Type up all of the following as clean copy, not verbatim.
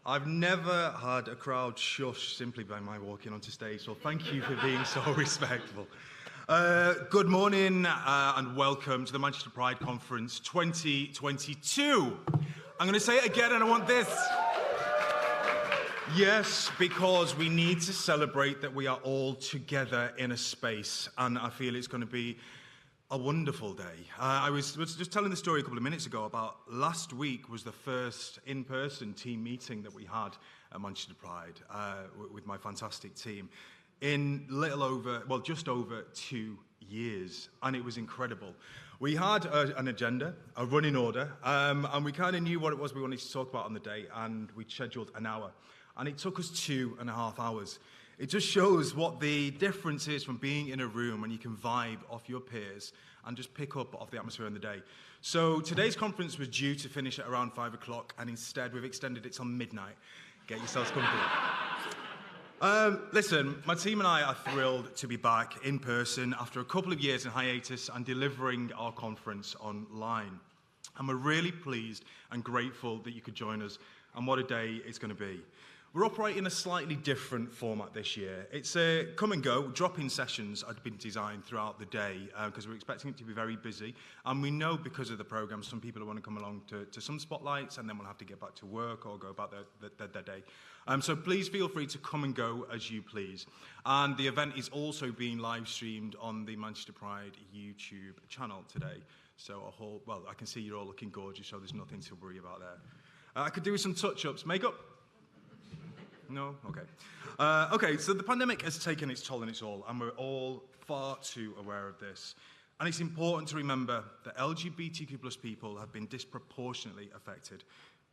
I've never had a crowd shush simply by my walking onto stage, so thank you for being so respectful. Good morning and welcome to the Manchester Pride Conference 2022. I'm going to say it again and I want this. Yes, because we need to celebrate that we are all together in a space, and I feel it's going to be a wonderful day. I was just telling the story a couple of minutes ago about last week was the first in-person team meeting that we had at Manchester Pride with my fantastic team in just over 2 years, and it was incredible. We had an agenda, a running order, and we kind of knew what it was we wanted to talk about on the day, and we scheduled an hour, and it took us 2.5 hours. It just shows what the difference is from being in a room when you can vibe off your peers and just pick up off the atmosphere in the day. So today's conference was due to finish at around 5 o'clock, and instead we've extended it till midnight. Get yourselves comfortable. Listen, my team and I are thrilled to be back in person after a couple of years in hiatus and delivering our conference online. And we're really pleased and grateful that you could join us, and what a day it's going to be. We're operating a slightly different format this year. It's a come and go, drop-in sessions have been designed throughout the day because we're expecting it to be very busy. And we know because of the program, some people want to come along to some spotlights and then we'll have to get back to work or go about their day. So please feel free to come and go as you please. And the event is also being live streamed on the Manchester Pride YouTube channel today. So I can see you're all looking gorgeous, so there's nothing to worry about there. I could do with some touch-ups. Makeup? No? Okay. Okay, so the pandemic has taken its toll on us all, and we're all far too aware of this. And it's important to remember that LGBTQ plus people have been disproportionately affected.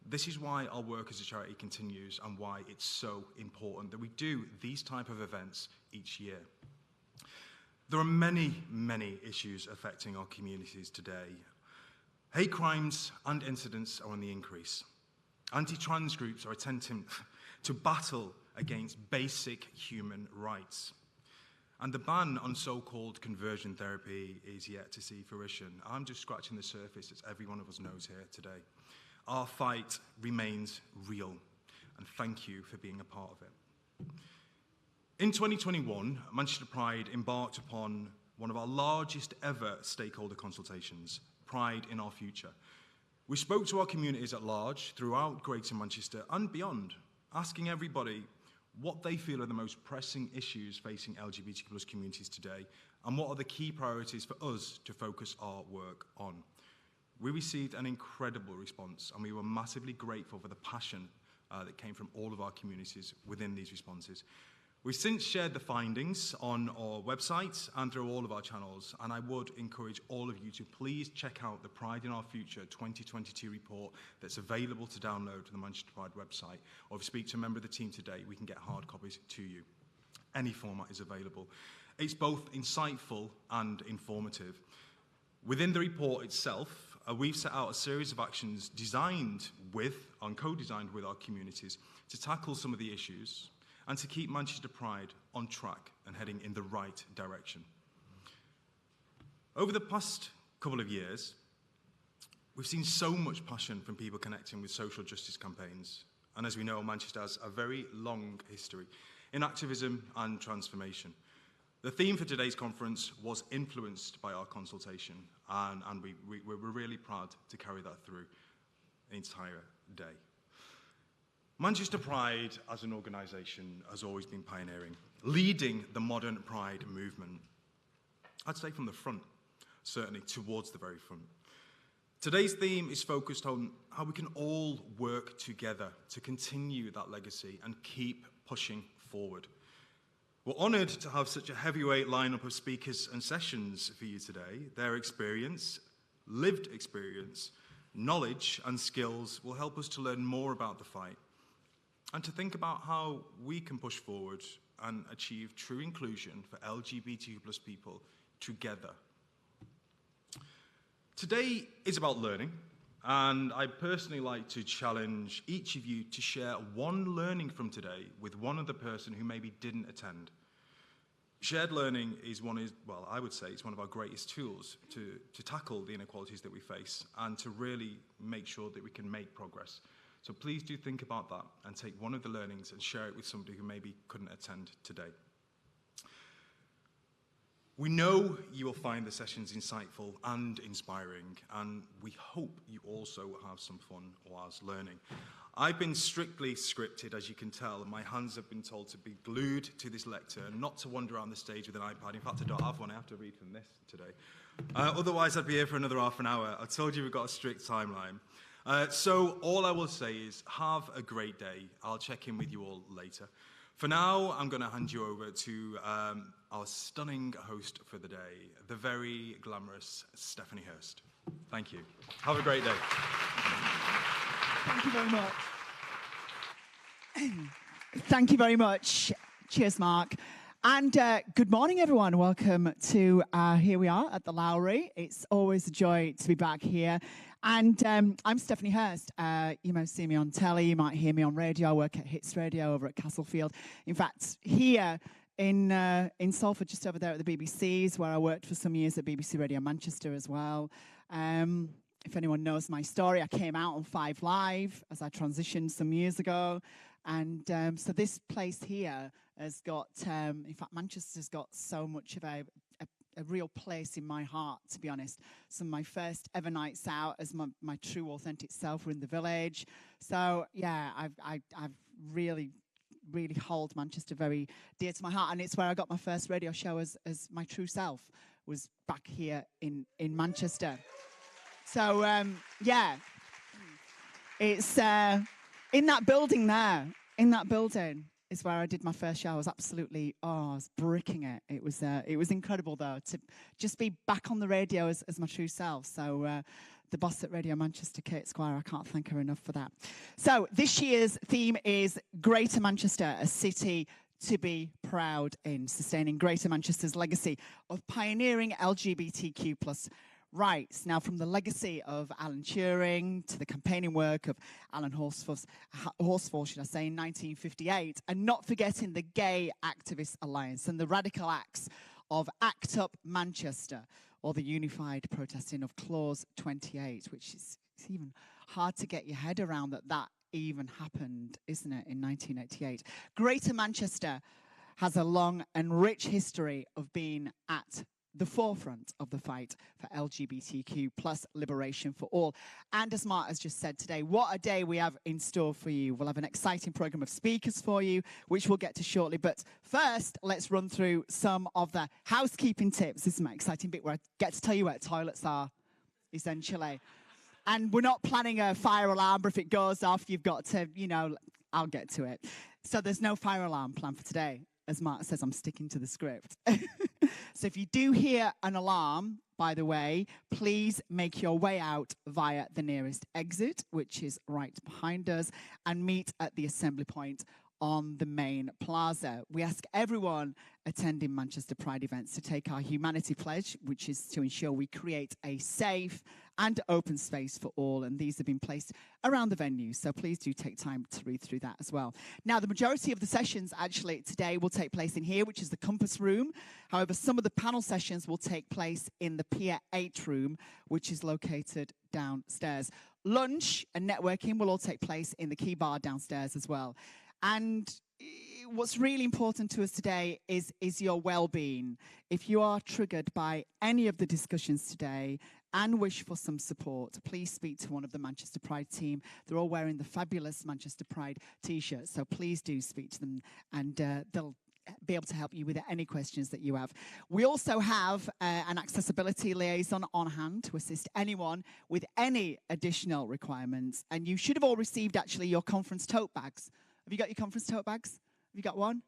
This is why our work as a charity continues and why it's so important that we do these type of events each year. There are many, many issues affecting our communities today. Hate crimes and incidents are on the increase. Anti-trans groups are attempting to battle against basic human rights. And the ban on so-called conversion therapy is yet to see fruition. I'm just scratching the surface, as every one of us knows here today. Our fight remains real, and thank you for being a part of it. In 2021, Manchester Pride embarked upon one of our largest ever stakeholder consultations, Pride in Our Future. We spoke to our communities at large throughout Greater Manchester and beyond, asking everybody what they feel are the most pressing issues facing LGBTQ+ communities today, and what are the key priorities for us to focus our work on. We received an incredible response, and we were massively grateful for the passion that came from all of our communities within these responses. We've since shared the findings on our website and through all of our channels, and I would encourage all of you to please check out the Pride in Our Future 2022 report that's available to download to the Manchester Pride website, or if you speak to a member of the team today, we can get hard copies to you. Any format is available. It's both insightful and informative. Within the report itself, we've set out a series of actions designed with, and co-designed with our communities to tackle some of the issues and to keep Manchester Pride on track and heading in the right direction. Over the past couple of years, we've seen so much passion from people connecting with social justice campaigns. And as we know, Manchester has a very long history in activism and transformation. The theme for today's conference was influenced by our consultation, and we're really proud to carry that through the entire day. Manchester Pride, as an organisation, has always been pioneering, leading the modern Pride movement. I'd say from the front, certainly towards the very front. Today's theme is focused on how we can all work together to continue that legacy and keep pushing forward. We're honoured to have such a heavyweight lineup of speakers and sessions for you today. Their experience, lived experience, knowledge and skills will help us to learn more about the fight and to think about how we can push forward and achieve true inclusion for LGBTQ+ people together. Today is about learning, and I'd personally like to challenge each of you to share one learning from today with one other person who maybe didn't attend. Shared learning is I would say it's one of our greatest tools to tackle the inequalities that we face and to really make sure that we can make progress. So please do think about that and take one of the learnings and share it with somebody who maybe couldn't attend today. We know you will find the sessions insightful and inspiring, and we hope you also have some fun whilst learning. I've been strictly scripted, as you can tell, and my hands have been told to be glued to this lectern, not to wander around the stage with an iPad. In fact, I don't have one. I have to read from this today. Otherwise, I'd be here for another half an hour. I told you we've got a strict timeline. So all I will say is have a great day. I'll check in with you all later. For now, I'm going to hand you over to our stunning host for the day, the very glamorous Stephanie Hurst. Thank you. Have a great day. Thank you very much. Thank you very much. Cheers, Mark. And good morning, everyone. Welcome to, here we are at the Lowry. It's always a joy to be back here. And I'm Stephanie Hurst. You might see me on telly, you might hear me on radio. I work at Hits Radio over at Castlefield. In fact, here in Salford, just over there at the BBC's, where I worked for some years at BBC Radio Manchester as well. If anyone knows my story, I came out on 5 Live as I transitioned some years ago. And so this place here has got, in fact, Manchester's got so much of a real place in my heart, to be honest. Some of my first ever nights out as my true, authentic self were in the Village. So, yeah, I've really hold Manchester very dear to my heart. And it's where I got my first radio show as my true self, was back here in Manchester. So, yeah, it's in that building there, is where I did my first show. I was absolutely, I was bricking it. It was incredible, though, to just be back on the radio as my true self. So the boss at Radio Manchester, Kate Squire, I can't thank her enough for that. So this year's theme is Greater Manchester, a city to be proud in, sustaining Greater Manchester's legacy of pioneering LGBTQ+ rights. Now, from the legacy of Alan Turing to the campaigning work of Alan Horsfall, should I say, in 1958, and not forgetting the Gay Activist Alliance and the radical acts of ACT UP Manchester, or the unified protesting of Clause 28, which is even hard to get your head around that even happened, isn't it, in 1988. Greater Manchester has a long and rich history of being at the forefront of the fight for LGBTQ+ liberation for all. And as Mark has just said today, what a day we have in store for you. We'll have an exciting program of speakers for you, which we'll get to shortly. But first, let's run through some of the housekeeping tips. This is my exciting bit where I get to tell you where toilets are, essentially. And we're not planning a fire alarm, but if it goes off, you've got to, I'll get to it. So there's no fire alarm planned for today. As Mark says, I'm sticking to the script. So if you do hear an alarm, by the way, please make your way out via the nearest exit, which is right behind us, and meet at the assembly point on the main plaza. We ask everyone attending Manchester Pride events to take our humanity pledge, which is to ensure we create a safe and open space for all, and these have been placed around the venue, so please do take time to read through that as well. Now, the majority of the sessions actually today will take place in here, which is the Compass Room. However, some of the panel sessions will take place in the Pier 8 room, which is located downstairs. Lunch and networking will all take place in the Key Bar downstairs as well. And what's really important to us today is your well-being. If you are triggered by any of the discussions today and wish for some support, please speak to one of the Manchester Pride team. They're all wearing the fabulous Manchester Pride t-shirts, so please do speak to them, and they'll be able to help you with any questions that you have. We also have an accessibility liaison on hand to assist anyone with any additional requirements. And you should have all received, actually, your conference tote bags. Have you got your conference tote bags? Have you got one?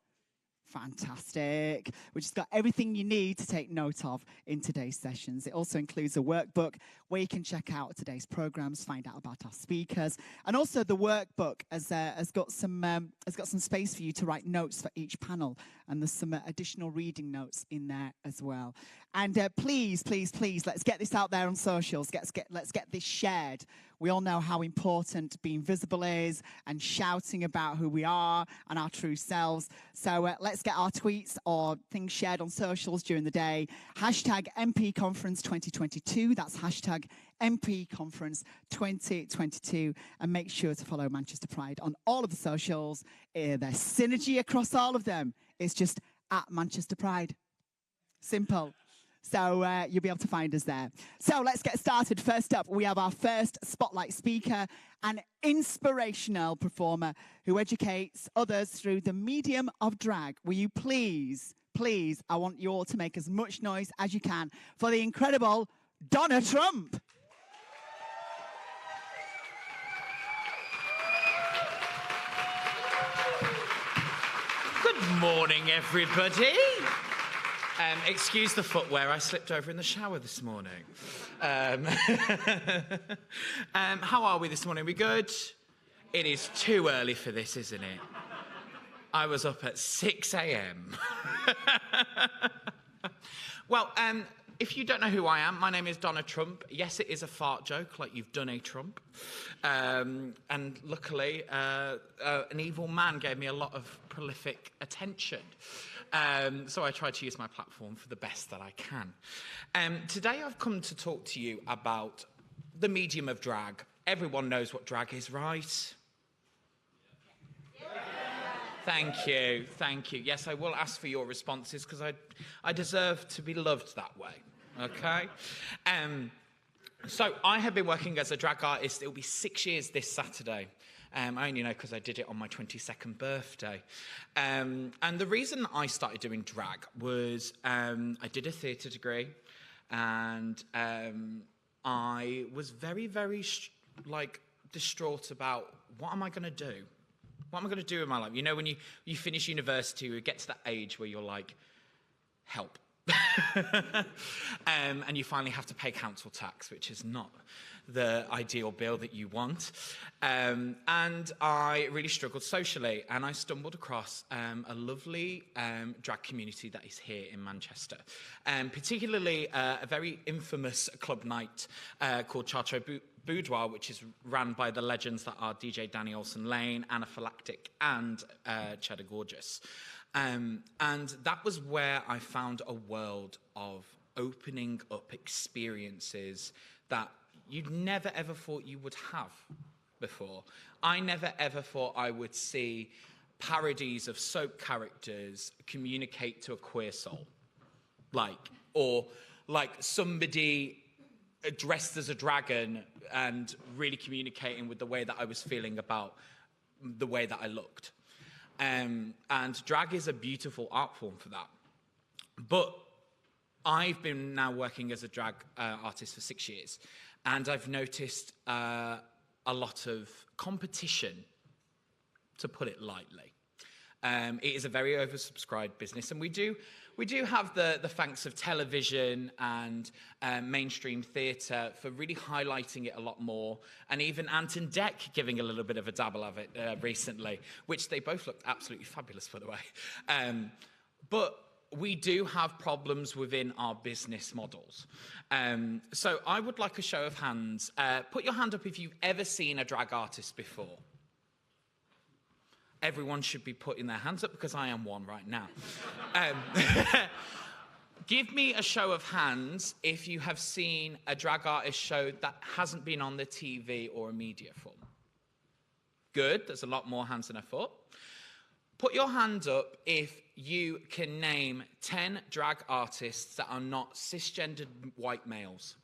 Fantastic. Which has got everything you need to take note of in today's sessions. It also includes a workbook where you can check out today's programs, find out about our speakers, and also the workbook has got some space for you to write notes for each panel, and there's some additional reading notes in there as well. And please, let's get this out there on socials. Let's get this shared We all know how important being visible is and shouting about who we are and our true selves. So let's get our tweets or things shared on socials during the day. Hashtag MP Conference 2022. That's hashtag MP Conference 2022. And make sure to follow Manchester Pride on all of the socials. There's synergy across all of them. It's just at Manchester Pride. Simple. So you'll be able to find us there. So let's get started. First up, we have our first spotlight speaker, an inspirational performer who educates others through the medium of drag. Will you please, I want you all to make as much noise as you can for the incredible Donna Trump. Good morning, everybody. Excuse the footwear, I slipped over in the shower this morning. How are we this morning? We good? It is too early for this, isn't it? I was up at 6 a.m. Well, if you don't know who I am, my name is Donna Trump. Yes, it is a fart joke, like you've done a Trump. And luckily, an evil man gave me a lot of prolific attention. So I try to use my platform for the best that I can. Today I've come to talk to you about the medium of drag. Everyone knows what drag is, right? Yeah. Thank you. Yes, I will ask for your responses because I deserve to be loved that way, okay? So I have been working as a drag artist. It'll be 6 years this Saturday. I only know because I did it on my 22nd birthday. And the reason I started doing drag was I did a theatre degree, and I was very, very distraught about what am I going to do? What am I going to do in my life? You know, when you finish university, you get to that age where you're like, help. And you finally have to pay council tax, which is not the ideal bill that you want. And I really struggled socially, and I stumbled across a lovely drag community that is here in Manchester, particularly a very infamous club night called Chartreau Boudoir, which is run by the legends that are DJ Danny Olsen-Lane, Anaphylactic, and Cheddar Gorgeous. And that was where I found a world of opening up experiences that you'd never ever thought you would have before. I never ever thought I would see parodies of soap characters communicate to a queer soul. Or somebody dressed as a dragon and really communicating with the way that I was feeling about the way that I looked. And drag is a beautiful art form for that. But I've been now working as a drag artist for 6 years, and I've noticed a lot of competition, to put it lightly. It is a very oversubscribed business, and we do have the thanks of television and mainstream theatre for really highlighting it a lot more, and even Ant and Dec giving a little bit of a dabble of it recently, which they both looked absolutely fabulous, by the way. But we do have problems within our business models. So I would like a show of hands. Put your hand up if you've ever seen a drag artist before. Everyone should be putting their hands up because I am one right now. Give me a show of hands if you have seen a drag artist show that hasn't been on the TV or a media form. Good, there's a lot more hands than I thought. Put your hand up if you can name 10 drag artists that are not cisgendered white males.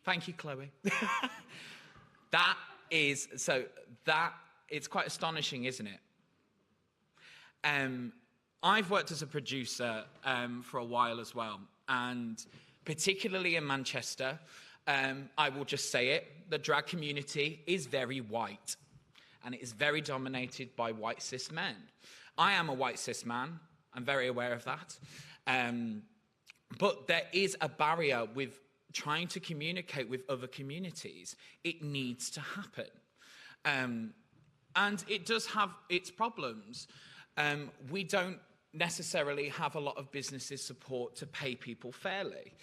Thank you, Chloe. It's quite astonishing, isn't it? I've worked as a producer for a while as well, and particularly in Manchester, I will just say it, the drag community is very white, and it is very dominated by white cis men. I am a white cis man, I'm very aware of that, but there is a barrier with trying to communicate with other communities. It needs to happen. And it does have its problems. We don't necessarily have a lot of businesses support to pay people fairly.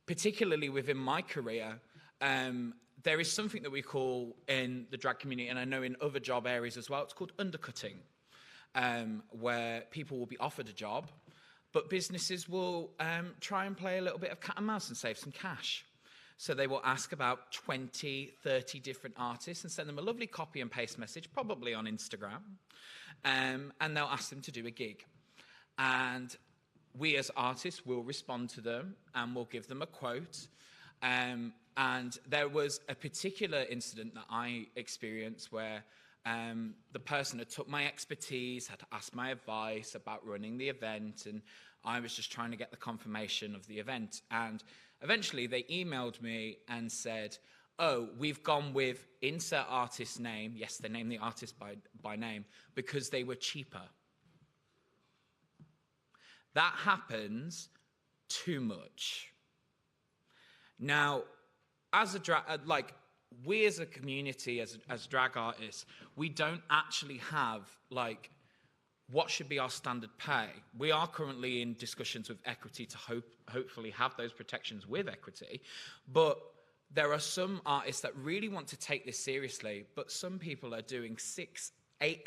particularly within my career, there is something that we call in the drag community, and I know in other job areas as well, it's called undercutting, where people will be offered a job, but businesses will try and play a little bit of cat and mouse and save some cash. So they will ask about 20, 30 different artists and send them a lovely copy and paste message, probably on Instagram, and they'll ask them to do a gig. And we as artists will respond to them and we'll give them a quote. And there was a particular incident that I experienced where the person had took my expertise, had asked my advice about running the event, and I was just trying to get the confirmation of the event. And eventually they emailed me and said, oh, we've gone with insert artist name. Yes, they named the artist by name because they were cheaper. That happens too much. Now, as we as a community, as drag artists, we don't actually have, what should be our standard pay. We are currently in discussions with Equity to hopefully have those protections with Equity, but there are some artists that really want to take this seriously, but some people are doing 6-8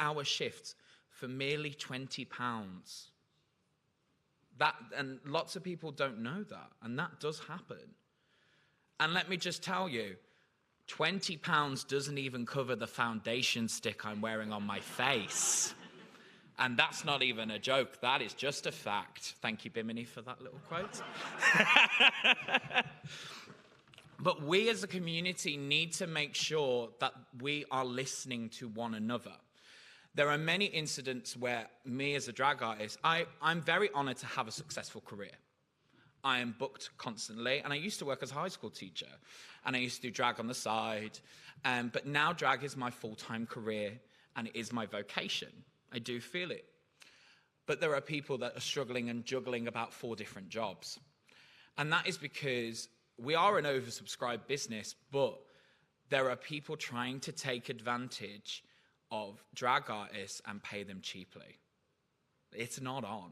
hour shifts for merely £20. And lots of people don't know that, and that does happen. And let me just tell you, £20 doesn't even cover the foundation stick I'm wearing on my face. And that's not even a joke, that is just a fact. Thank you, Bimini, for that little quote. But we as a community need to make sure that we are listening to one another. There are many incidents where me as a drag artist, I'm very honored to have a successful career. I am booked constantly, and I used to work as a high school teacher, and I used to do drag on the side, but now drag is my full-time career, and it is my vocation. I do feel it. But there are people that are struggling and juggling about 4 different jobs. And that is because we are an oversubscribed business, but there are people trying to take advantage of drag artists and pay them cheaply. It's not on.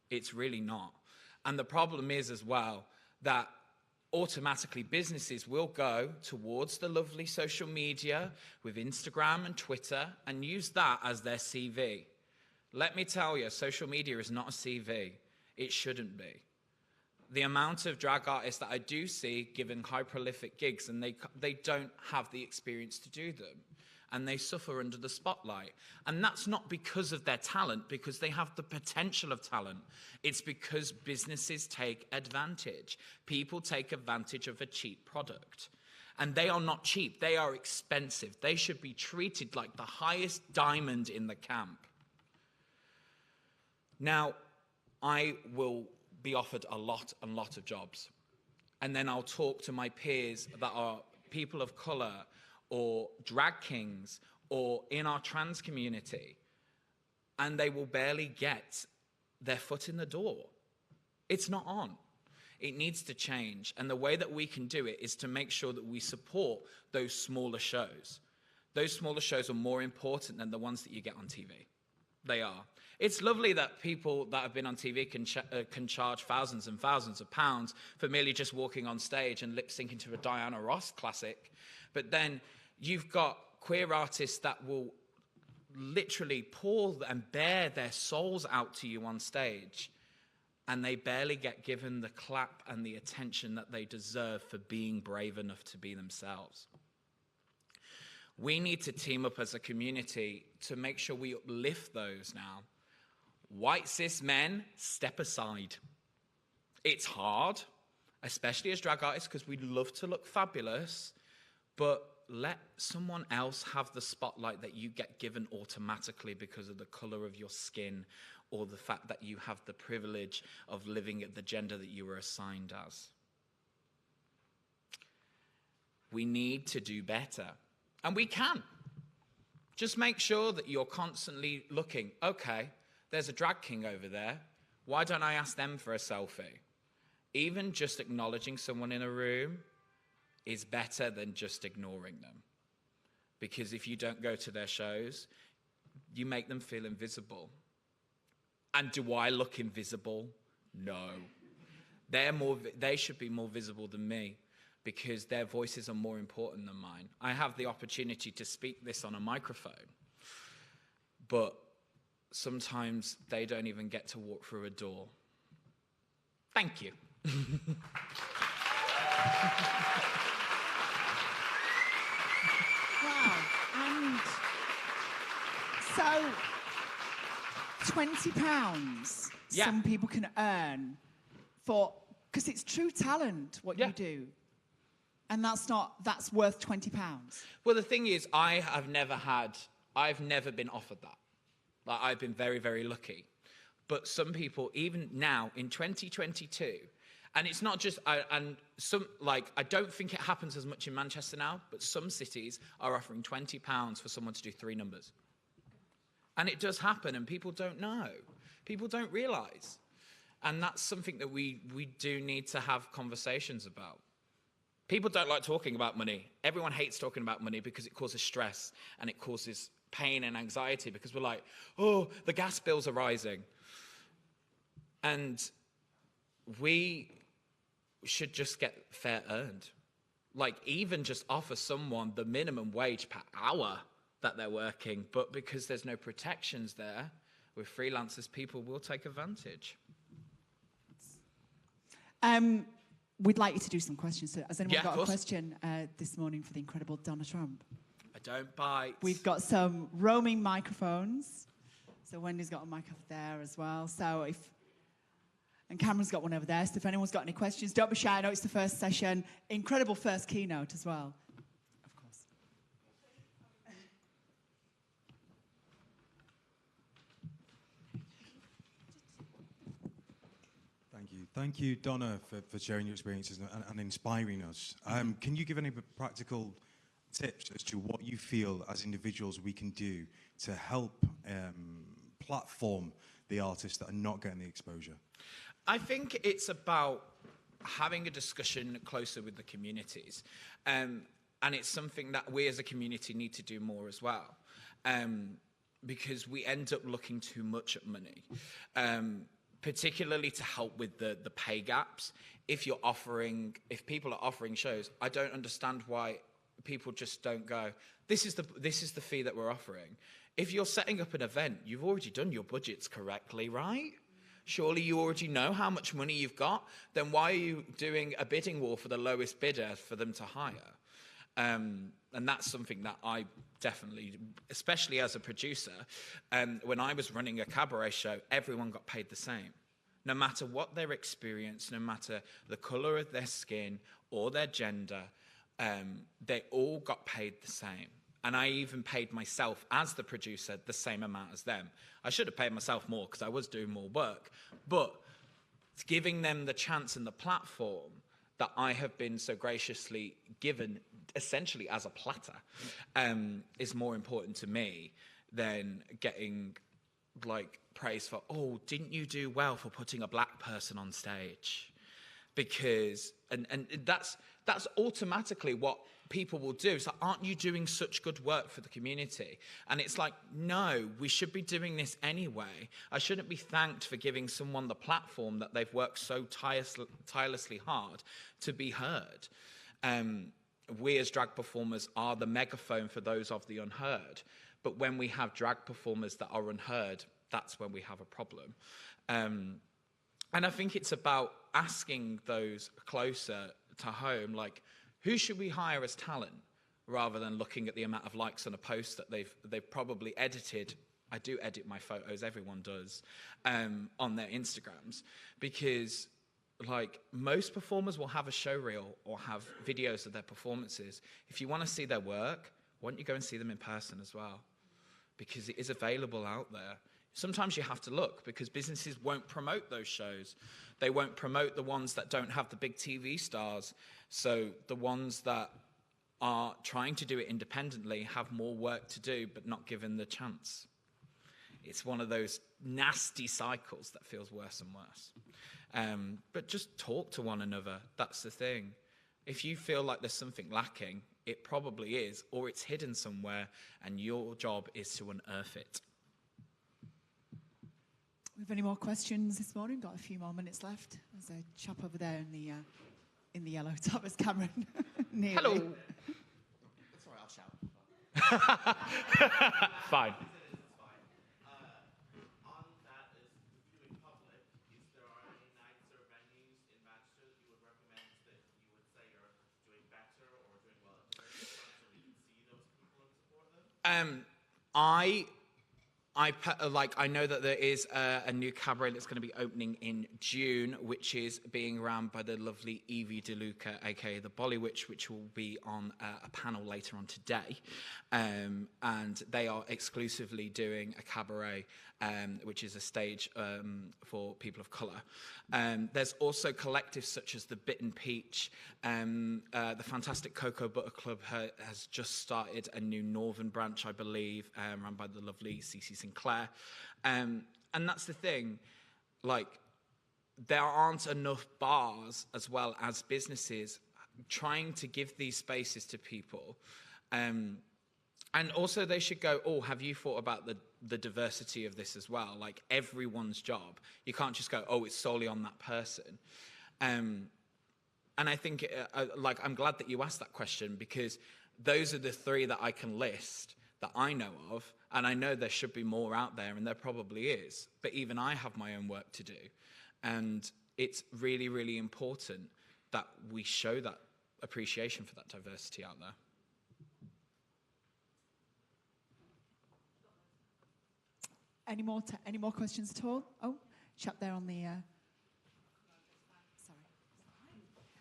It's really not. And the problem is as well that automatically businesses will go towards the lovely social media with Instagram and Twitter and use that as their CV. Let me tell you, social media is not a CV. It shouldn't be. The amount of drag artists that I do see giving high prolific gigs, and they don't have the experience to do them, and they suffer under the spotlight. And that's not because of their talent, because they have the potential of talent. It's because businesses take advantage. People take advantage of a cheap product. And they are not cheap, they are expensive. They should be treated like the highest diamond in the camp. Now, I will be offered a lot of jobs. And then I'll talk to my peers that are people of color or drag kings or in our trans community, and they will barely get their foot in the door. It's not on. It needs to change. And the way that we can do it is to make sure that we support those smaller shows. Those smaller shows are more important than the ones that you get on TV. They are. It's lovely that people that have been on TV can charge thousands and thousands of pounds for merely just walking on stage and lip-syncing to a Diana Ross classic. But then you've got queer artists that will literally pour and bear their souls out to you on stage, and they barely get given the clap and the attention that they deserve for being brave enough to be themselves. We need to team up as a community to make sure we uplift those now. White cis men, step aside. It's hard, especially as drag artists, because we love to look fabulous, but let someone else have the spotlight that you get given automatically because of the color of your skin or the fact that you have the privilege of living at the gender that you were assigned as. We need to do better, and we can. Just make sure that you're constantly looking, okay, there's a drag king over there. Why don't I ask them for a selfie? Even just acknowledging someone in a room is better than just ignoring them. Because if you don't go to their shows, you make them feel invisible. And do I look invisible? No. They should be more visible than me because their voices are more important than mine. I have the opportunity to speak this on a microphone, but sometimes they don't even get to walk through a door. Thank you. Wow. And so, £20 Yeah. some people can earn because it's true talent what you do. And that's worth £20. Well, the thing is, I've never been offered that. Like, I've been very, very lucky. But some people, even now in 2022, and it's not just, I don't think it happens as much in Manchester now, but some cities are offering £20 for someone to do 3 numbers. And it does happen, and people don't know. People don't realise. And that's something that we do need to have conversations about. People don't like talking about money. Everyone hates talking about money because it causes stress and it causes pain and anxiety because we're like, oh, the gas bills are rising. And we should just get fair earned. Like, even just offer someone the minimum wage per hour that they're working, but because there's no protections there with freelancers, people will take advantage. We'd like you to do some questions. So has anyone Yeah, got of a course. question this morning for the incredible Donna Trump? I don't bite. We've got some roaming microphones. So Wendy's got a mic over there as well. And Cameron's got one over there. So if anyone's got any questions, don't be shy. I know it's the first session. Incredible first keynote as well, of course. Thank you, Donna, for sharing your experiences and inspiring us. Can you give any practical tips as to what you feel as individuals we can do to help platform the artists that are not getting the exposure? I think it's about having a discussion closer with the communities. And it's something that we as a community need to do more as well. Because we end up looking too much at money. Particularly to help with the pay gaps. If people are offering shows, I don't understand why people just don't go, this is the fee that we're offering. If you're setting up an event, you've already done your budgets correctly, right? Surely you already know how much money you've got. Then why are you doing a bidding war for the lowest bidder for them to hire? And that's something that I definitely, especially as a producer, when I was running a cabaret show, everyone got paid the same. No matter what their experience, no matter the colour of their skin or their gender, they all got paid the same. And I even paid myself as the producer the same amount as them. I should have paid myself more because I was doing more work. But giving them the chance and the platform that I have been so graciously given essentially as a platter is more important to me than getting like praise for, oh, didn't you do well for putting a black person on stage? Because and that's automatically what people will do. It's like, aren't you doing such good work for the community? And it's like, no, we should be doing this anyway. I shouldn't be thanked for giving someone the platform that they've worked so tirelessly hard to be heard. We as drag performers are the megaphone for those of the unheard. But when we have drag performers that are unheard, that's when we have a problem. And I think it's about asking those closer to home, like, who should we hire as talent, rather than looking at the amount of likes on a post that they've probably edited. I do edit my photos, everyone does, on their Instagrams, because like most performers will have a show reel or have videos of their performances. If you want to see their work, why don't you go and see them in person as well? Because it is available out there. Sometimes you have to look because businesses won't promote those shows. They won't promote the ones that don't have the big TV stars. So the ones that are trying to do it independently have more work to do but not given the chance. It's one of those nasty cycles that feels worse and worse. But just talk to one another. That's the thing. If you feel like there's something lacking, it probably is, or it's hidden somewhere, and your job is to unearth it. We have any more questions this morning? Got a few more minutes left. There's a chap over there in the yellow top. It's Cameron. Nearly. Hello. That's all right, I'll shout. Fine. I know that there is a new cabaret that's going to be opening in June, which is being run by the lovely Evie DeLuca, aka the Bolly Witch, which will be on a panel later on today. And they are exclusively doing a cabaret, which is a stage for people of colour. There's also collectives such as the Bitten Peach. The fantastic Cocoa Butter Club has just started a new northern branch, I believe, run by the lovely Cece Sinclair. And that's the thing, like, there aren't enough bars as well as businesses trying to give these spaces to people. And also they should go, oh, have you thought about the diversity of this as well? Like, everyone's job. You can't just go, oh, it's solely on that person. And I think, I'm glad that you asked that question, because those are the three that I can list that I know of, and I know there should be more out there, and there probably is. But even I have my own work to do. And it's really, really important that we show that appreciation for that diversity out there. Any more questions at all? Oh, chap there on the... Sorry.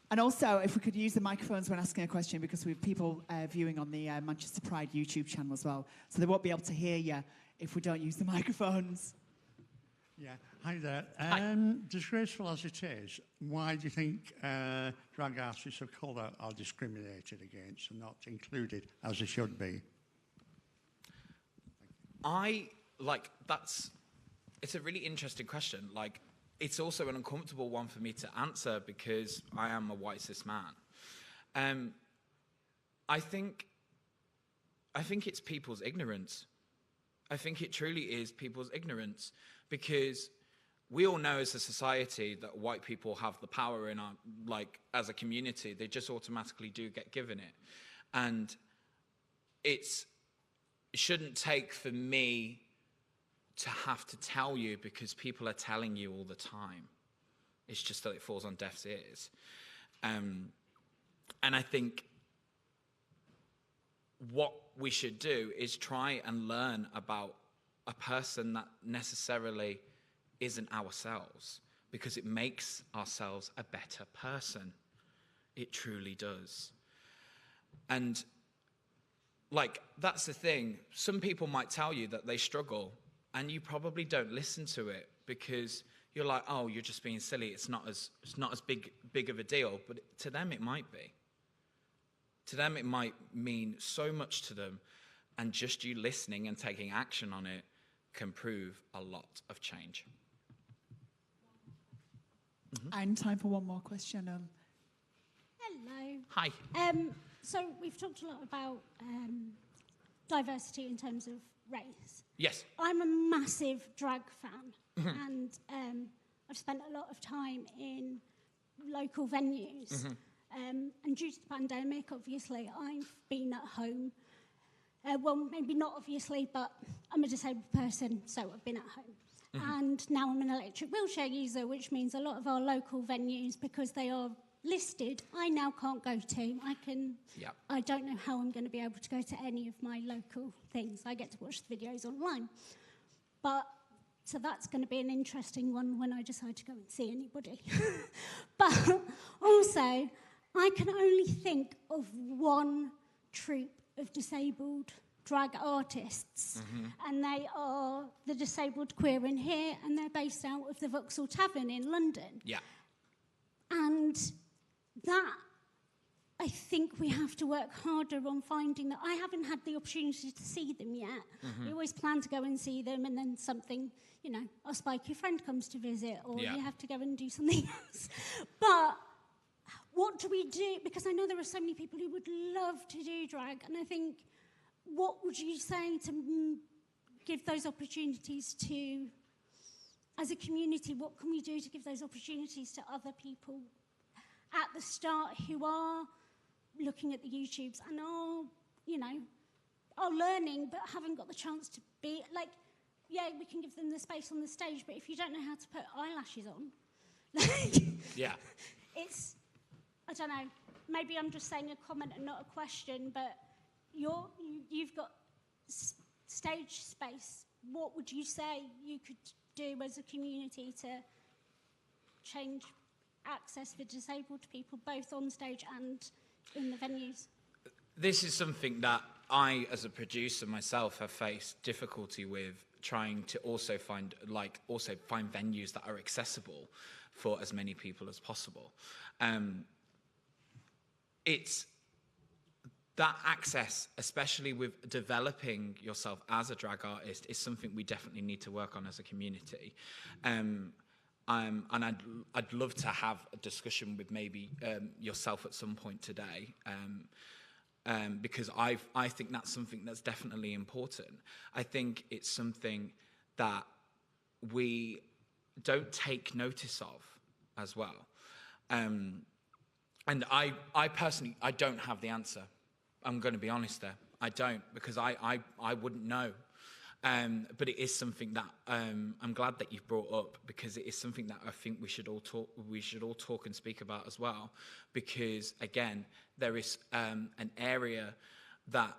And also, if we could use the microphones when asking a question, because we have people viewing on the Manchester Pride YouTube channel as well, so they won't be able to hear you if we don't use the microphones. Yeah, hi there. Hi. Disgraceful as it is, why do you think drag artists of colour are discriminated against and not included as they should be? It's a really interesting question. Like, it's also an uncomfortable one for me to answer because I am a white cis man. I think it's people's ignorance. I think it truly is people's ignorance, because we all know as a society that white people have the power in our, like, as a community. They just automatically do get given it. And it shouldn't take for me to have to tell you, because people are telling you all the time. It's just that it falls on deaf ears. And I think what we should do is try and learn about a person that necessarily isn't ourselves, because it makes ourselves a better person. It truly does. And, like, that's the thing. Some people might tell you that they struggle, and you probably don't listen to it because you're like, oh, you're just being silly. It's not as big of a deal. But to them, it might be. To them, it might mean so much to them, and just you listening and taking action on it can prove a lot of change. Mm-hmm. And time for one more question. Hello. Hi. So we've talked a lot about diversity in terms of race. Yes. I'm a massive drag fan, and I've spent a lot of time in local venues. And due to the pandemic, obviously, I've been at home. Well, maybe not obviously, but I'm a disabled person, so I've been at home. And now I'm an electric wheelchair user, which means a lot of our local venues, because they are listed, I now can't go to. I don't know how I'm going to be able to go to any of my local things. I get to watch the videos online. So that's going to be an interesting one when I decide to go and see anybody. But also, I can only think of one troupe of disabled drag artists, and they are the Disabled Queer in Here, and they're based out of the Vauxhall Tavern in London. Yeah. And that, I think we have to work harder on finding that. I haven't had the opportunity to see them yet. We always plan to go and see them, and then something, a spiky friend comes to visit, or you have to go and do something else. But what do we do? Because I know there are so many people who would love to do drag, and I think, what would you say to give those opportunities to as a community, what can we do to give those opportunities to other people at the start who are looking at the YouTubes and are, you know, are learning but haven't got the chance to be, like, yeah, we can give them the space on the stage, but if you don't know how to put eyelashes on, like, Yeah. it's, I don't know, maybe I'm just saying a comment and not a question, but you've got stage space. What would you say you could do as a community to change access for disabled people, both on stage and in the venues? This is something that I, as a producer myself, have faced difficulty with, trying to also find venues that are accessible for as many people as possible. It's that access, especially with developing yourself as a drag artist, is something we definitely need to work on as a community. And I'd love to have a discussion with maybe yourself at some point today, because I think that's something that's definitely important. I think it's something that we don't take notice of as well. And I personally, I don't have the answer. I'm going to be honest there. I don't, because I wouldn't know. But it is something that I'm glad that you've brought up, because it is something that I think we should all talk and speak about as well. Because again, there is an area that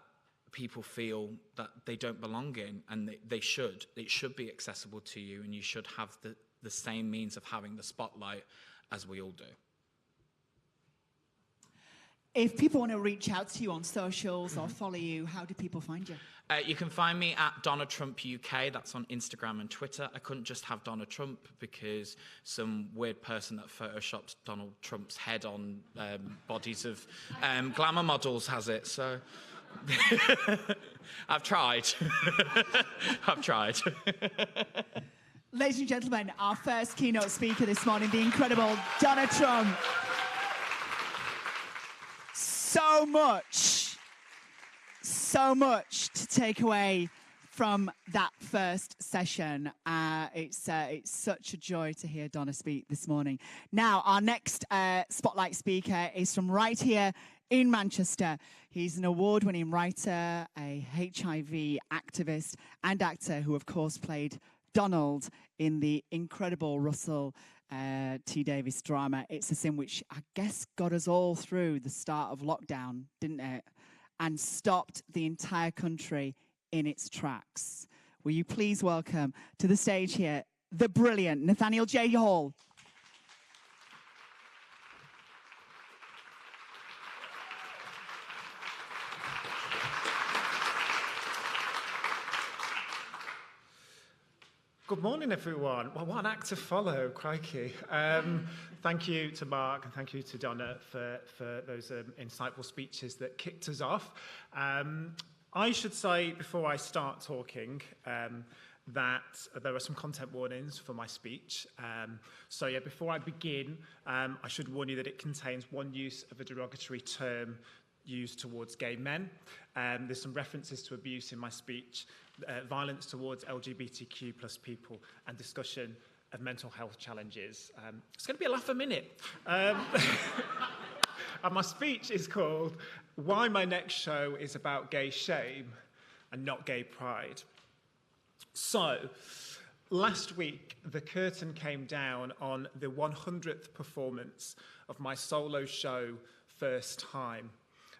people feel that they don't belong in, and it should be accessible to you, and you should have the same means of having the spotlight as we all do. If people want to reach out to you on socials or follow you, how do people find you? You can find me at Donna Trump UK. That's on Instagram and Twitter. I couldn't just have Donna Trump because some weird person that photoshopped Donald Trump's head on bodies of glamour models has it. So I've tried. I've tried. Ladies and gentlemen, our first keynote speaker this morning, the incredible Donna Trump. So much to take away from that first session. It's such a joy to hear Donna speak this morning. Now, our next spotlight speaker is from right here in Manchester. He's an award-winning writer, a HIV activist, and actor who, of course, played Donald in the incredible Russell T. Davies drama It's a Sin, which I guess got us all through the start of lockdown, didn't it? And stopped the entire country in its tracks. Will you please welcome to the stage here the brilliant Nathaniel J. Hall. Good morning, everyone. Well, what an act to follow, crikey. Thank you to Mark and thank you to Donna for those insightful speeches that kicked us off. I should say, before I start talking, that there are some content warnings for my speech. So yeah, before I begin, I should warn you that it contains one use of a derogatory term used towards gay men. There's some references to abuse in my speech, violence towards LGBTQ plus people, and discussion of mental health challenges. It's going to be a laugh a minute. And my speech is called Why My Next Show is About Gay Shame and Not Gay Pride. So, last week, the curtain came down on the 100th performance of my solo show, First Time.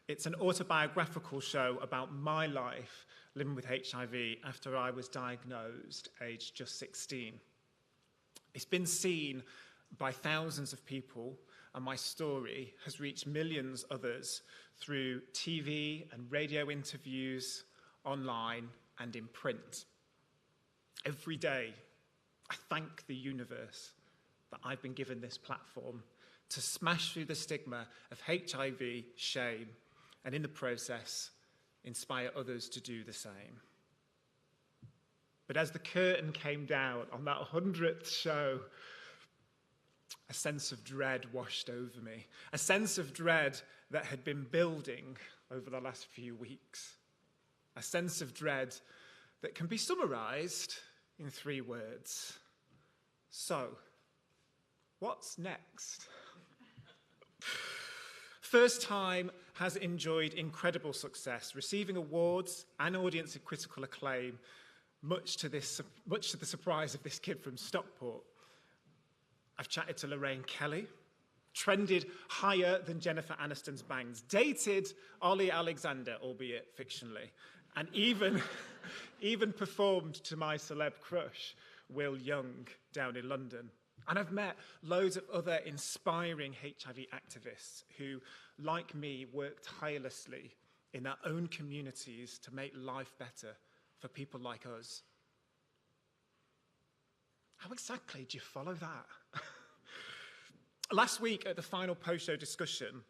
It's an autobiographical show about my life living with HIV after I was diagnosed, aged just 16. It's been seen by thousands of people, and my story has reached millions others through TV and radio interviews, online and in print. Every day, I thank the universe that I've been given this platform to smash through the stigma of HIV, shame, and in the process, inspire others to do the same. But as the curtain came down on that 100th show, a sense of dread washed over me, a sense of dread that had been building over the last few weeks, a sense of dread that can be summarized in 3 words: So, what's next? First Time has enjoyed incredible success, receiving awards and audience and critical acclaim, much to the surprise of this kid from Stockport. I've chatted to Lorraine Kelly, trended higher than Jennifer Aniston's bangs, dated Ollie Alexander, albeit fictionally, and even performed to my celeb crush, Will Young, down in London. And I've met loads of other inspiring HIV activists who, like me, work tirelessly in their own communities to make life better for people like us. How exactly do you follow that? Last week at the final post-show discussion,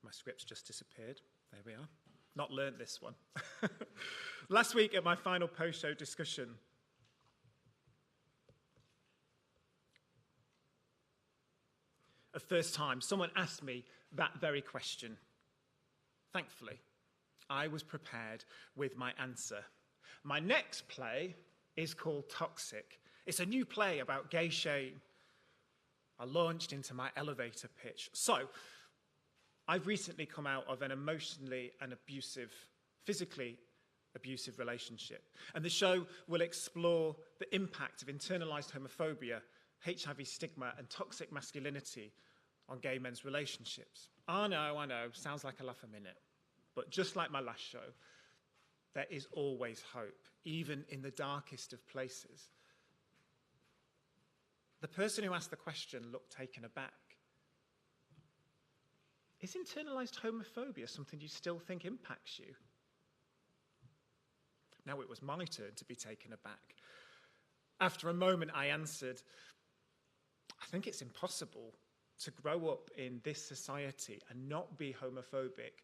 my script's just disappeared. There we are. Not learnt this one. Last week at my final post-show discussion, the first time someone asked me that very question. Thankfully, I was prepared with my answer. My next play is called Toxic. It's a new play about gay shame. I launched into my elevator pitch. So, I've recently come out of an emotionally and physically abusive relationship. And the show will explore the impact of internalized homophobia, HIV stigma, and toxic masculinity on gay men's relationships. I know, sounds like a laugh a minute. But just like my last show, there is always hope, even in the darkest of places. The person who asked the question looked taken aback. Is internalized homophobia something you still think impacts you? Now it was my turn to be taken aback. After a moment, I answered, I think it's impossible to grow up in this society and not be homophobic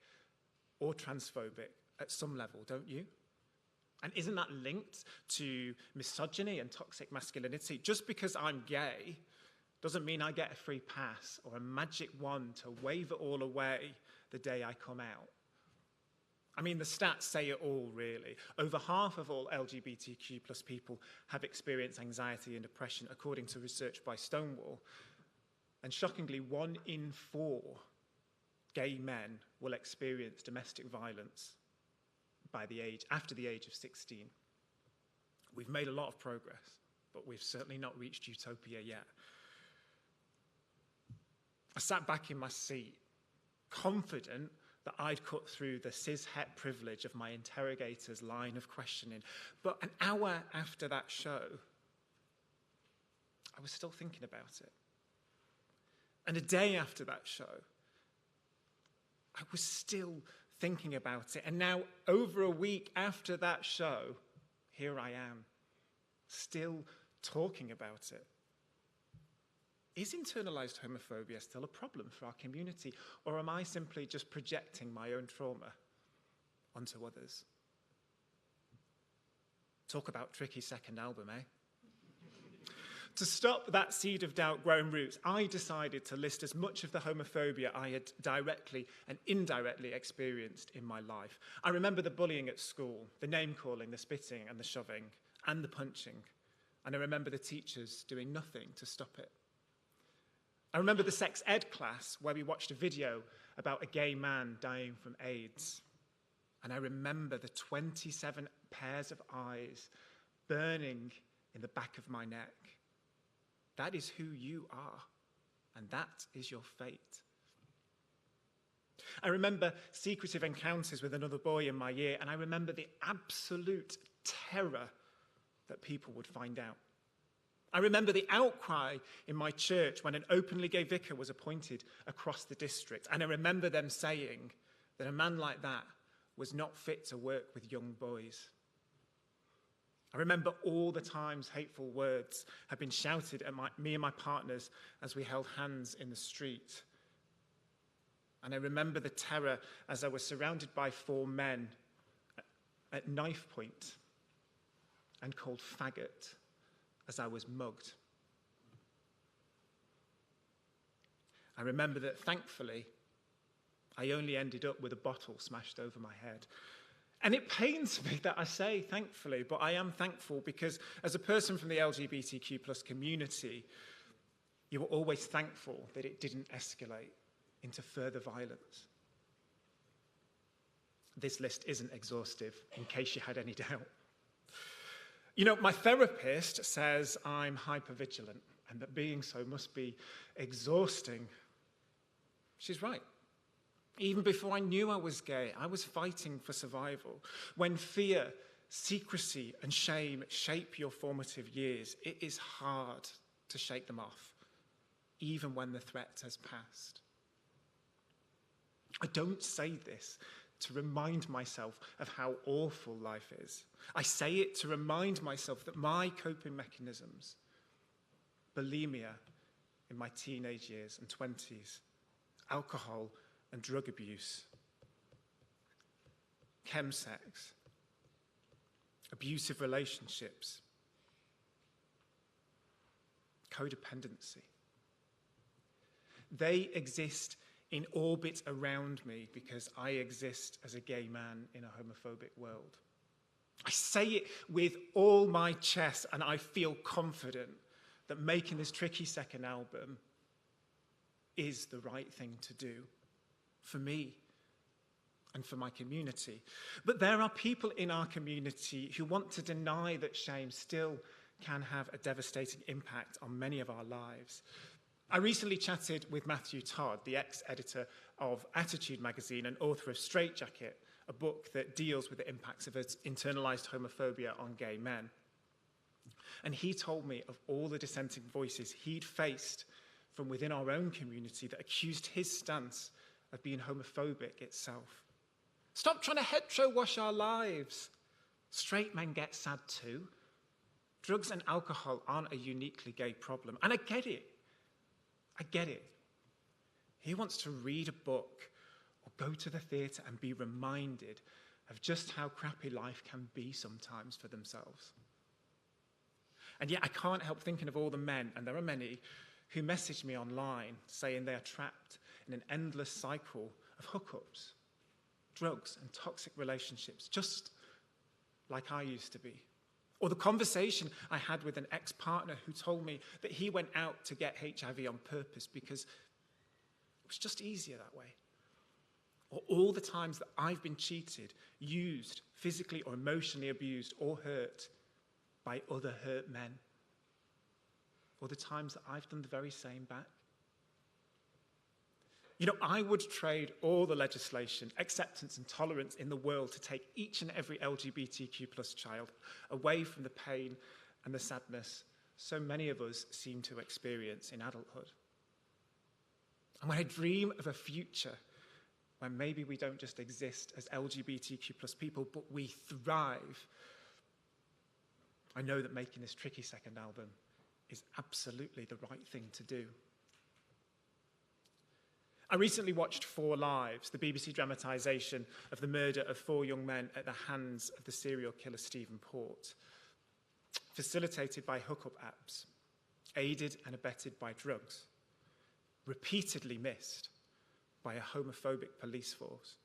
or transphobic at some level, don't you? And isn't that linked to misogyny and toxic masculinity? Just because I'm gay doesn't mean I get a free pass or a magic wand to wave it all away the day I come out. I mean, the stats say it all, really. Over half of all LGBTQ plus people have experienced anxiety and depression, according to research by Stonewall. And shockingly, 1 in 4 gay men will experience domestic violence after the age of 16. We've made a lot of progress, but we've certainly not reached utopia yet. I sat back in my seat, confident that I'd cut through the cis-het privilege of my interrogator's line of questioning. But an hour after that show, I was still thinking about it. And a day after that show, I was still thinking about it. And now, over a week after that show, here I am, still talking about it. Is internalized homophobia still a problem for our community, or am I simply just projecting my own trauma onto others? Talk about tricky second album, eh? To stop that seed of doubt growing roots, I decided to list as much of the homophobia I had directly and indirectly experienced in my life. I remember the bullying at school, the name-calling, the spitting and the shoving, and the punching. And I remember the teachers doing nothing to stop it. I remember the sex ed class where we watched a video about a gay man dying from AIDS. And I remember the 27 pairs of eyes burning in the back of my neck. That is who you are, and that is your fate. I remember secretive encounters with another boy in my year, and I remember the absolute terror that people would find out. I remember the outcry in my church when an openly gay vicar was appointed across the district, and I remember them saying that a man like that was not fit to work with young boys. I remember all the times hateful words had been shouted at me and my partners as we held hands in the street. And I remember the terror as I was surrounded by 4 men at knife point and called faggot as I was mugged. I remember that, thankfully, I only ended up with a bottle smashed over my head. And it pains me that I say thankfully, but I am thankful because as a person from the LGBTQ plus community, you were always thankful that it didn't escalate into further violence. This list isn't exhaustive, in case you had any doubt. You know, my therapist says I'm hypervigilant and that being so must be exhausting. She's right. Even before I knew I was gay, I was fighting for survival. When fear, secrecy, and shame shape your formative years, it is hard to shake them off, even when the threat has passed. I don't say this to remind myself of how awful life is. I say it to remind myself that my coping mechanisms, bulimia in my teenage years and 20s, alcohol and drug abuse, chemsex, abusive relationships, codependency, they exist in orbit around me because I exist as a gay man in a homophobic world. I say it with all my chest, and I feel confident that making this tricky second album is the right thing to do for me and for my community. But there are people in our community who want to deny that shame still can have a devastating impact on many of our lives. I recently chatted with Matthew Todd, the ex-editor of Attitude magazine and author of Straitjacket, a book that deals with the impacts of internalized homophobia on gay men. And he told me of all the dissenting voices he'd faced from within our own community that accused his stance of being homophobic itself. Stop trying to hetero-wash our lives. Straight men get sad too. Drugs and alcohol aren't a uniquely gay problem. And I get it. I get it. He wants to read a book or go to the theatre and be reminded of just how crappy life can be sometimes for themselves. And yet I can't help thinking of all the men, and there are many, who message me online saying they are trapped in an endless cycle of hookups, drugs, and toxic relationships, just like I used to be. Or the conversation I had with an ex-partner who told me that he went out to get HIV on purpose because it was just easier that way. Or all the times that I've been cheated, used, physically or emotionally abused or hurt by other hurt men. Or the times that I've done the very same back. You know, I would trade all the legislation, acceptance and tolerance in the world to take each and every LGBTQ plus child away from the pain and the sadness so many of us seem to experience in adulthood. And when I dream of a future where maybe we don't just exist as LGBTQ plus people, but we thrive, I know that making this tricky second album is absolutely the right thing to do. I recently watched 4 Lives, the BBC dramatisation of the murder of 4 young men at the hands of the serial killer Stephen Port, facilitated by hookup apps, aided and abetted by drugs, repeatedly missed by a homophobic police force.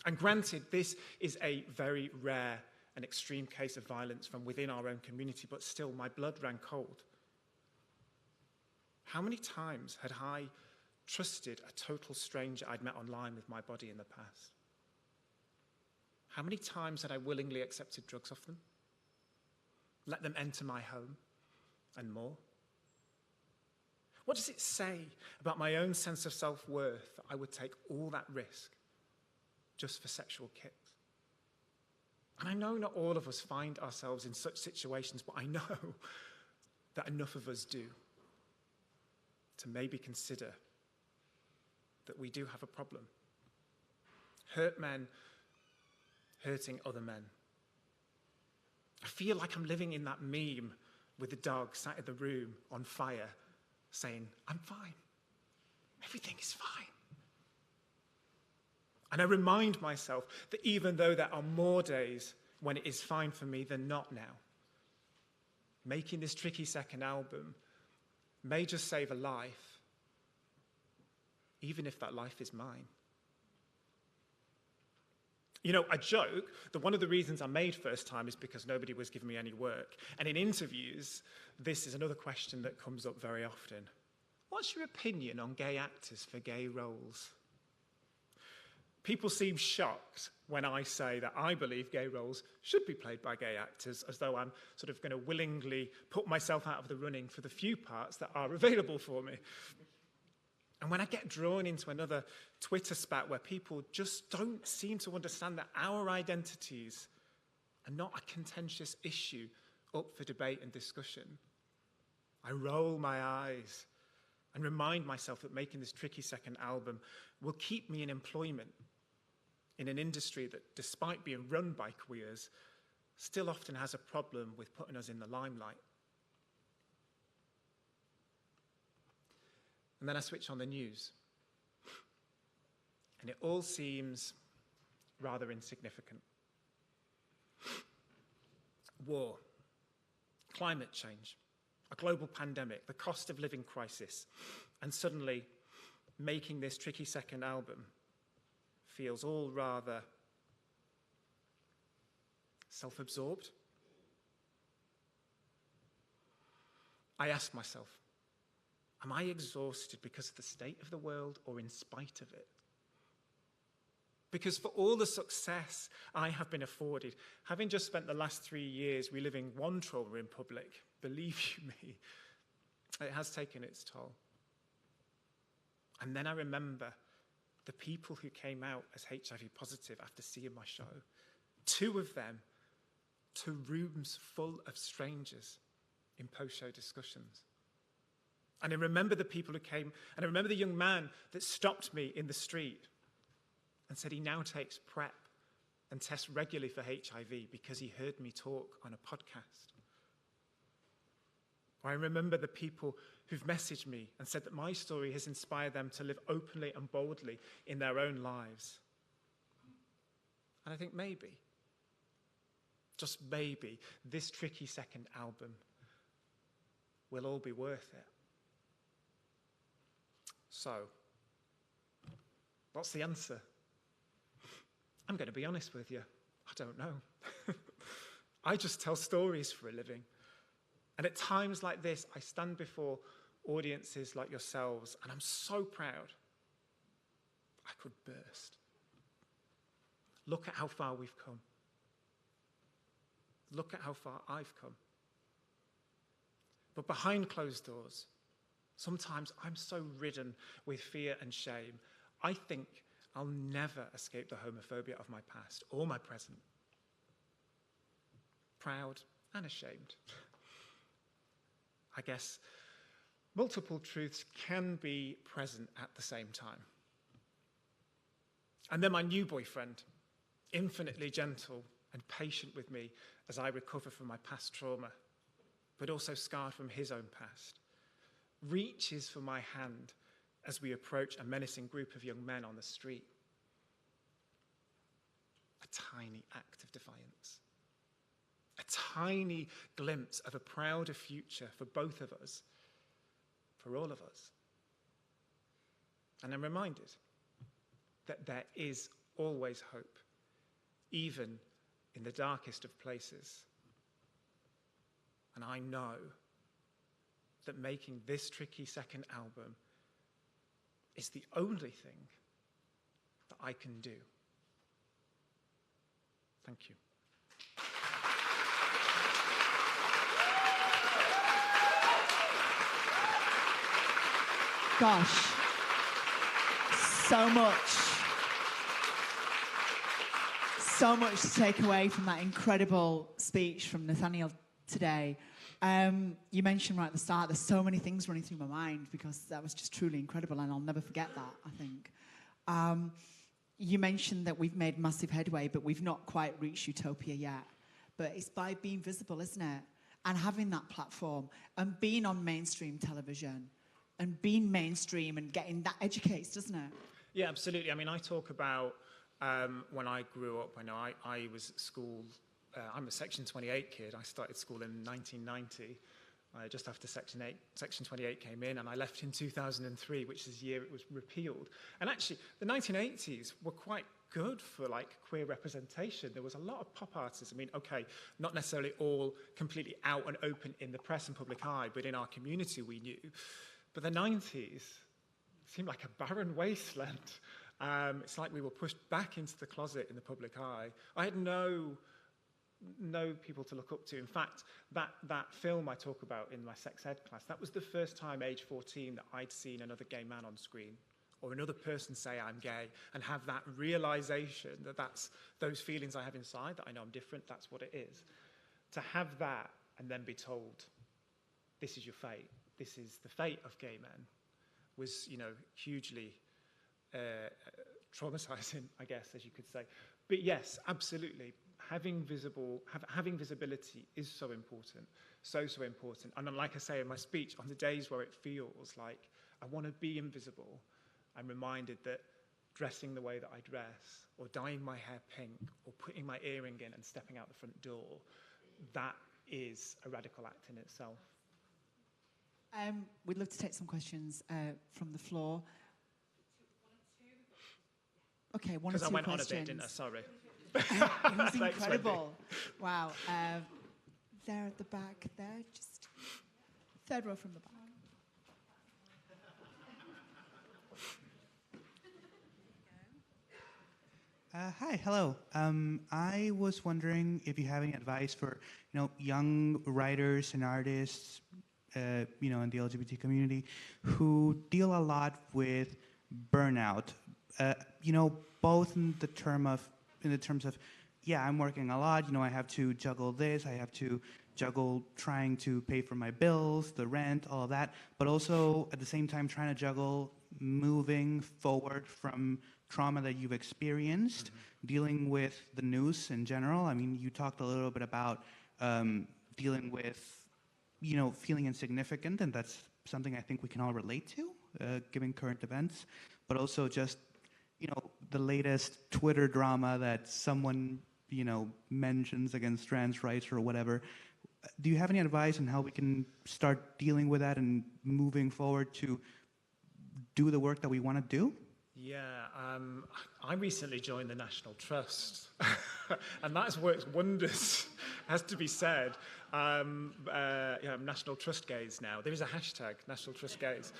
And granted, this is a very rare and extreme case of violence from within our own community, but still, my blood ran cold. How many times had I trusted a total stranger I'd met online with my body in the past? How many times had I willingly accepted drugs off them? Let them enter my home and more? What does it say about my own sense of self-worth that I would take all that risk just for sexual kicks? And I know not all of us find ourselves in such situations, but I know that enough of us do to maybe consider that we do have a problem. Hurt men hurting other men. I feel like I'm living in that meme with the dog sat in the room on fire saying, I'm fine. Everything is fine. And I remind myself that even though there are more days when it is fine for me than not now, making this tricky second album may just save a life, even if that life is mine. You know, I joke that one of the reasons I made First Time is because nobody was giving me any work. And in interviews, this is another question that comes up very often. What's your opinion on gay actors for gay roles? People seem shocked when I say that I believe gay roles should be played by gay actors, as though I'm sort of going to willingly put myself out of the running for the few parts that are available for me. And when I get drawn into another Twitter spat where people just don't seem to understand that our identities are not a contentious issue up for debate and discussion, I roll my eyes and remind myself that making this tricky second album will keep me in employment in an industry that, despite being run by queers, still often has a problem with putting us in the limelight. And then I switch on the news, and it all seems rather insignificant. War, climate change, a global pandemic, the cost of living crisis, and suddenly making this tricky second album feels all rather self-absorbed. I ask myself, am I exhausted because of the state of the world or in spite of it? Because for all the success I have been afforded, having just spent the last 3 years reliving one trauma in public, believe you me, it has taken its toll. And then I remember the people who came out as HIV positive after seeing my show. 2 of them to rooms full of strangers in post-show discussions. And I remember the people who came, and I remember the young man that stopped me in the street and said he now takes PrEP and tests regularly for HIV because he heard me talk on a podcast. Or I remember the people who've messaged me and said that my story has inspired them to live openly and boldly in their own lives. And I think maybe, just maybe, this tricky second album will all be worth it. So, what's the answer? I'm going to be honest with you. I don't know. I just tell stories for a living. And at times like this, I stand before audiences like yourselves, and I'm so proud. I could burst. Look at how far we've come. Look at how far I've come. But behind closed doors, sometimes I'm so ridden with fear and shame, I think I'll never escape the homophobia of my past or my present. Proud and ashamed. I guess multiple truths can be present at the same time. And then my new boyfriend, infinitely gentle and patient with me as I recover from my past trauma, but also scarred from his own past, reaches for my hand as we approach a menacing group of young men on the street. A tiny act of defiance. A tiny glimpse of a prouder future for both of us, for all of us. And I'm reminded that there is always hope, even in the darkest of places. And I know that making this tricky second album is the only thing that I can do. Thank you. Gosh, so much to take away from that incredible speech from Nathaniel today. You mentioned right at the start, there's so many things running through my mind because that was just truly incredible, and I'll never forget that, I think. You mentioned that we've made massive headway, but we've not quite reached utopia yet. But it's by being visible, isn't it? And having that platform and being on mainstream television and being mainstream and getting that educates, doesn't it? Yeah, absolutely. I mean, I talk about when I grew up, I know I was at school. I'm a Section 28 kid. I started school in 1990, just after Section 28 came in, and I left in 2003, which is the year it was repealed. And actually, the 1980s were quite good for like queer representation. There was a lot of pop artists. I mean, okay, not necessarily all completely out and open in the press and public eye, but in our community we knew. But the 90s seemed like a barren wasteland. It's like we were pushed back into the closet in the public eye. I had no people to look up to. In fact, that film I talk about in my sex ed class, that was the first time, age 14, that I'd seen another gay man on screen, or another person say I'm gay, and have that realization that that's those feelings I have inside, that I know I'm different, that's what it is. To have that and then be told, this is your fate, this is the fate of gay men, was, you know, hugely traumatizing, I guess, as you could say. But yes, absolutely, having visibility is so important, so important. And like I say in my speech, on the days where it feels like I want to be invisible, I'm reminded that dressing the way that I dress, or dyeing my hair pink, or putting my earring in and stepping out the front door, that is a radical act in itself. We'd love to take some questions from the floor. Okay, one or two questions. Because I went on a bit, didn't I? Sorry. It was incredible. Wow. There at the back, there, just third row from the back. Hi, hello. I was wondering if you have any advice for, young writers and artists, in the LGBT community who deal a lot with burnout. Both in the terms of, yeah, I'm working a lot. I have to juggle this. I have to juggle trying to pay for my bills, the rent, all of that, but also at the same time trying to juggle moving forward from trauma that you've experienced, dealing with the news in general. I mean, you talked a little bit about dealing with, feeling insignificant, and that's something I think we can all relate to, given current events, but also just, the latest Twitter drama that someone, mentions against trans rights or whatever. Do you have any advice on how we can start dealing with that and moving forward to do the work that we want to do? Yeah, I recently joined the National Trust, and that has worked wonders, has to be said. National Trust Gays now. There is a hashtag, National Trust Gays.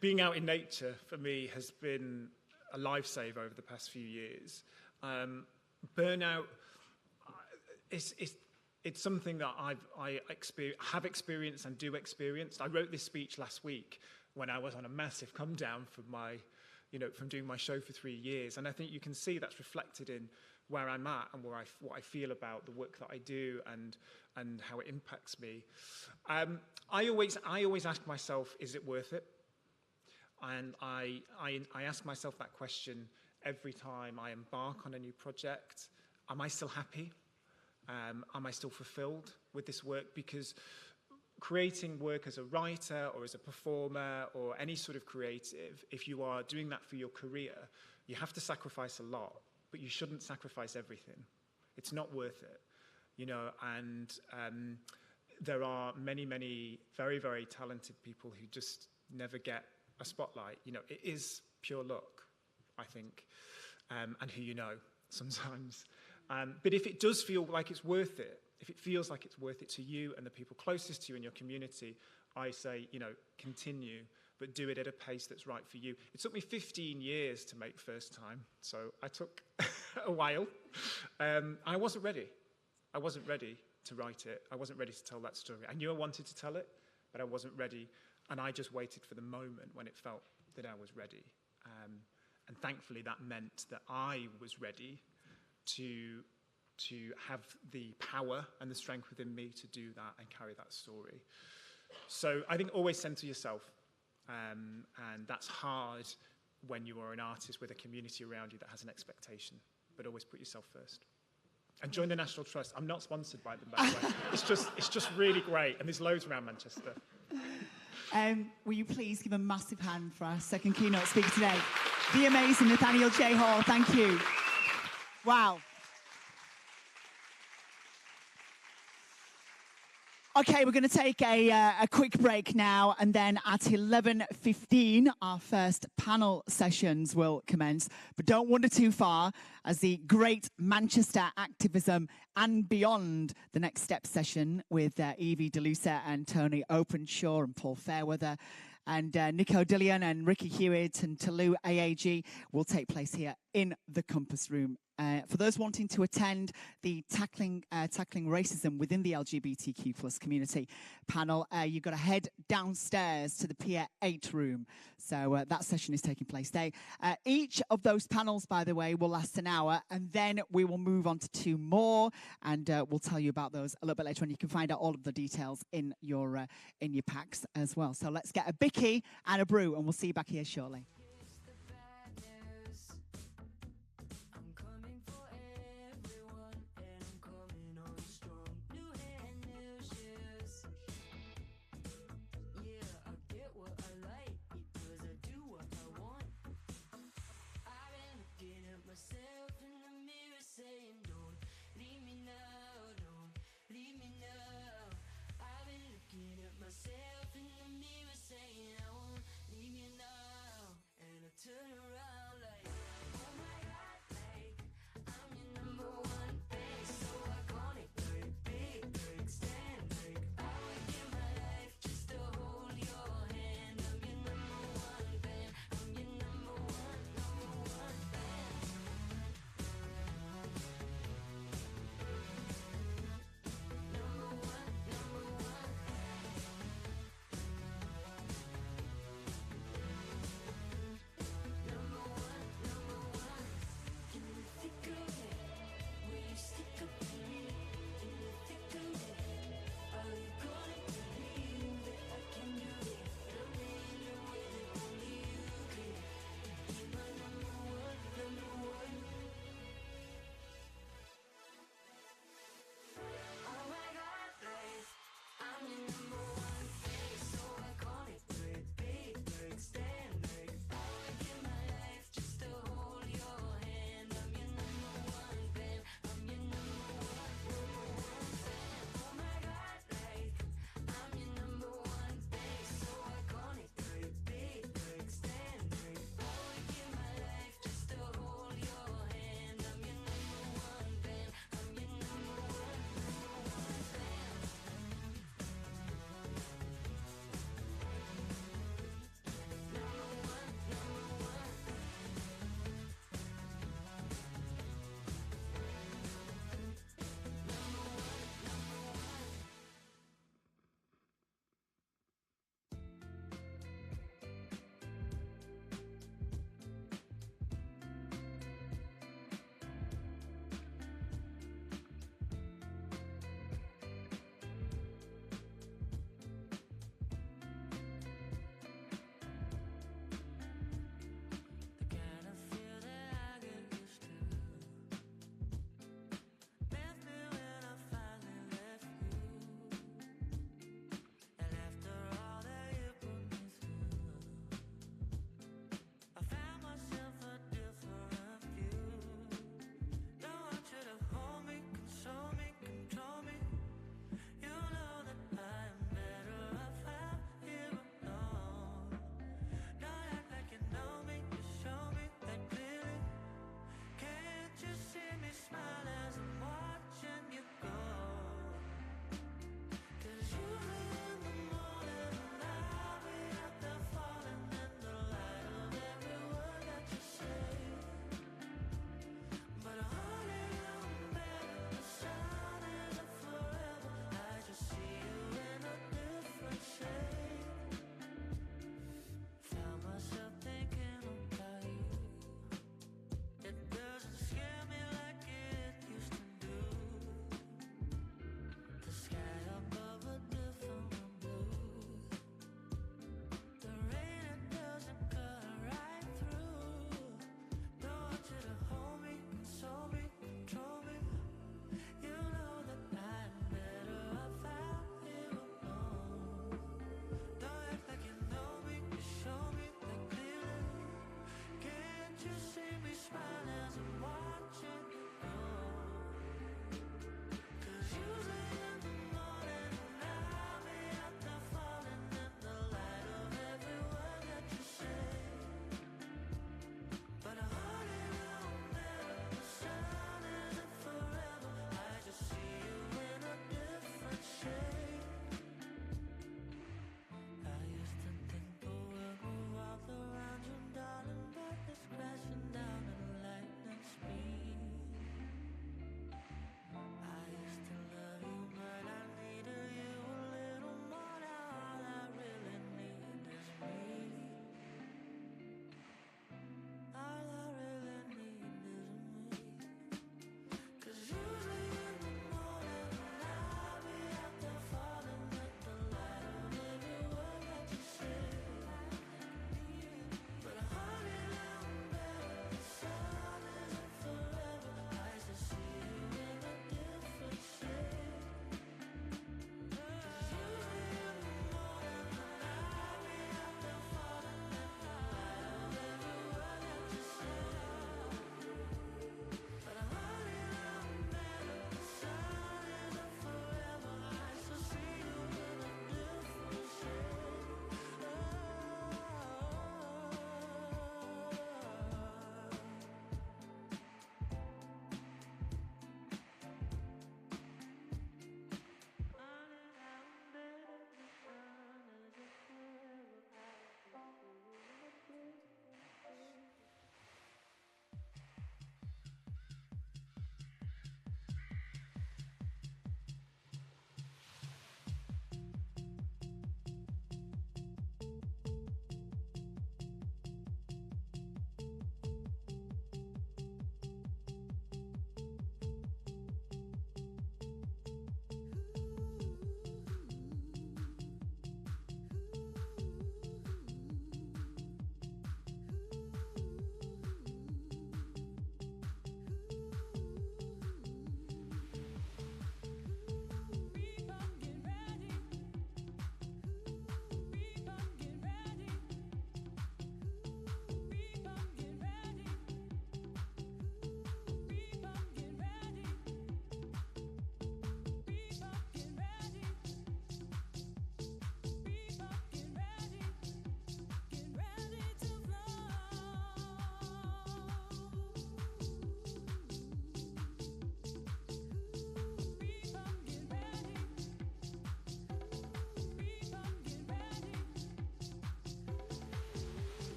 Being out in nature, for me, has been a lifesaver over the past few years. Burnout, it's something that I have experienced and do experience. I wrote this speech last week when I was on a massive come down from from doing my show for 3 years, and I think you can see that's reflected in where I'm at and what I feel about the work that I do and how it impacts me. I always ask myself, is it worth it? And I ask myself that question every time I embark on a new project. Am I still happy? Am I still fulfilled with this work? Because creating work as a writer or as a performer or any sort of creative, if you are doing that for your career, you have to sacrifice a lot, but you shouldn't sacrifice everything. It's not worth it, and there are many, many very, very talented people who just never get a spotlight. It is pure luck, I think, and who sometimes. But if it does feel like it's worth it, if it feels like it's worth it to you and the people closest to you in your community, I say, continue, but do it at a pace that's right for you. It took me 15 years to make First Time, so I took a while. I wasn't ready. I wasn't ready to write it. I wasn't ready to tell that story. I knew I wanted to tell it, but I wasn't ready, and I just waited for the moment when it felt that I was ready. And thankfully that meant that I was ready to have the power and the strength within me to do that and carry that story. So I think always center yourself. And that's hard when you are an artist with a community around you that has an expectation, but always put yourself first. And join the National Trust. I'm not sponsored by them, by the way. It's just really great, and there's loads around Manchester. Will you please give a massive hand for our second keynote speaker today, the amazing Nathaniel J. Hall. Thank you. Wow. Okay, we're going to take a quick break now, and then at 11:15, our first panel sessions will commence. But don't wander too far, as the great Manchester Activism and Beyond, the next step session with Evie DeLuca and Tony Openshaw and Paul Fairweather and Nico Dillian and Ricky Hewitt and Talou AAG will take place here in the Compass Room. For those wanting to attend the Tackling Racism Within the LGBTQ plus community panel, you've got to head downstairs to the Pier 8 room. So that session is taking place there. Each of those panels, by the way, will last an hour, and then we will move on to 2 more, and we'll tell you about those a little bit later on. You can find out all of the details in your packs as well. So let's get a bicky and a brew, and we'll see you back here shortly.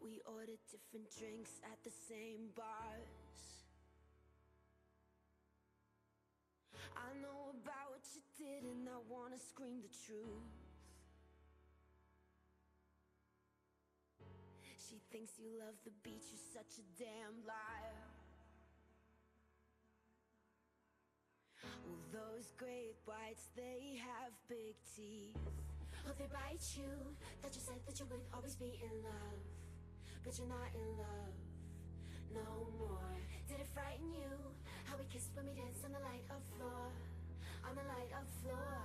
We ordered different drinks at the same bars. I know about what you did and I wanna scream the truth. She thinks you love the beach, you're such a damn liar. Well, those great whites, they have big teeth. Oh, they bite you. That you said that you would always be in love, but you're not in love no more. Did it frighten you how we kissed when we danced on the light of floor, on the light of floor?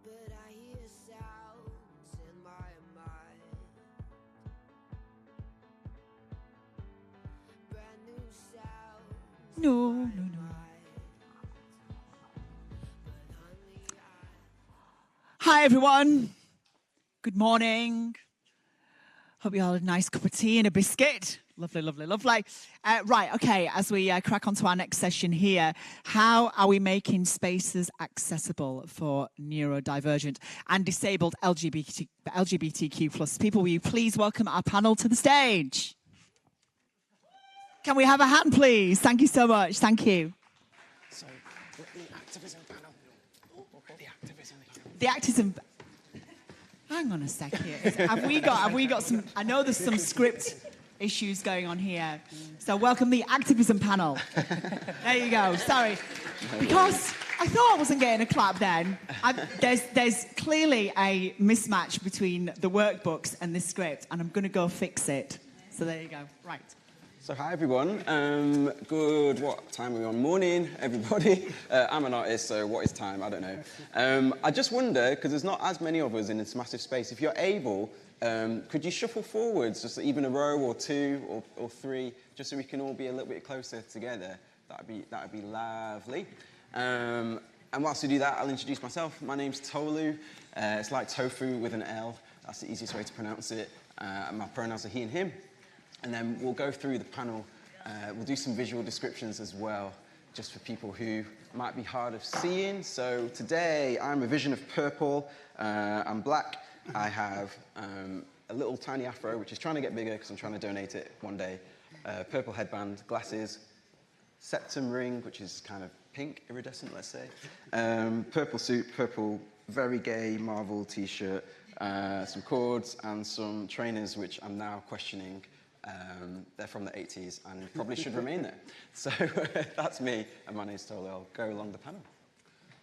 But I hear sounds in my mind, brand new sounds. No. Hi, everyone. Good morning. Hope you all had a nice cup of tea and a biscuit. Lovely, lovely, lovely. Right, okay, as we crack on to our next session here, how are we making spaces accessible for neurodivergent and disabled LGBTQ plus people? Will you please welcome our panel to the stage? Can we have a hand, please? Thank you so much. Thank you. So, the activism panel. The activism. Hang on a sec here. Have we got some? I know there's some script issues going on here. So welcome the activism panel. There you go. Sorry, because I thought I wasn't getting a clap then. There's clearly a mismatch between the workbooks and this script, and I'm going to go fix it. So there you go. Right. So hi everyone, good, what time are we on? Morning everybody. I'm an artist, so what is time? I don't know. I just wonder, because there's not as many of us in this massive space, if you're able, could you shuffle forwards, just even a row or two or three, just so we can all be a little bit closer together? That'd be lovely. And whilst we do that, I'll introduce myself. My name's Tolu. It's like tofu with an L. That's the easiest way to pronounce it. And my pronouns are he and him. And then we'll go through the panel. We'll do some visual descriptions as well, just for people who might be hard of seeing. So today, I'm a vision of purple. I'm black. I have a little tiny afro, which is trying to get bigger because I'm trying to donate it one day. Purple headband, glasses, septum ring, which is kind of pink, iridescent, let's say. Purple suit, purple, very gay Marvel t-shirt, some cords, and some trainers, which I'm now questioning. They're from the 80s and probably should remain there. So that's me, and my name's Tolu. I'll go along the panel.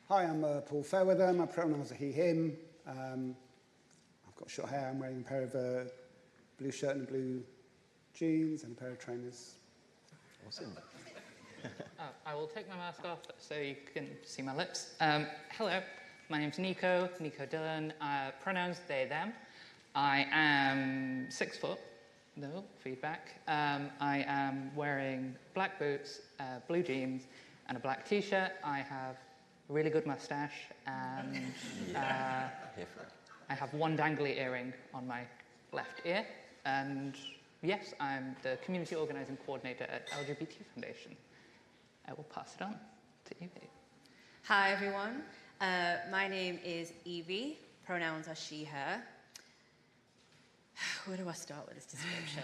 Hi, I'm Paul Fairweather. My pronouns are he, him. I've got short hair. I'm wearing a pair of blue shirt and blue jeans and a pair of trainers. Awesome. I will take my mask off so you can see my lips. Hello, my name's Nico Dillon. Pronouns they, them. I am 6 foot. No feedback. I am wearing black boots, blue jeans, and a black t-shirt. I have a really good mustache, and I have one dangly earring on my left ear. And yes, I'm the community organising coordinator at LGBT Foundation. I will pass it on to Evie. Hi everyone. My name is Evie. Pronouns are she, her. Where do I start with this description?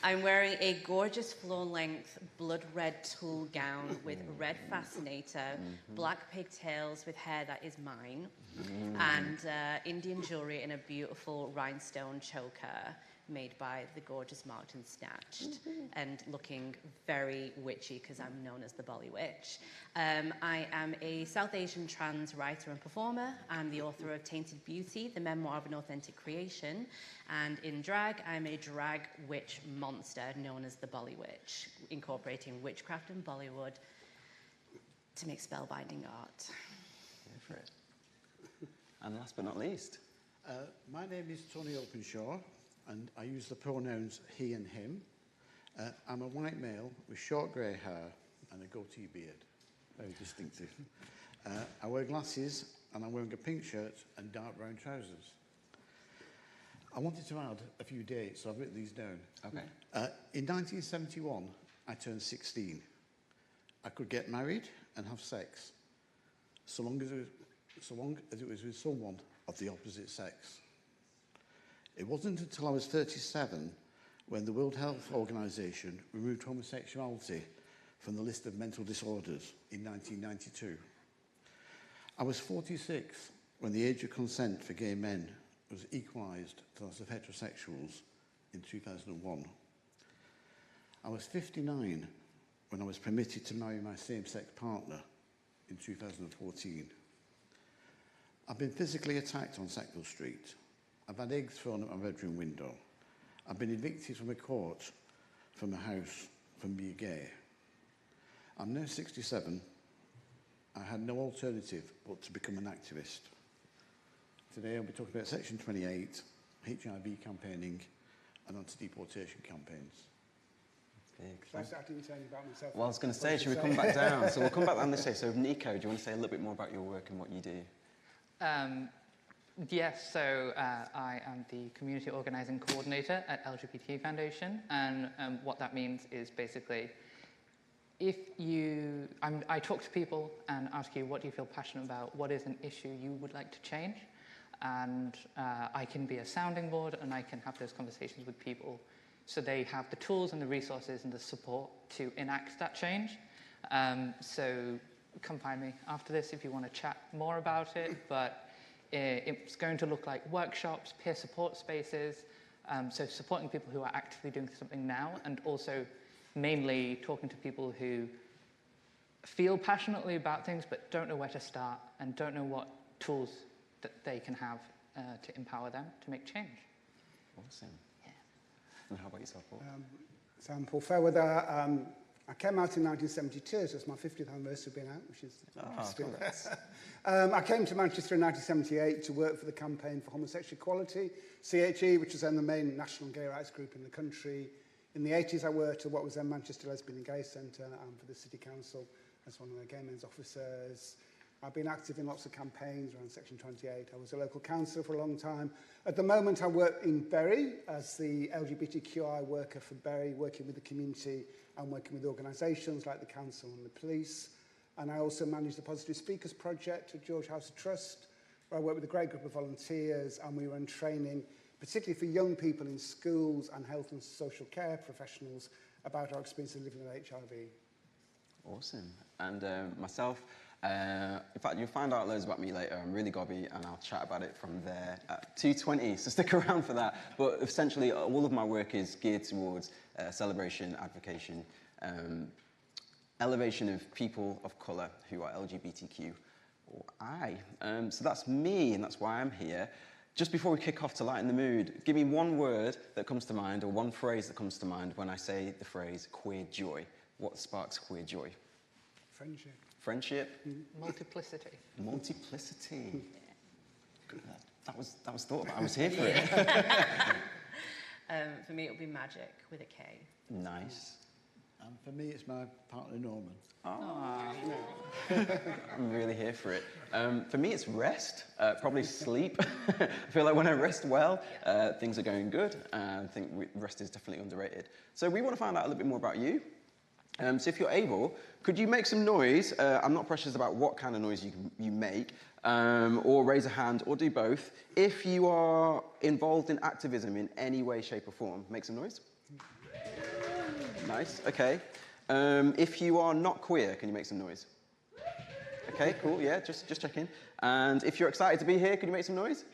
I'm wearing a gorgeous floor-length blood red tulle gown with red fascinator, black pigtails with hair that is mine, and Indian jewellery in a beautiful rhinestone choker made by the gorgeous Marked and Snatched, and looking very witchy because I'm known as the Bolly Witch. I am a South Asian trans writer and performer. I'm the author of Tainted Beauty, the memoir of an authentic creation. And in drag, I'm a drag witch monster known as the Bolly Witch, incorporating witchcraft and Bollywood to make spellbinding art. Go for it. And last but not least. My name is Tony Openshaw, and I use the pronouns he and him. I'm a white male with short grey hair and a goatee beard. Very distinctive. I wear glasses, and I'm wearing a pink shirt and dark brown trousers. I wanted to add a few dates, so I've written these down. Okay. In 1971, I turned 16. I could get married and have sex, so long as it was with someone of the opposite sex. It wasn't until I was 37 when the World Health Organization removed homosexuality from the list of mental disorders in 1992. I was 46 when the age of consent for gay men was equalised to that of heterosexuals in 2001. I was 59 when I was permitted to marry my same-sex partner in 2014. I've been physically attacked on Sackville Street. I've had eggs thrown at my bedroom window. I've been evicted from a court, from a house, from being gay. I'm now 67. I had no alternative but to become an activist. Today I'll be talking about Section 28, HIV campaigning, and anti-deportation campaigns. I didn't say anything about myself. Well, I was going to say, should we come back down? So we'll come back down this way. So Nico, do you want to say a little bit more about your work and what you do? Yes, so I am the Community Organising Coordinator at LGBTQ Foundation, and what that means is basically if I talk to people and ask you what do you feel passionate about, what is an issue you would like to change, and I can be a sounding board and I can have those conversations with people so they have the tools and the resources and the support to enact that change. So come find me after this if you want to chat more about it, but it's going to look like workshops, peer support spaces, so supporting people who are actively doing something now, and also mainly talking to people who feel passionately about things but don't know where to start and don't know what tools that they can have to empower them to make change. Awesome. Yeah. And how about yourself, Paul? So I'm Paul Fairweather. I came out in 1972, so it's my 50th anniversary of being out, which is interesting. I came to Manchester in 1978 to work for the Campaign for Homosexual Equality, CHE, which is then the main national gay rights group in the country. In the 80s, I worked at what was then Manchester Lesbian and Gay Centre for the City Council as one of the gay men's officers. I've been active in lots of campaigns around Section 28. I was a local councillor for a long time. At the moment, I work in Bury as the LGBTQI worker for Bury, working with the community and working with organisations like the council and the police. And I also manage the Positive Speakers Project at George House Trust, where I work with a great group of volunteers, and we run training, particularly for young people in schools and health and social care professionals, about our experience of living with HIV. Awesome. And myself, in fact, you'll find out loads about me later. I'm really gobby, and I'll chat about it from there at 2:20, so stick around for that. But essentially, all of my work is geared towards celebration, advocation, elevation of people of colour who are LGBTQ or I. So that's me, and that's why I'm here. Just before we kick off to lighten the mood, give me one word that comes to mind, or one phrase that comes to mind when I say the phrase queer joy. What sparks queer joy? Friendship. Friendship? Multiplicity. Multiplicity. Good. That was thought about. I was here for it. For me, it'll be magic with a K. Nice. And for me, it's my partner, Norman. Oh. I'm really here for it. For me, it's rest, probably sleep. I feel like when I rest well, things are going good. I think rest is definitely underrated. So we want to find out a little bit more about you. So if you're able, could you make some noise? I'm not precious about what kind of noise you make, or raise a hand, or do both. If you are involved in activism in any way, shape, or form, make some noise. Nice, okay. If you are not queer, can you make some noise? Okay, cool, yeah, just checking. And if you're excited to be here, can you make some noise?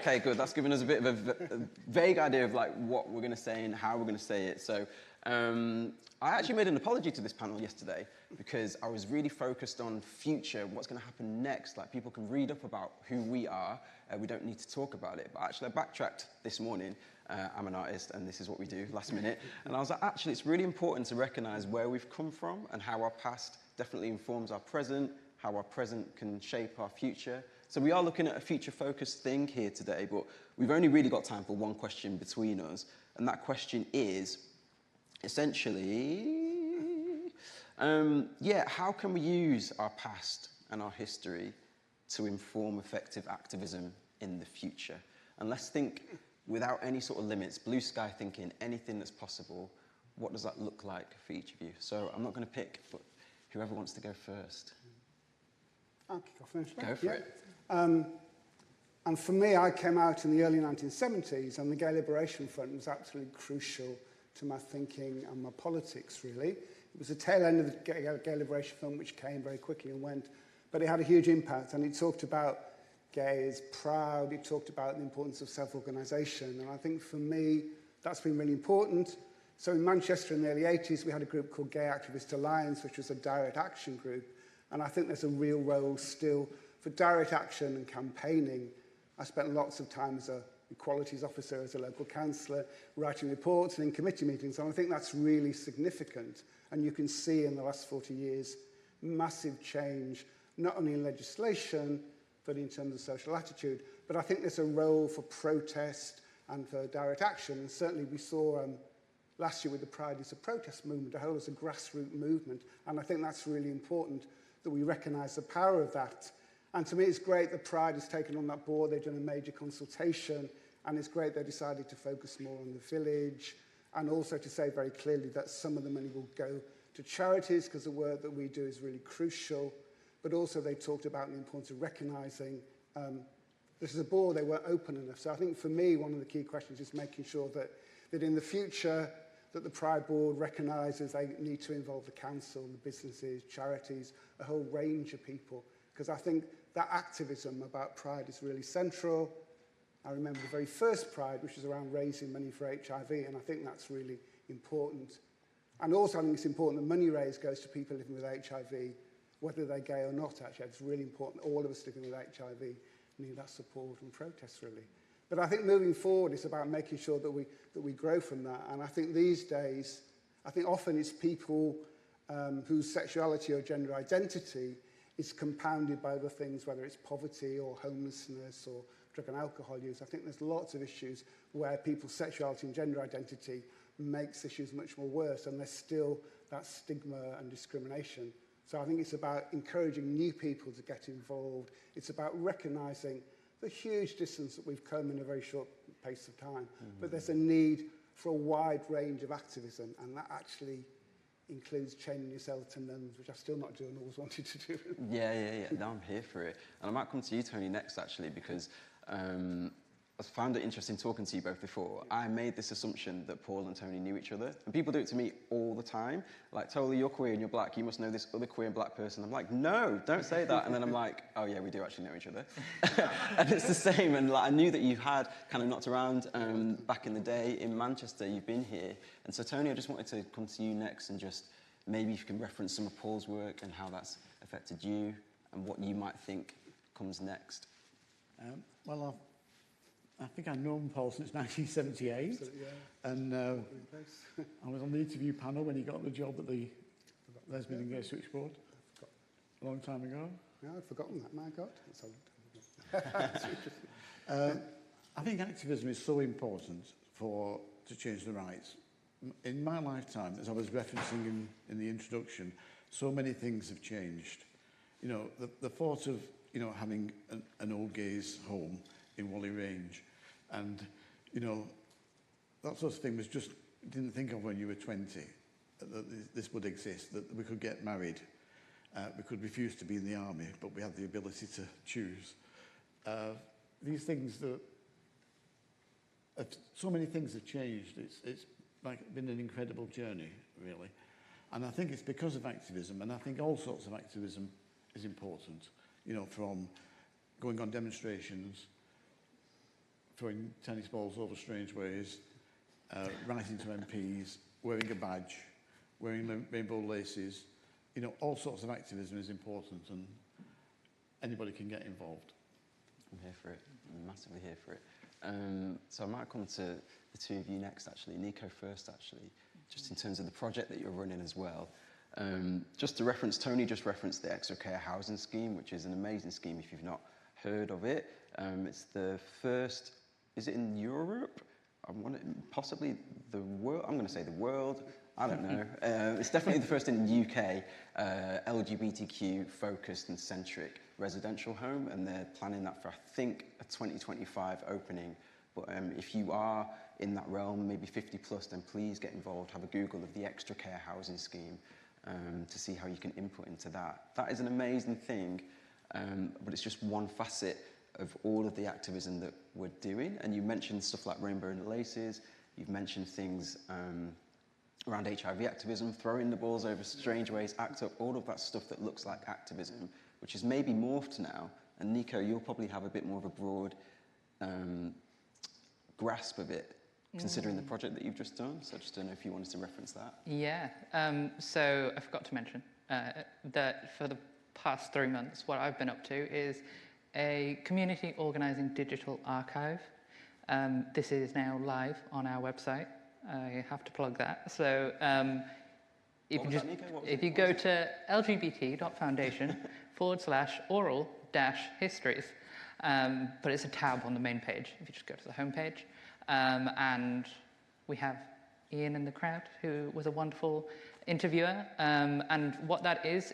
Okay, good, that's given us a bit of a vague idea of like what we're going to say and how we're going to say it. So I actually made an apology to this panel yesterday because I was really focused on future, what's going to happen next. Like, people can read up about who we are. We don't need to talk about it. But actually, I backtracked this morning. I'm an artist, and this is what we do last minute. And I was like, actually, it's really important to recognise where we've come from and how our past definitely informs our present, how our present can shape our future. So we are looking at a future-focused thing here today, but we've only really got time for one question between us. And that question is, essentially, how can we use our past and our history to inform effective activism in the future? And let's think without any sort of limits, blue sky thinking, anything that's possible. What does that look like for each of you? So I'm not going to pick, but whoever wants to go first. I'll kick off first. Go for it. I'm And for me, I came out in the early 1970s, and the Gay Liberation Front was absolutely crucial to my thinking and my politics, really. It was the tail end of the Gay Liberation Front, which came very quickly and went, but it had a huge impact, and it talked about gay as proud, it talked about the importance of self-organisation, and I think for me, that's been really important. So in Manchester in the early 80s, we had a group called Gay Activist Alliance, which was a direct action group, and I think there's a real role still for direct action and campaigning. I spent lots of time as an equalities officer, as a local councillor, writing reports and in committee meetings, and I think that's really significant. And you can see in the last 40 years, massive change, not only in legislation, but in terms of social attitude. But I think there's a role for protest and for direct action. And certainly we saw last year with the Pride is a Protest movement, a whole as a grassroots movement. And I think that's really important that we recognise the power of that. And to me, it's great that Pride has taken on that board. They've done a major consultation, and it's great they decided to focus more on the village, and also to say very clearly that some of the money will go to charities because the work that we do is really crucial. But also they talked about the importance of recognising this is a board, they weren't open enough. So I think for me, one of the key questions is making sure that in the future, that the Pride board recognises they need to involve the council, the businesses, charities, a whole range of people. Because I think that activism about Pride is really central. I remember the very first Pride, which was around raising money for HIV, and I think that's really important. And also I think it's important that money raised goes to people living with HIV, whether they're gay or not, actually. It's really important. All of us living with HIV need that support and protest, really. But I think moving forward, it's about making sure that we grow from that. And I think these days, I think often it's people whose sexuality or gender identity is compounded by other things, whether it's poverty or homelessness or drug and alcohol use. I think there's lots of issues where people's sexuality and gender identity makes issues much more worse, and there's still that stigma and discrimination. So I think it's about encouraging new people to get involved. It's about recognising the huge distance that we've come in a very short pace of time. But there's a need for a wide range of activism, and that actually includes chaining yourself to nuns, which I've still not done, always wanted to do. Yeah. No, I'm here for it. And I might come to you, Tony, next, actually, because I found it interesting talking to you both before. I made this assumption that Paul and Tony knew each other. And people do it to me all the time. Like, Totally, you're queer and you're black. You must know this other queer and black person. I'm like, no, don't say that. And then I'm like, oh, yeah, we do actually know each other. And it's the same. And like, I knew that you had kind of knocked around back in the day in Manchester. You've been here. And so, Tony, I just wanted to come to you next and just maybe if you can reference some of Paul's work and how that's affected you and what you might think comes next. Well, I think I've known Paul since 1978, and I was on the interview panel when he got the job at the Lesbian and Gay Switchboard a long time ago. Yeah, I'd forgotten that, my God. That's I think activism is so important to change the rights. In my lifetime, as I was referencing in the introduction, so many things have changed. You know, the thought of, you know, having an old gays home in Whalley Range, and, you know, that sort of thing was just, didn't think of when you were 20, that this would exist, that we could get married, we could refuse to be in the army, but we had the ability to choose. These things so many things have changed. It's like been an incredible journey, really. And I think it's because of activism, and I think all sorts of activism is important, you know, from going on demonstrations, throwing tennis balls over strangeways, writing to MPs, wearing a badge, wearing rainbow laces. You know, all sorts of activism is important, and anybody can get involved. I'm here for it. I'm massively here for it. So I might come to the two of you next, actually. Nico first, actually, just in terms of the project that you're running as well. Just to reference, Tony just referenced the Extra Care Housing Scheme, which is an amazing scheme if you've not heard of it. It's the first, is it in Europe? Possibly the world, I'm going to say the world, I don't know. It's definitely the first in the UK, LGBTQ focused and centric residential home, and they're planning that for, I think, a 2025 opening. But if you are in that realm, maybe 50 plus, then please get involved. Have a Google of the Extra Care Housing Scheme to see how you can input into that. That is an amazing thing, but it's just one facet of all of the activism that we're doing. And you mentioned stuff like Rainbow and Laces, you've mentioned things around HIV activism, throwing the balls over strange ways, ACT UP, all of that stuff that looks like activism, which is maybe morphed now. And Nico, you'll probably have a bit more of a broad grasp of it, considering the project that you've just done. So I just don't know if you wanted to reference that. Yeah, so I forgot to mention that for the past 3 months, what I've been up to is a community organising digital archive. This is now live on our website. I have to plug that. So if you go to lgbt.foundation/oral-histories, but it's a tab on the main page if you just go to the homepage. And we have Ian in the crowd, who was a wonderful interviewer. And what that is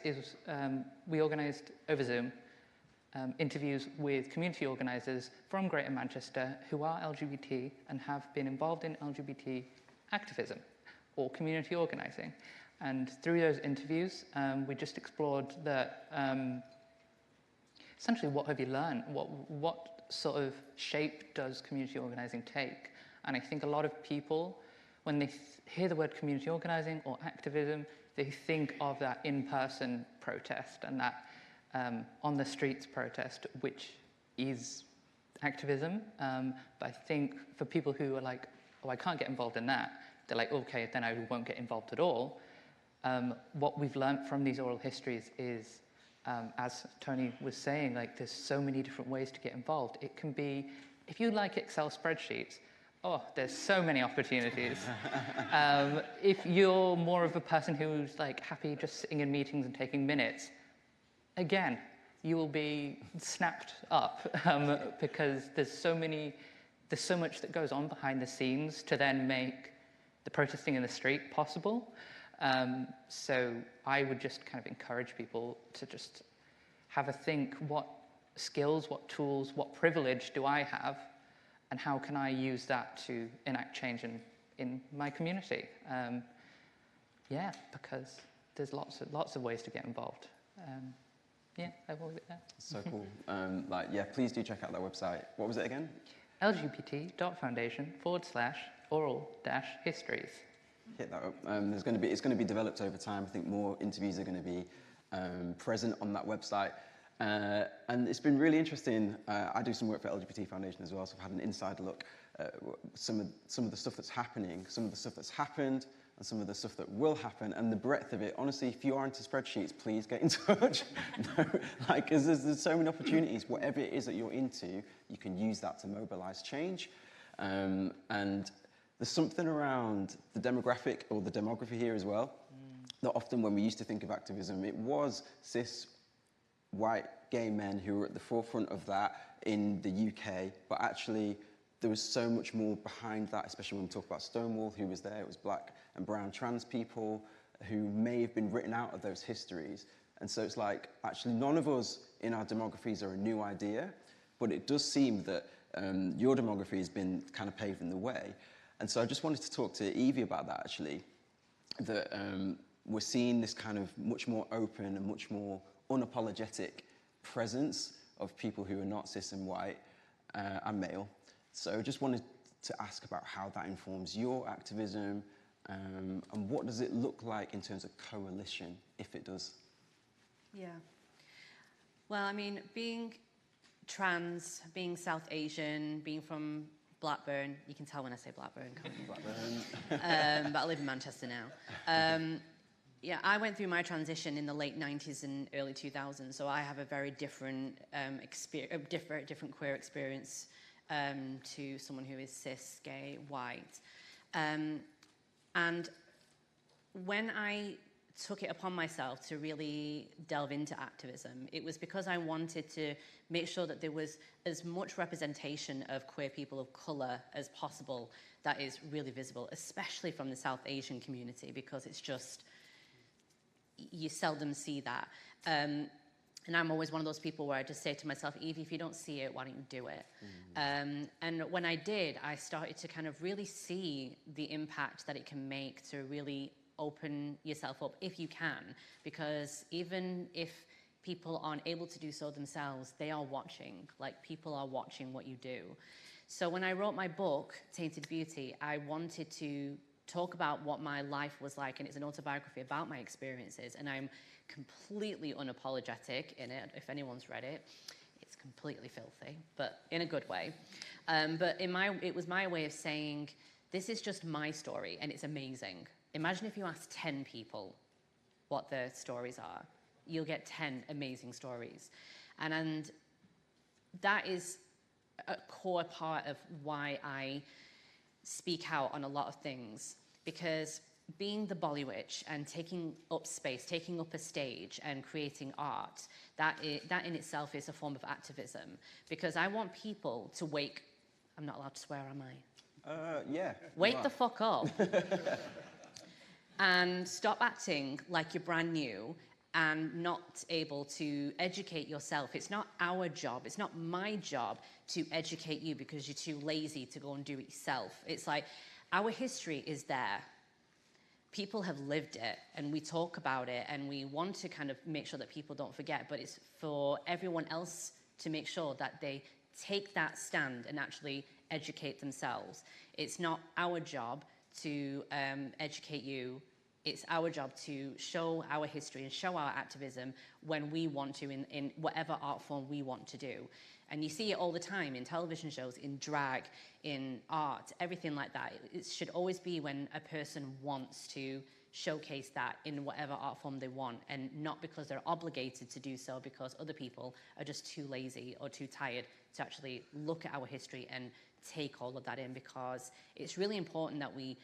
we organised over Zoom interviews with community organisers from Greater Manchester who are LGBT and have been involved in LGBT activism or community organising. And through those interviews, we just explored that essentially, what have you learned? What sort of shape does community organising take? And I think a lot of people, when they hear the word community organising or activism, they think of that in-person protest and that on the streets protest, which is activism. But I think for people who are like, oh, I can't get involved in that, they're like, okay, then I won't get involved at all. What we've learned from these oral histories is, as Tony was saying, like there's so many different ways to get involved. It can be, if you like Excel spreadsheets, oh, there's so many opportunities. If you're more of a person who's like happy just sitting in meetings and taking minutes, again, you will be snapped up because there's so much that goes on behind the scenes to then make the protesting in the street possible. So I would just kind of encourage people to just have a think, what skills, what tools, what privilege do I have, and how can I use that to enact change in my community? Yeah, because there's lots of ways to get involved. Yeah, I will leave it there. So cool. Yeah, please do check out that website. What was it again? lgbt.foundation/oral-histories. Hit that up. It's going to be developed over time. I think more interviews are going to be present on that website. And it's been really interesting. I do some work for LGBT Foundation as well, so I've had an inside look at some of the stuff that's happening, some of the stuff that's happened, and some of the stuff that will happen, and the breadth of it. Honestly, if you are into spreadsheets, please get in touch. Because there's so many opportunities. Whatever it is that you're into, you can use that to mobilize change. And there's something around the demographic or the demography here as well, that often when we used to think of activism, it was cis, white, gay men who were at the forefront of that in the UK, but actually there was so much more behind that, especially when we talk about Stonewall, who was there. It was black and brown trans people who may have been written out of those histories. And so it's like, actually none of us in our demographies are a new idea, but it does seem that your demography has been kind of paving the way. And so I just wanted to talk to Evie about that, actually, that we're seeing this kind of much more open and much more unapologetic presence of people who are not cis and white and male. So I just wanted to ask about how that informs your activism and what does it look like in terms of coalition, if it does? Yeah. Well, I mean, being trans, being South Asian, being from Blackburn, you can tell when I say Blackburn, can't you? Blackburn. But I live in Manchester now. Yeah, I went through my transition in the late 90s and early 2000s, so I have a very different different queer experience to someone who is cis, gay, white. And when I took it upon myself to really delve into activism, it was because I wanted to make sure that there was as much representation of queer people of colour as possible that is really visible, especially from the South Asian community, because it's just, you seldom see that. And I'm always one of those people where I just say to myself, Evie, if you don't see it, why don't you do it? And when I did, I started to kind of really see the impact that it can make to really open yourself up if you can. Because even if people aren't able to do so themselves, they are watching. Like, people are watching what you do. So when I wrote my book, Tainted Beauty, I wanted to talk about what my life was like, and it's an autobiography about my experiences, and I'm completely unapologetic in it. If anyone's read it, it's completely filthy, but in a good way. But it was my way of saying, this is just my story, and it's amazing. Imagine if you ask 10 people what their stories are. You'll get 10 amazing stories. And that is a core part of why I speak out on a lot of things, because being the Bolly Witch and taking up space, taking up a stage and creating art, that in itself is a form of activism, because I want people to wake. I'm not allowed to swear, am I? Yeah. Wake the fuck up and stop acting like you're brand new and not able to educate yourself. It's not our job, it's not my job to educate you because you're too lazy to go and do it yourself. It's like, our history is there. People have lived it, and we talk about it, and we want to kind of make sure that people don't forget, but it's for everyone else to make sure that they take that stand and actually educate themselves. It's not our job to educate you. It's our job to show our history and show our activism when we want to, in whatever art form we want to do. And you see it all the time in television shows, in drag, in art, everything like that. It should always be when a person wants to showcase that in whatever art form they want, and not because they're obligated to do so because other people are just too lazy or too tired to actually look at our history and take all of that in, because it's really important that we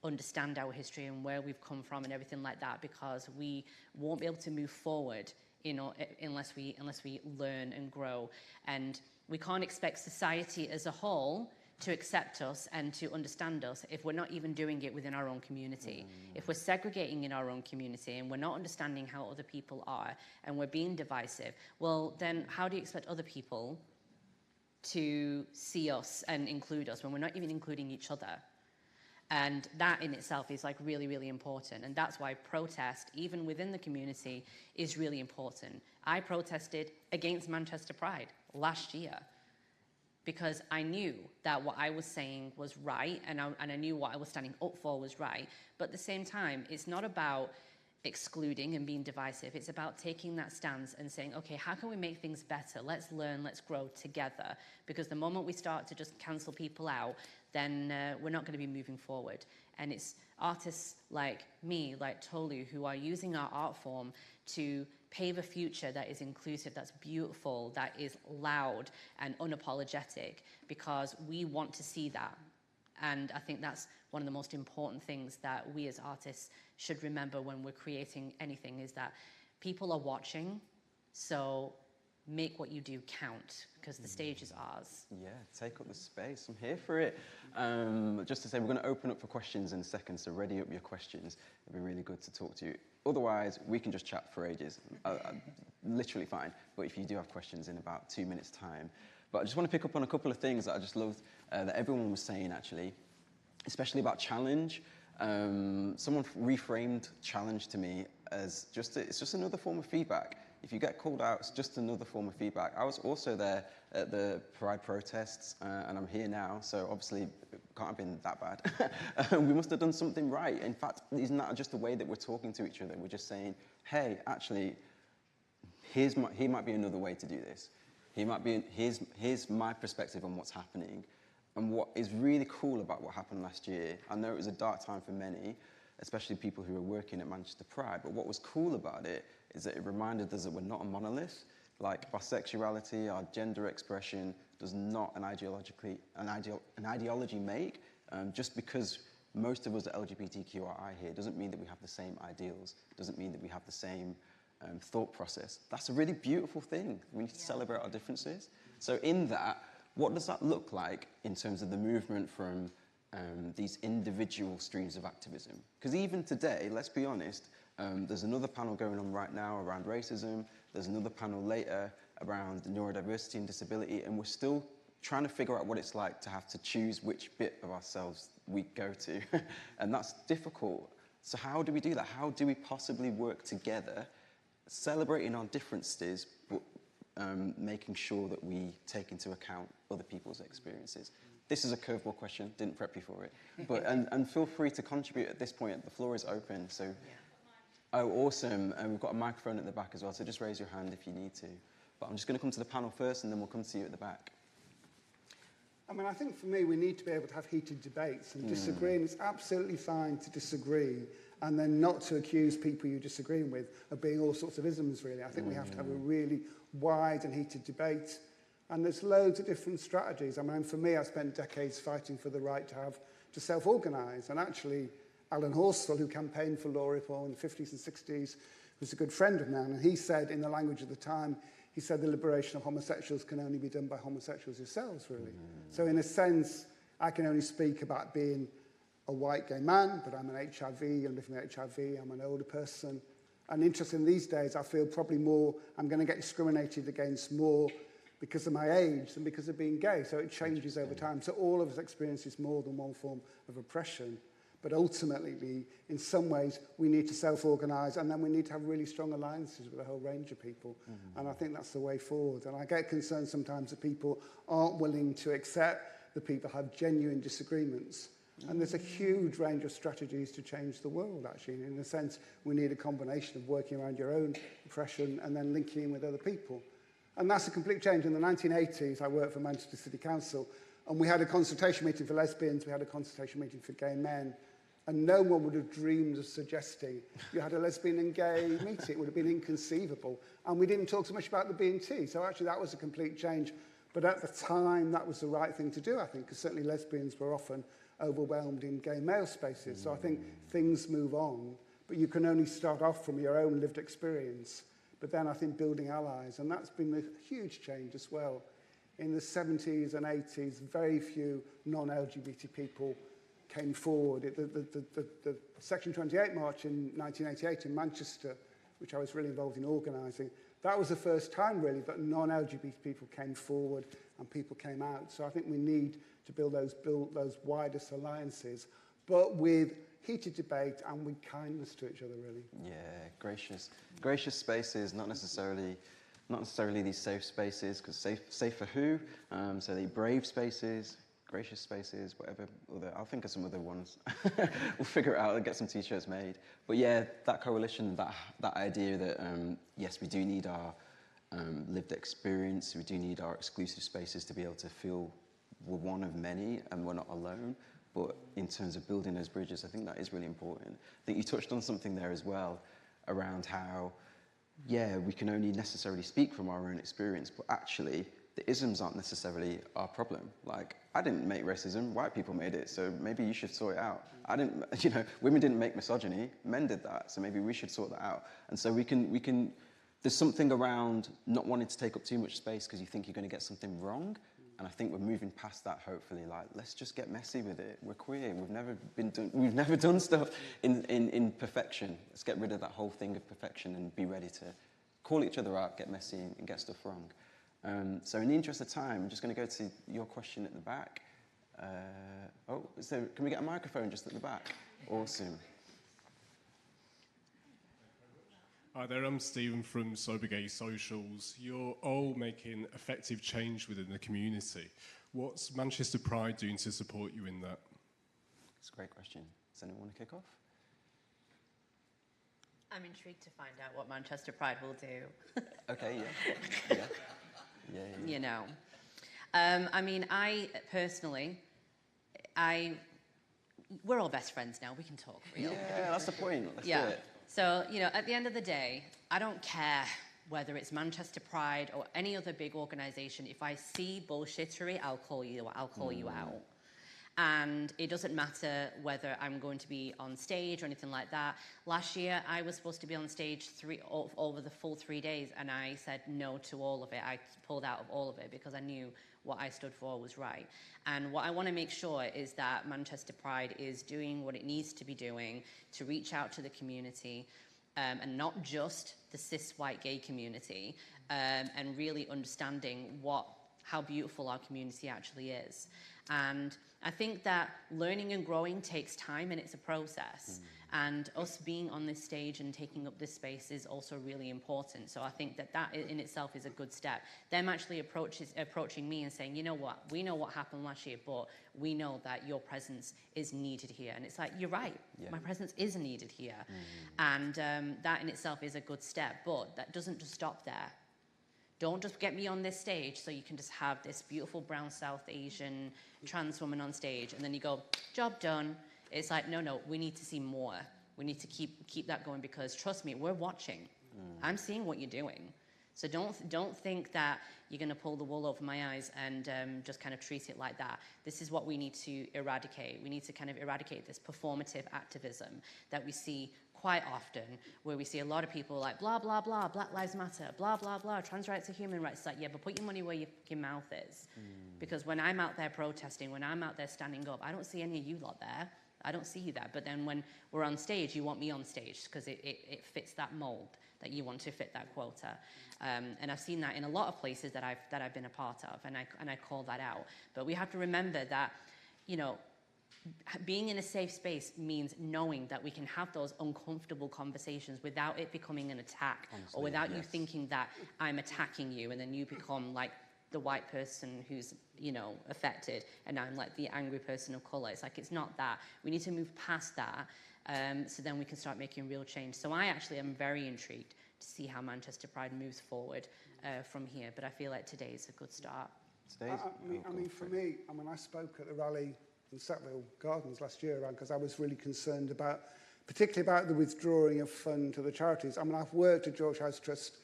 understand our history and where we've come from and everything like that, because we won't be able to move forward, you know, unless we learn and grow. And we can't expect society as a whole to accept us and to understand us if we're not even doing it within our own community. If we're segregating in our own community and we're not understanding how other people are and we're being divisive, well, then how do you expect other people to see us and include us when we're not even including each other? And that in itself is like really, really important. And that's why protest, even within the community, is really important. I protested against Manchester Pride last year because I knew that what I was saying was right, and I knew what I was standing up for was right. But at the same time, it's not about excluding and being divisive. It's about taking that stance and saying, okay, how can we make things better? Let's learn, let's grow together. Because the moment we start to just cancel people out, then we're not going to be moving forward. And it's artists like me, like Tolu, who are using our art form to pave a future that is inclusive, that's beautiful, that is loud and unapologetic, because we want to see that. And I think that's one of the most important things that we as artists should remember when we're creating anything, is that people are watching, so make what you do count, because the stage is ours. Yeah, take up the space. I'm here for it. Just to say, we're going to open up for questions in a second, so ready up your questions. It'd be really good to talk to you. Otherwise, we can just chat for ages. Literally fine. But if you do have questions in about 2 minutes' time. But I just want to pick up on a couple of things that I just loved that everyone was saying, actually, especially about challenge. Someone reframed challenge to me as it's just another form of feedback. If you get called out, it's just another form of feedback. I was also there at the Pride protests, and I'm here now, so obviously it can't have been that bad. We must have done something right. In fact, isn't that just the way that we're talking to each other? We're just saying, hey, actually, here might be another way to do this. Here's my perspective on what's happening. And what is really cool about what happened last year, I know it was a dark time for many, especially people who were working at Manchester Pride, but what was cool about it is that it reminded us that we're not a monolith. Like, our sexuality, our gender expression does not an ideology make. Just because most of us at LGBTQI here doesn't mean that we have the same ideals, doesn't mean that we have the same thought process. That's a really beautiful thing. We need to celebrate our differences. So in that, what does that look like in terms of the movement from these individual streams of activism? Because even today, let's be honest, there's another panel going on right now around racism. There's another panel later around neurodiversity and disability, and we're still trying to figure out what it's like to have to choose which bit of ourselves we go to. And that's difficult. So how do we do that? How do we possibly work together celebrating our differences, but making sure that we take into account other people's experiences. This is a curveball question, didn't prep you for it. But, and feel free to contribute at this point, the floor is open. So, oh, awesome, and we've got a microphone at the back as well, so just raise your hand if you need to. But I'm just gonna come to the panel first, and then we'll come to you at the back. I mean, I think for me, we need to be able to have heated debates and disagree, and it's absolutely fine to disagree and then not to accuse people you're disagreeing with of being all sorts of isms, really. I think we have to have a really wide and heated debate, and there's loads of different strategies. I mean, for me, I spent decades fighting for the right to self-organise, and actually, Alan Horsfall, who campaigned for law reform in the 50s and 60s, was a good friend of mine, and he said, in the language of the time, he said the liberation of homosexuals can only be done by homosexuals yourselves, really. So in a sense, I can only speak about being a white gay man, but I'm an HIV, I'm living with HIV, I'm an older person. And interesting these days, I feel probably more, I'm going to get discriminated against more because of my age than because of being gay. So it changes over time. So all of us experiences more than one form of oppression. But ultimately, in some ways, we need to self-organise, and then we need to have really strong alliances with a whole range of people. And I think that's the way forward. And I get concerned sometimes that people aren't willing to accept that people have genuine disagreements. And there's a huge range of strategies to change the world, actually. In a sense, we need a combination of working around your own oppression and then linking in with other people. And that's a complete change. In the 1980s, I worked for Manchester City Council, and we had a consultation meeting for lesbians, we had a consultation meeting for gay men, and no one would have dreamed of suggesting you had a lesbian and gay meeting. It would have been inconceivable. And we didn't talk so much about the B&T, so actually that was a complete change. But at the time, that was the right thing to do, I think, because certainly lesbians were often overwhelmed in gay male spaces. So I think things move on, but you can only start off from your own lived experience. But then I think building allies, and that's been a huge change as well. In the 70s and 80s, very few non-LGBT people came forward. The Section 28 march in 1988 in Manchester, which I was really involved in organising, that was the first time really that non-LGBT people came forward and people came out. So I think we need to build those widest alliances, but with heated debate and with kindness to each other, really. Yeah, gracious spaces, not necessarily these safe spaces, because safe for who? So they brave spaces, gracious spaces, whatever other. I'll think of some other ones. We'll figure it out and get some t-shirts made. But yeah, that coalition, that idea that yes, we do need our lived experience, we do need our exclusive spaces to be able to feel we're one of many and we're not alone. But in terms of building those bridges, I think that is really important. I think you touched on something there as well around how, yeah, we can only necessarily speak from our own experience, but actually the isms aren't necessarily our problem. Like, I didn't make racism, white people made it, so maybe you should sort it out. I didn't, women didn't make misogyny, men did that, so maybe we should sort that out. And so we can there's something around not wanting to take up too much space because you think you're going to get something wrong. And I think we're moving past that, hopefully. Like, let's just get messy with it. We're queer. We've never done stuff in perfection. Let's get rid of that whole thing of perfection and be ready to call each other out, get messy, and get stuff wrong. So in the interest of time, I'm just going to go to your question at the back. Can we get a microphone just at the back? Awesome. Hi there, I'm Stephen from Sober Gay Socials. You're all making effective change within the community. What's Manchester Pride doing to support you in that? That's a great question. Does anyone want to kick off? I'm intrigued to find out what Manchester Pride will do. Okay, yeah. You know. I mean, I personally, we're all best friends now. We can talk real. Yeah, that's the point. Let's do it. So, at the end of the day, I don't care whether it's Manchester Pride or any other big organisation. If I see bullshittery, I'll call you out. And it doesn't matter whether I'm going to be on stage or anything like that. Last year, I was supposed to be on stage over the full 3 days, and I said no to all of it. I pulled out of all of it because I knew what I stood for was right. And what I want to make sure is that Manchester Pride is doing what it needs to be doing to reach out to the community, and not just the cis white gay community, and really understanding how beautiful our community actually is. And I think that learning and growing takes time and it's a process. And us being on this stage and taking up this space is also really important. So I think that that in itself is a good step. Them actually approaching me and saying, you know what, we know what happened last year, but we know that your presence is needed here. And it's like, you're right, my presence is needed here. And that in itself is a good step, but that doesn't just stop there. Don't just get me on this stage so you can just have this beautiful brown South Asian trans woman on stage and then you go, job done. It's like, no, we need to see more. We need to keep that going because trust me, we're watching. I'm seeing what you're doing. So don't think that you're going to pull the wool over my eyes and just kind of treat it like that. This is what we need to eradicate. We need to kind of eradicate this performative activism that we see quite often, where we see a lot of people like blah, blah, blah, Black Lives Matter, blah, blah, blah, trans rights are human rights. It's like, yeah, but put your money where your fucking mouth is. Because when I'm out there protesting, when I'm out there standing up, I don't see any of you lot there. I don't see you there. But then when we're on stage, you want me on stage because it fits that mold that you want to fit that quota. And I've seen that in a lot of places that I've been a part of, and I call that out. But we have to remember that, you know, being in a safe space means knowing that we can have those uncomfortable conversations without it becoming an attack. Honestly, or without you thinking that I'm attacking you and then you become like the white person who's, you know, affected and I'm like the angry person of color. It's like, it's not that. We need to move past that so then we can start making real change. So I actually am very intrigued to see how Manchester Pride moves forward from here, but I feel like today is a good start. I mean, for me, I mean, I spoke at the rally in Sackville Gardens last year around because I was really concerned about, particularly about the withdrawing of fund to the charities. I mean, I've worked at George House Trust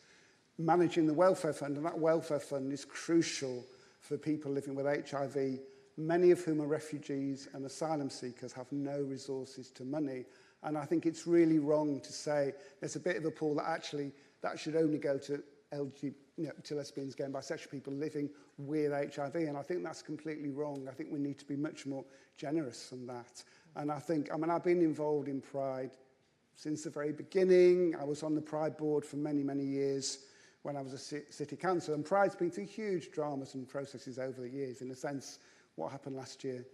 managing the welfare fund, and that welfare fund is crucial for people living with HIV, many of whom are refugees and asylum seekers, have no resources to money. And I think it's really wrong to say there's a bit of a pool that actually that should only go to to lesbians, gay and bisexual people living with HIV, and I think that's completely wrong. I think we need to be much more generous than that. And I think, I mean, I've been involved in Pride since the very beginning. I was on the Pride board for many, many years when I was a city councillor, and Pride's been through huge dramas and processes over the years. In a sense, what happened last year,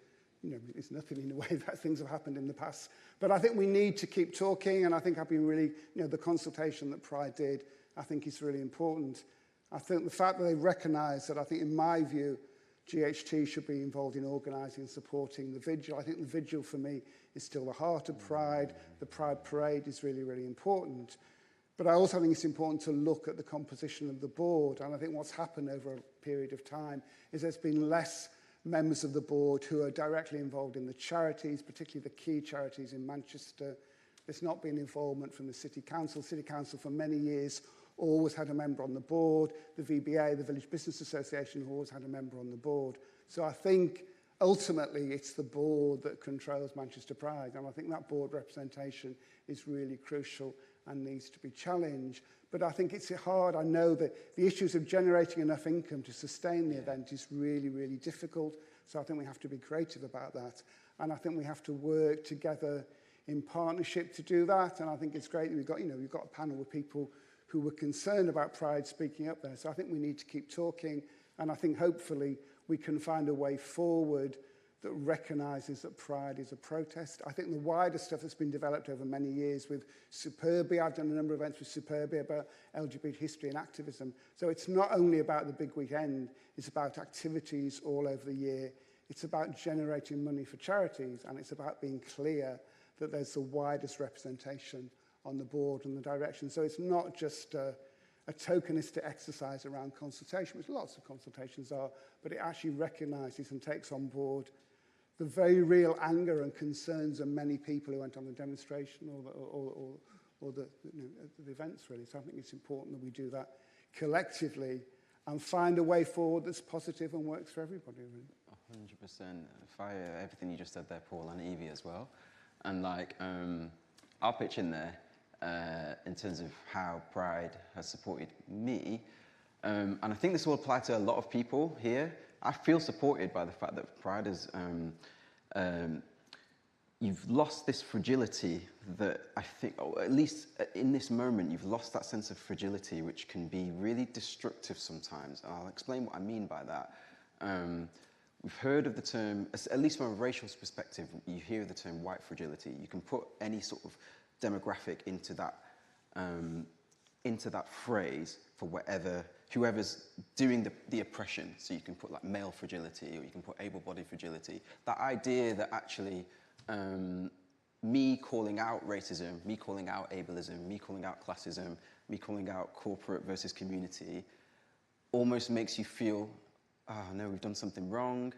you know, it's nothing in the way that things have happened in the past. But I think we need to keep talking, and I think I've been really, you know, the consultation that Pride did, I think is really important. I think the fact that they recognise that, I think in my view, GHT should be involved in organising and supporting the vigil. I think the vigil for me is still the heart of Pride. The Pride Parade is really, really important. But I also think it's important to look at the composition of the board. And I think what's happened over a period of time is there's been less members of the board who are directly involved in the charities, particularly the key charities in Manchester. There's not been involvement from the City Council. City Council for many years always had a member on the board. The VBA, the Village Business Association, always had a member on the board. So I think ultimately it's the board that controls Manchester Pride, and I think that board representation is really crucial and needs to be challenged. But I think it's hard. I know that the issues of generating enough income to sustain the event is really, really difficult. So I think we have to be creative about that. And I think we have to work together in partnership to do that. And I think it's great that we've got a panel with people who were concerned about Pride speaking up there. So I think we need to keep talking, and I think hopefully we can find a way forward that recognises that Pride is a protest. I think the wider stuff that's been developed over many years with Superbia, I've done a number of events with Superbia about LGBT history and activism. So it's not only about the big weekend, it's about activities all over the year. It's about generating money for charities, and it's about being clear that there's the widest representation on the board and the direction. So it's not just a tokenistic exercise around consultation, which lots of consultations are, but it actually recognises and takes on board the very real anger and concerns of many people who went on the demonstration or the events, really. So I think it's important that we do that collectively and find a way forward that's positive and works for everybody, really. 100%. Fire everything you just said there, Paul, and Evie as well. And like, I'll pitch in there in terms of how Pride has supported me. And I think this will apply to a lot of people here. I feel supported by the fact that Pride is, you've lost this fragility that I think, or at least in this moment, you've lost that sense of fragility, which can be really destructive sometimes. And I'll explain what I mean by that. we've heard of the term, at least from a racial perspective, you hear the term white fragility. You can put any sort of demographic into that phrase for whoever's doing the oppression. So you can put like male fragility, or you can put able-bodied fragility. That idea that actually me calling out racism, me calling out ableism, me calling out classism, me calling out corporate versus community, almost makes you feel, no, we've done something wrong,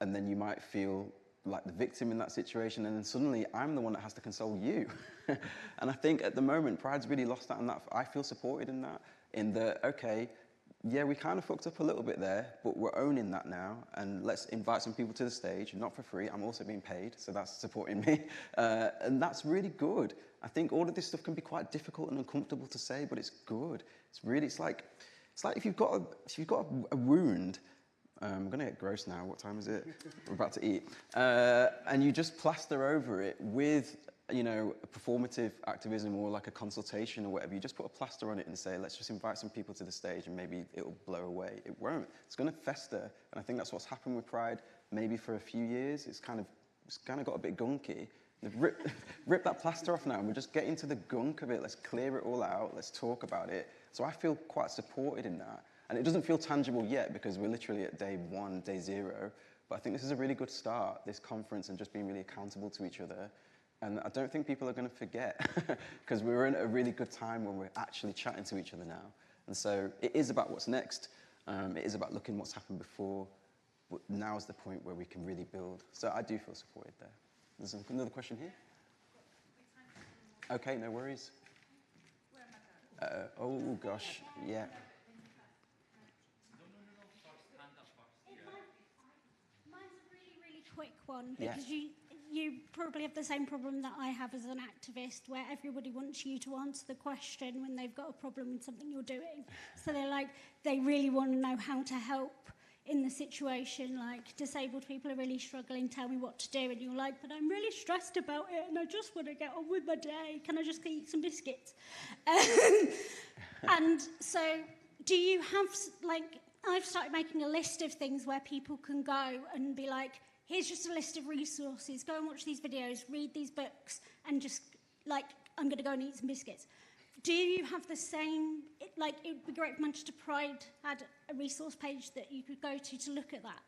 and then you might feel like the victim in that situation, and then suddenly I'm the one that has to console you. And I think at the moment, Pride's really lost that, and that I feel supported in that, okay, yeah, we kind of fucked up a little bit there, but we're owning that now, and let's invite some people to the stage, not for free. I'm also being paid, so that's supporting me, and that's really good. I think all of this stuff can be quite difficult and uncomfortable to say, but it's good. It's like if you've got a wound. I'm gonna get gross now. What time is it? We're about to eat, and you just plaster over it with, you know, a performative activism or like a consultation or whatever. You just put a plaster on it and say, let's just invite some people to the stage and maybe it'll blow away. It won't. It's going to fester. And I think that's what's happened with Pride maybe for a few years. It's kind of got a bit gunky. Rip that plaster off now and we're just getting to the gunk of it. Let's clear it all out. Let's talk about it. So I feel quite supported in that. And it doesn't feel tangible yet because we're literally at day 1, day 0. But I think this is a really good start, this conference, and just being really accountable to each other. And I don't think people are going to forget because we're in a really good time when we're actually chatting to each other now. And so it is about what's next. It is about looking what's happened before. But now is the point where we can really build. So I do feel supported there. There's another question here. Okay, no worries. Oh, gosh, yeah. Mine's a really quick one because you probably have the same problem that I have as an activist, where everybody wants you to answer the question when they've got a problem with something you're doing. So they really want to know how to help in the situation, like disabled people are really struggling, tell me what to do, and you're like, but I'm really stressed about it and I just want to get on with my day, can I just eat some biscuits? And so do you have, like, I've started making a list of things where people can go and be like, here's just a list of resources, go and watch these videos, read these books, and just, like, I'm going to go and eat some biscuits. Do you have the same, it would be great if Manchester Pride had a resource page that you could go to look at that.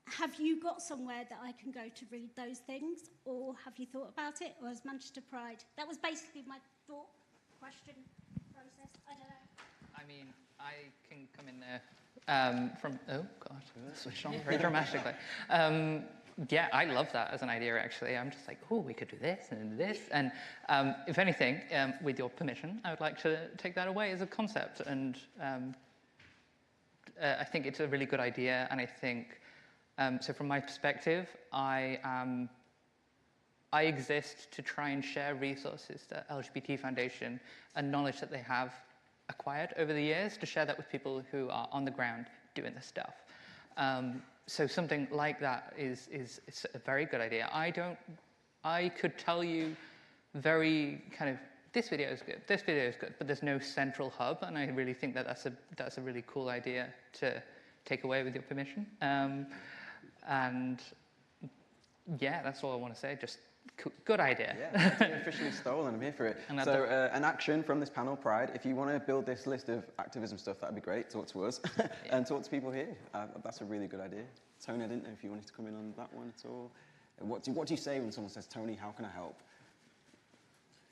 Have you got somewhere that I can go to read those things, or have you thought about it, or has Manchester Pride? That was basically my thought, question, process, I don't know. I mean, I can come in there oh God, switched on very dramatically. Yeah, I love that as an idea, actually. I'm just like, oh, we could do this and this. And if anything, with your permission, I would like to take that away as a concept. And I think it's a really good idea. And I think, so from my perspective, I exist to try and share resources that LGBT Foundation and knowledge that they have acquired over the years, to share that with people who are on the ground doing this stuff. So something like that is a very good idea. I could tell you very kind of, this video is good, this video is good, but there's no central hub, and I really think that that's a really cool idea to take away with your permission. And yeah, that's all I want to say. Just good idea. Yeah, it's been officially stolen. I'm here for it. So an action from this panel, Pride. If you want to build this list of activism stuff, that'd be great. Talk to us and talk to people here. That's a really good idea. Tony, I didn't know if you wanted to come in on that one at all. What do you say when someone says, Tony, how can I help?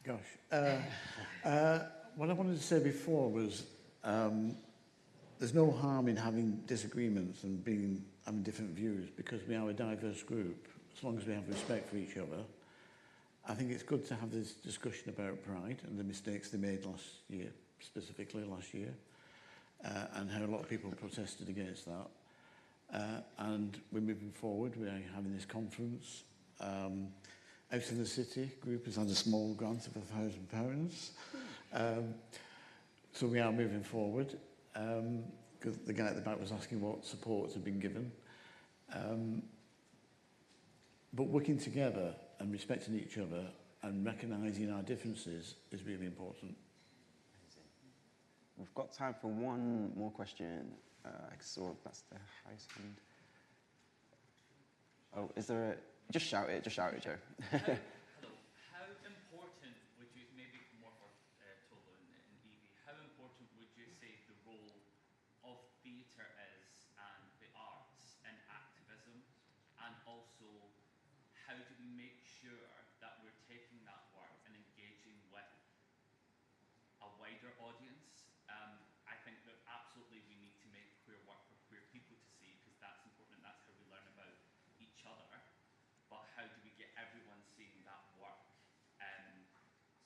Gosh. What I wanted to say before was there's no harm in having disagreements and having different views, because we are a diverse group, as long as we have respect for each other. I think it's good to have this discussion about Pride and the mistakes they made last year, specifically last year, and how a lot of people protested against that. And we're moving forward. We're having this conference. Out in the City group has had a small grant of £1,000. So we are moving forward. Because the guy at the back was asking what supports have been given. But working together and respecting each other and recognising our differences is really important. Amazing. We've got time for one more question. I saw that's the highest hand. Oh, is there a... Just shout it, Joe. Hello. How important would you, maybe more for Tolo and Evie, how important would you say the role of theatre is and the arts in activism? And also, how do we make sure that we're taking that work and engaging with a wider audience? I think that absolutely we need to make queer work for queer people to see, because that's important, that's how we learn about each other. But how do we get everyone seeing that work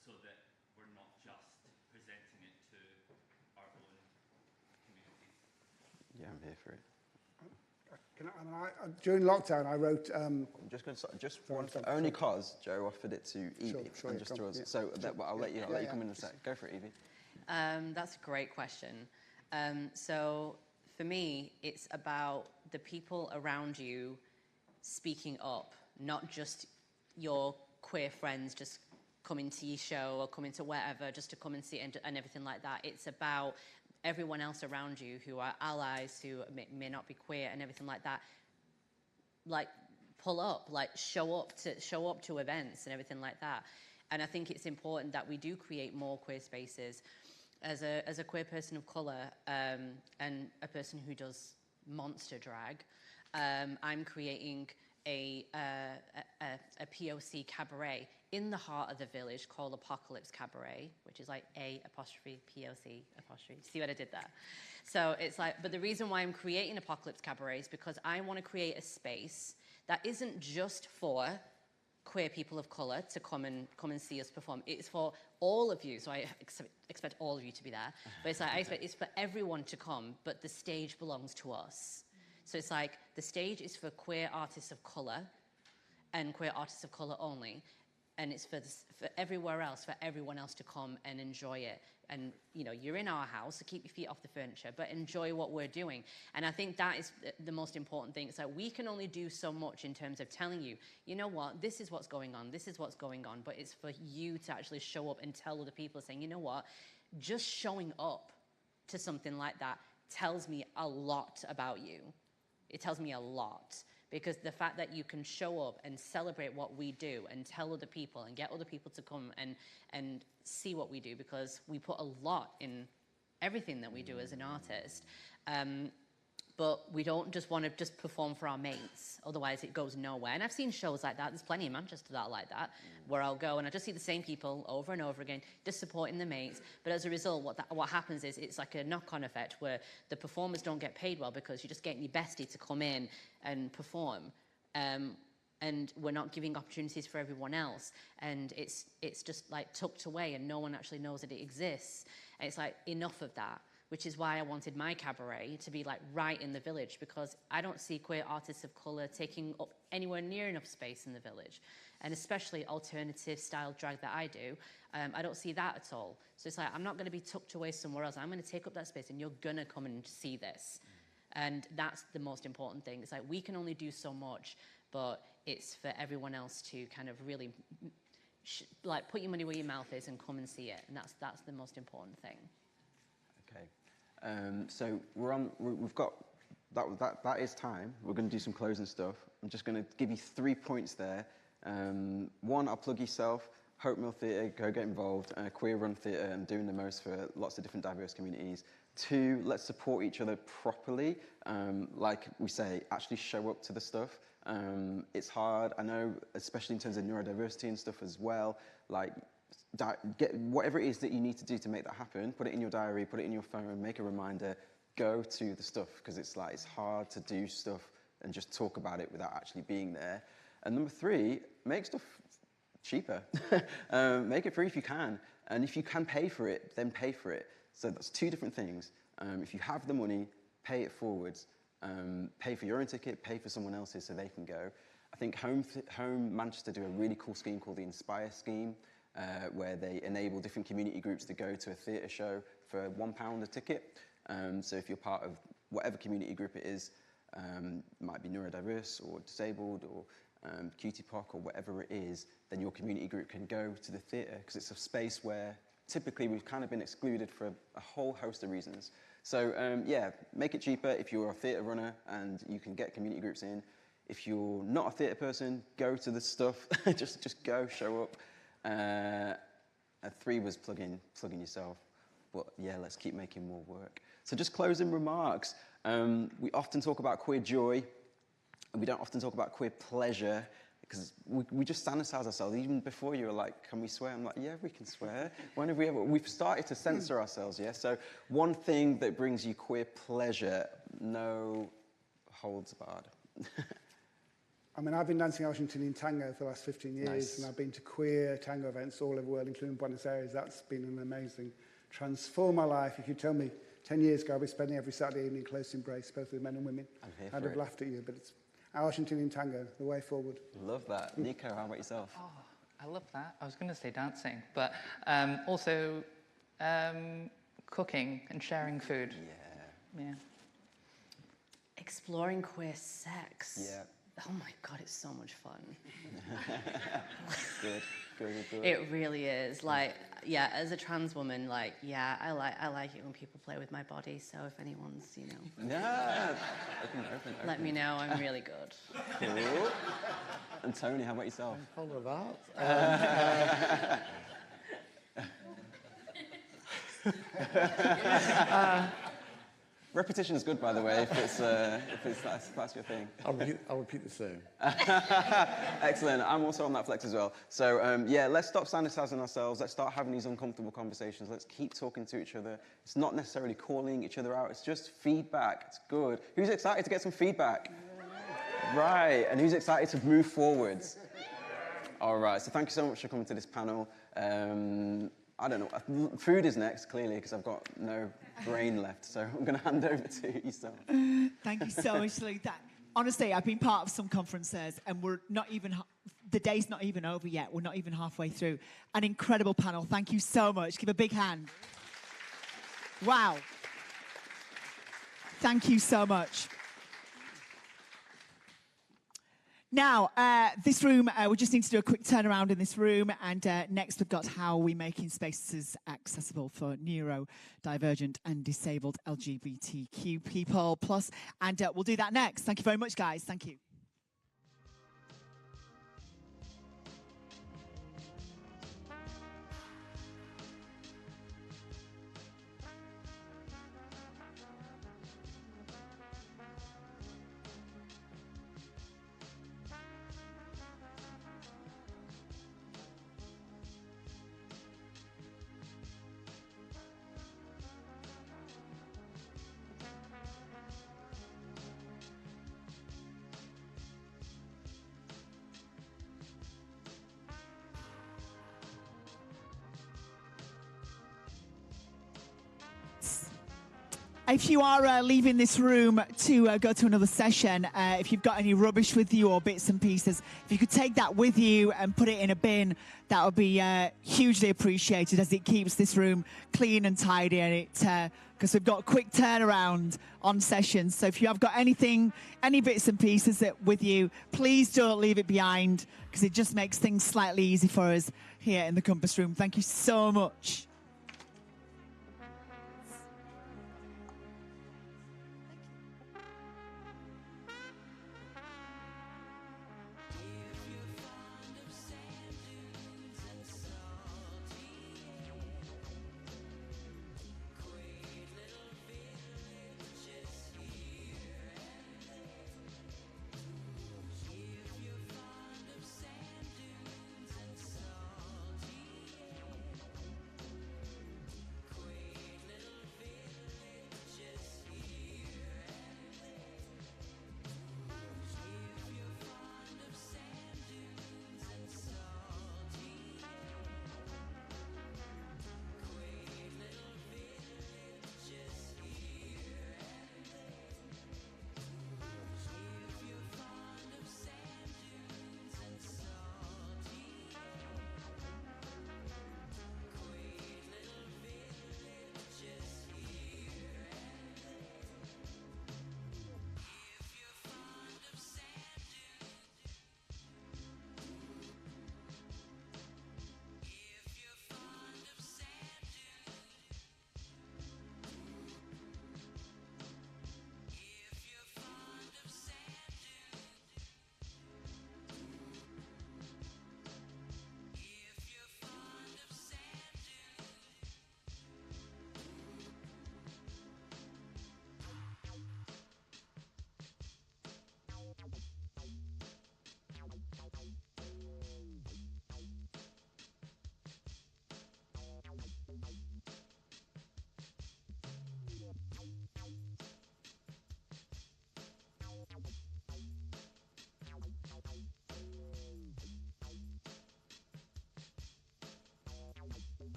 so that we're not just presenting it to our own communities? Yeah, I'm here for it. During lockdown, I wrote... I'm just going to... Only because Joe offered it to Evie, and just to us. Yeah. So I'll let you come in a sec. Go for it, Evie. That's a great question. So for me, it's about the people around you speaking up, not just your queer friends just coming to your show or coming to wherever just to come and see it and everything like that. It's about everyone else around you who are allies, who may not be queer and everything like that. Like, pull up, like show up to events and everything like that. And I think it's important that we do create more queer spaces. As a queer person of colour and a person who does monster drag, I'm creating a POC cabaret in the heart of the village called Apocalypse Cabaret, which is like A''POC''. See what I did there? So it's like, but the reason why I'm creating Apocalypse Cabaret is because I want to create a space that isn't just for queer people of colour to come and see us perform. It's for all of you, so I expect all of you to be there. But it's like, I expect it's for everyone to come, but the stage belongs to us. So it's like the stage is for queer artists of colour and queer artists of colour only. And it's for everywhere else, for everyone else to come and enjoy it. And, you know, you're in our house, so keep your feet off the furniture, but enjoy what we're doing. And I think that is the most important thing. It's like we can only do so much in terms of telling you, you know what, this is what's going on, this is what's going on. But it's for you to actually show up and tell other people, saying, you know what, just showing up to something like that tells me a lot about you. It tells me a lot, because the fact that you can show up and celebrate what we do and tell other people and get other people to come and see what we do, because we put a lot in everything that we do as an artist. But we don't just want to just perform for our mates, otherwise it goes nowhere. And I've seen shows like that, there's plenty in Manchester that are like that, where I'll go and I just see the same people over and over again, just supporting the mates. But as a result, what happens is it's like a knock-on effect where the performers don't get paid well because you're just getting your bestie to come in and perform. And we're not giving opportunities for everyone else. And it's just like tucked away and no one actually knows that it exists. And it's like, enough of that. Which is why I wanted my cabaret to be like right in the village, because I don't see queer artists of colour taking up anywhere near enough space in the village. And especially alternative style drag that I do, I don't see that at all. So it's like, I'm not going to be tucked away somewhere else. I'm going to take up that space and you're going to come and see this. And that's the most important thing. It's like, we can only do so much, but it's for everyone else to kind of really like put your money where your mouth is and come and see it. And that's the most important thing. Okay. So we've got, that is time. We're going to do some closing stuff. I'm just going to give you 3 points there. One, I'll plug yourself. Hope Mill Theatre, go get involved. Queer Run Theatre, and doing the most for lots of different diverse communities. 2, let's support each other properly. Like we say, actually show up to the stuff. It's hard, I know, especially in terms of neurodiversity and stuff as well. Like, get whatever it is that you need to do to make that happen, put it in your diary, put it in your phone, make a reminder, go to the stuff, because it's hard to do stuff and just talk about it without actually being there. And number 3, make stuff cheaper. Make it free if you can. And if you can pay for it, then pay for it. So that's 2 different things. If you have the money, pay it forwards. Pay for your own ticket, pay for someone else's so they can go. I think Home Manchester do a really cool scheme called the Inspire scheme, where they enable different community groups to go to a theatre show for £1 a ticket. So if you're part of whatever community group it is, might be neurodiverse or disabled or QTPOC or whatever it is, then your community group can go to the theatre, because it's a space where typically we've kind of been excluded for a whole host of reasons. So yeah, make it cheaper if you're a theatre runner and you can get community groups in. If you're not a theatre person, go to the stuff. just go, show up. 3 was plugging yourself. But yeah, let's keep making more work. So just closing remarks. We often talk about queer joy, and we don't often talk about queer pleasure, because we just sanitize ourselves. Even before you were like, can we swear? I'm like, yeah, we can swear. When have we ever? We've started to censor ourselves, yeah? So one thing that brings you queer pleasure, no holds barred. I mean, I've been dancing Argentinian tango for the last 15 years, Nice. and I've been to queer tango events all over the world, including Buenos Aires. That's been an amazing, transform my life. If you told me 10 years ago I'd be spending every Saturday evening close embrace, both with men and women, I'd have laughed at you, but it's Argentinian tango, the way forward. Love that. Nico, how about yourself? Oh, I love that. I was going to say dancing, but also cooking and sharing food. Yeah. Exploring queer sex. Yeah. Oh my God, it's so much fun. Good. It really is. Like, yeah, as a trans woman, like, yeah, I like it when people play with my body. So if anyone's, you know, Yeah. Open. let me know. I'm really good. Cool. And Tony, how about yourself? I'm full of that. Repetition is good, by the way, if that's your thing. I'll repeat the same. Excellent. I'm also on that flex as well. So yeah, let's stop sanitizing ourselves. Let's start having these uncomfortable conversations. Let's keep talking to each other. It's not necessarily calling each other out. It's just feedback. It's good. Who's excited to get some feedback? Right. And who's excited to move forwards? All right. So thank you so much for coming to this panel. I don't know. Food is next, clearly, because I've got no brain left. So I'm going to hand over to yourself. Thank you so much, Lee. Honestly, I've been part of some conferences, and we're not even, the day's not even over yet. We're not even halfway through. An incredible panel. Thank you so much. Give a big hand. Wow. Thank you so much. Now, this room, we just need to do a quick turnaround in this room. And next, we've got how we're making spaces accessible for neurodivergent and disabled LGBTQ people plus. And we'll do that next. Thank you very much, guys. Thank you. If you are leaving this room to go to another session, if you've got any rubbish with you or bits and pieces, if you could take that with you and put it in a bin, that would be hugely appreciated, as it keeps this room clean and tidy, and it because we've got a quick turnaround on sessions. So if you have got anything, any bits and pieces that with you, please don't leave it behind, because it just makes things slightly easy for us here in the Compass Room. Thank you so much.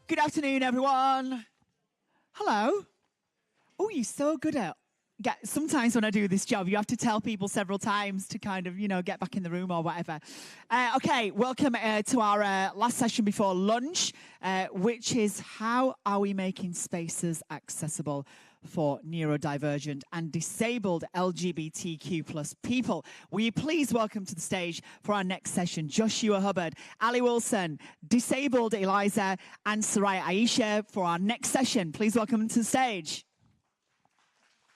Good afternoon, everyone. Hello. Oh, you're so good at... Sometimes when I do this job, you have to tell people several times to kind of, get back in the room or whatever. Okay, welcome to our last session before lunch, which is how are we making spaces accessible for neurodivergent and disabled LGBTQ plus people. Will you please welcome to the stage for our next session, Joshua Hubbard, Ali Wilson, disabled Eliza, and Soraya Aisha for our next session. Please welcome them to the stage.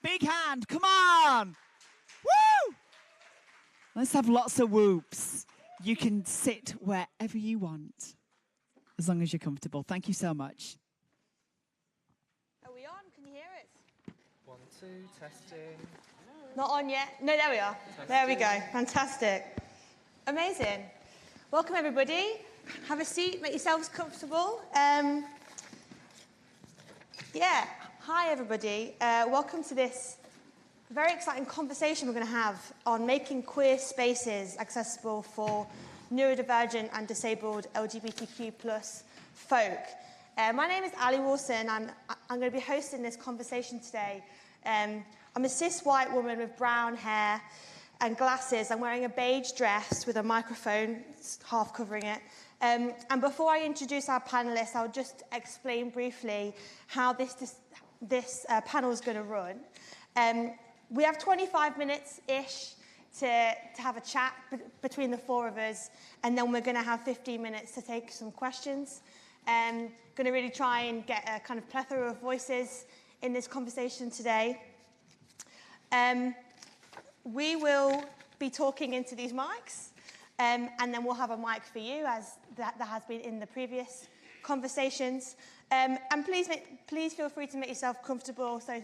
Big hand, come on. Woo! Let's have lots of whoops. You can sit wherever you want, as long as you're comfortable. Thank you so much. Are we on? Can you hear it? 1, 2, testing. Not on yet? No, there we are. Testing. There we go. Fantastic. Amazing. Welcome, everybody. Have a seat. Make yourselves comfortable. Yeah. Hi, everybody. Welcome to this very exciting conversation we're going to have on making queer spaces accessible for neurodivergent and disabled LGBTQ plus folk. My name is Ali Wilson, and I'm going to be hosting this conversation today. I'm a cis white woman with brown hair and glasses. I'm wearing a beige dress with a microphone half covering it. And before I introduce our panelists, I'll just explain briefly how this panel is going to run. We have 25 minutes-ish to have a chat between the four of us, and then we're going to have 15 minutes to take some questions. Going to really try and get a kind of plethora of voices in this conversation today. We will be talking into these mics, and then we'll have a mic for you, as that has been in the previous conversations. And please feel free to make yourself comfortable. So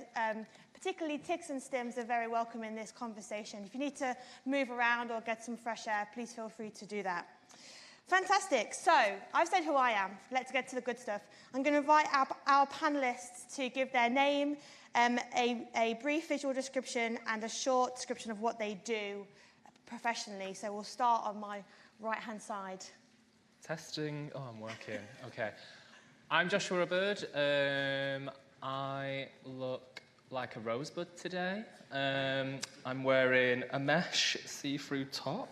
particularly tics and stims are very welcome in this conversation. If you need to move around or get some fresh air, please feel free to do that. Fantastic. So I've said who I am. Let's get to the good stuff. I'm going to invite our panelists to give their name, a brief visual description, and a short description of what they do professionally. So we'll start on my right-hand side. Testing. Oh, I'm working. Okay. I'm Joshua Hubbard. I look like a rosebud today. I'm wearing a mesh see-through top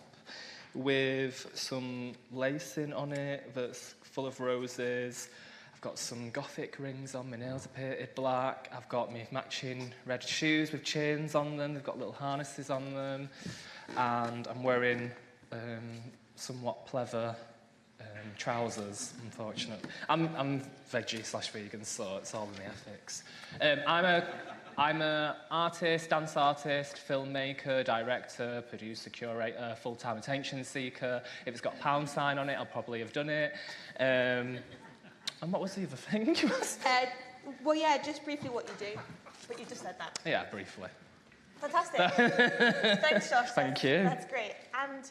with some lacing on it that's full of roses. I've got some gothic rings on, my nails are painted black. I've got my matching red shoes with chains on them. They've got little harnesses on them. And I'm wearing somewhat pleather trousers, unfortunately. I'm veggie/vegan, so it's all in the ethics. I'm an artist, dance artist, filmmaker, director, producer, curator, full-time attention seeker. If it's got a pound sign on it, I'll probably have done it. And what was the other thing? Well, yeah, just briefly what you do, but you just said that. Yeah, briefly. Fantastic. Thanks, Josh. Thank you. That's great. And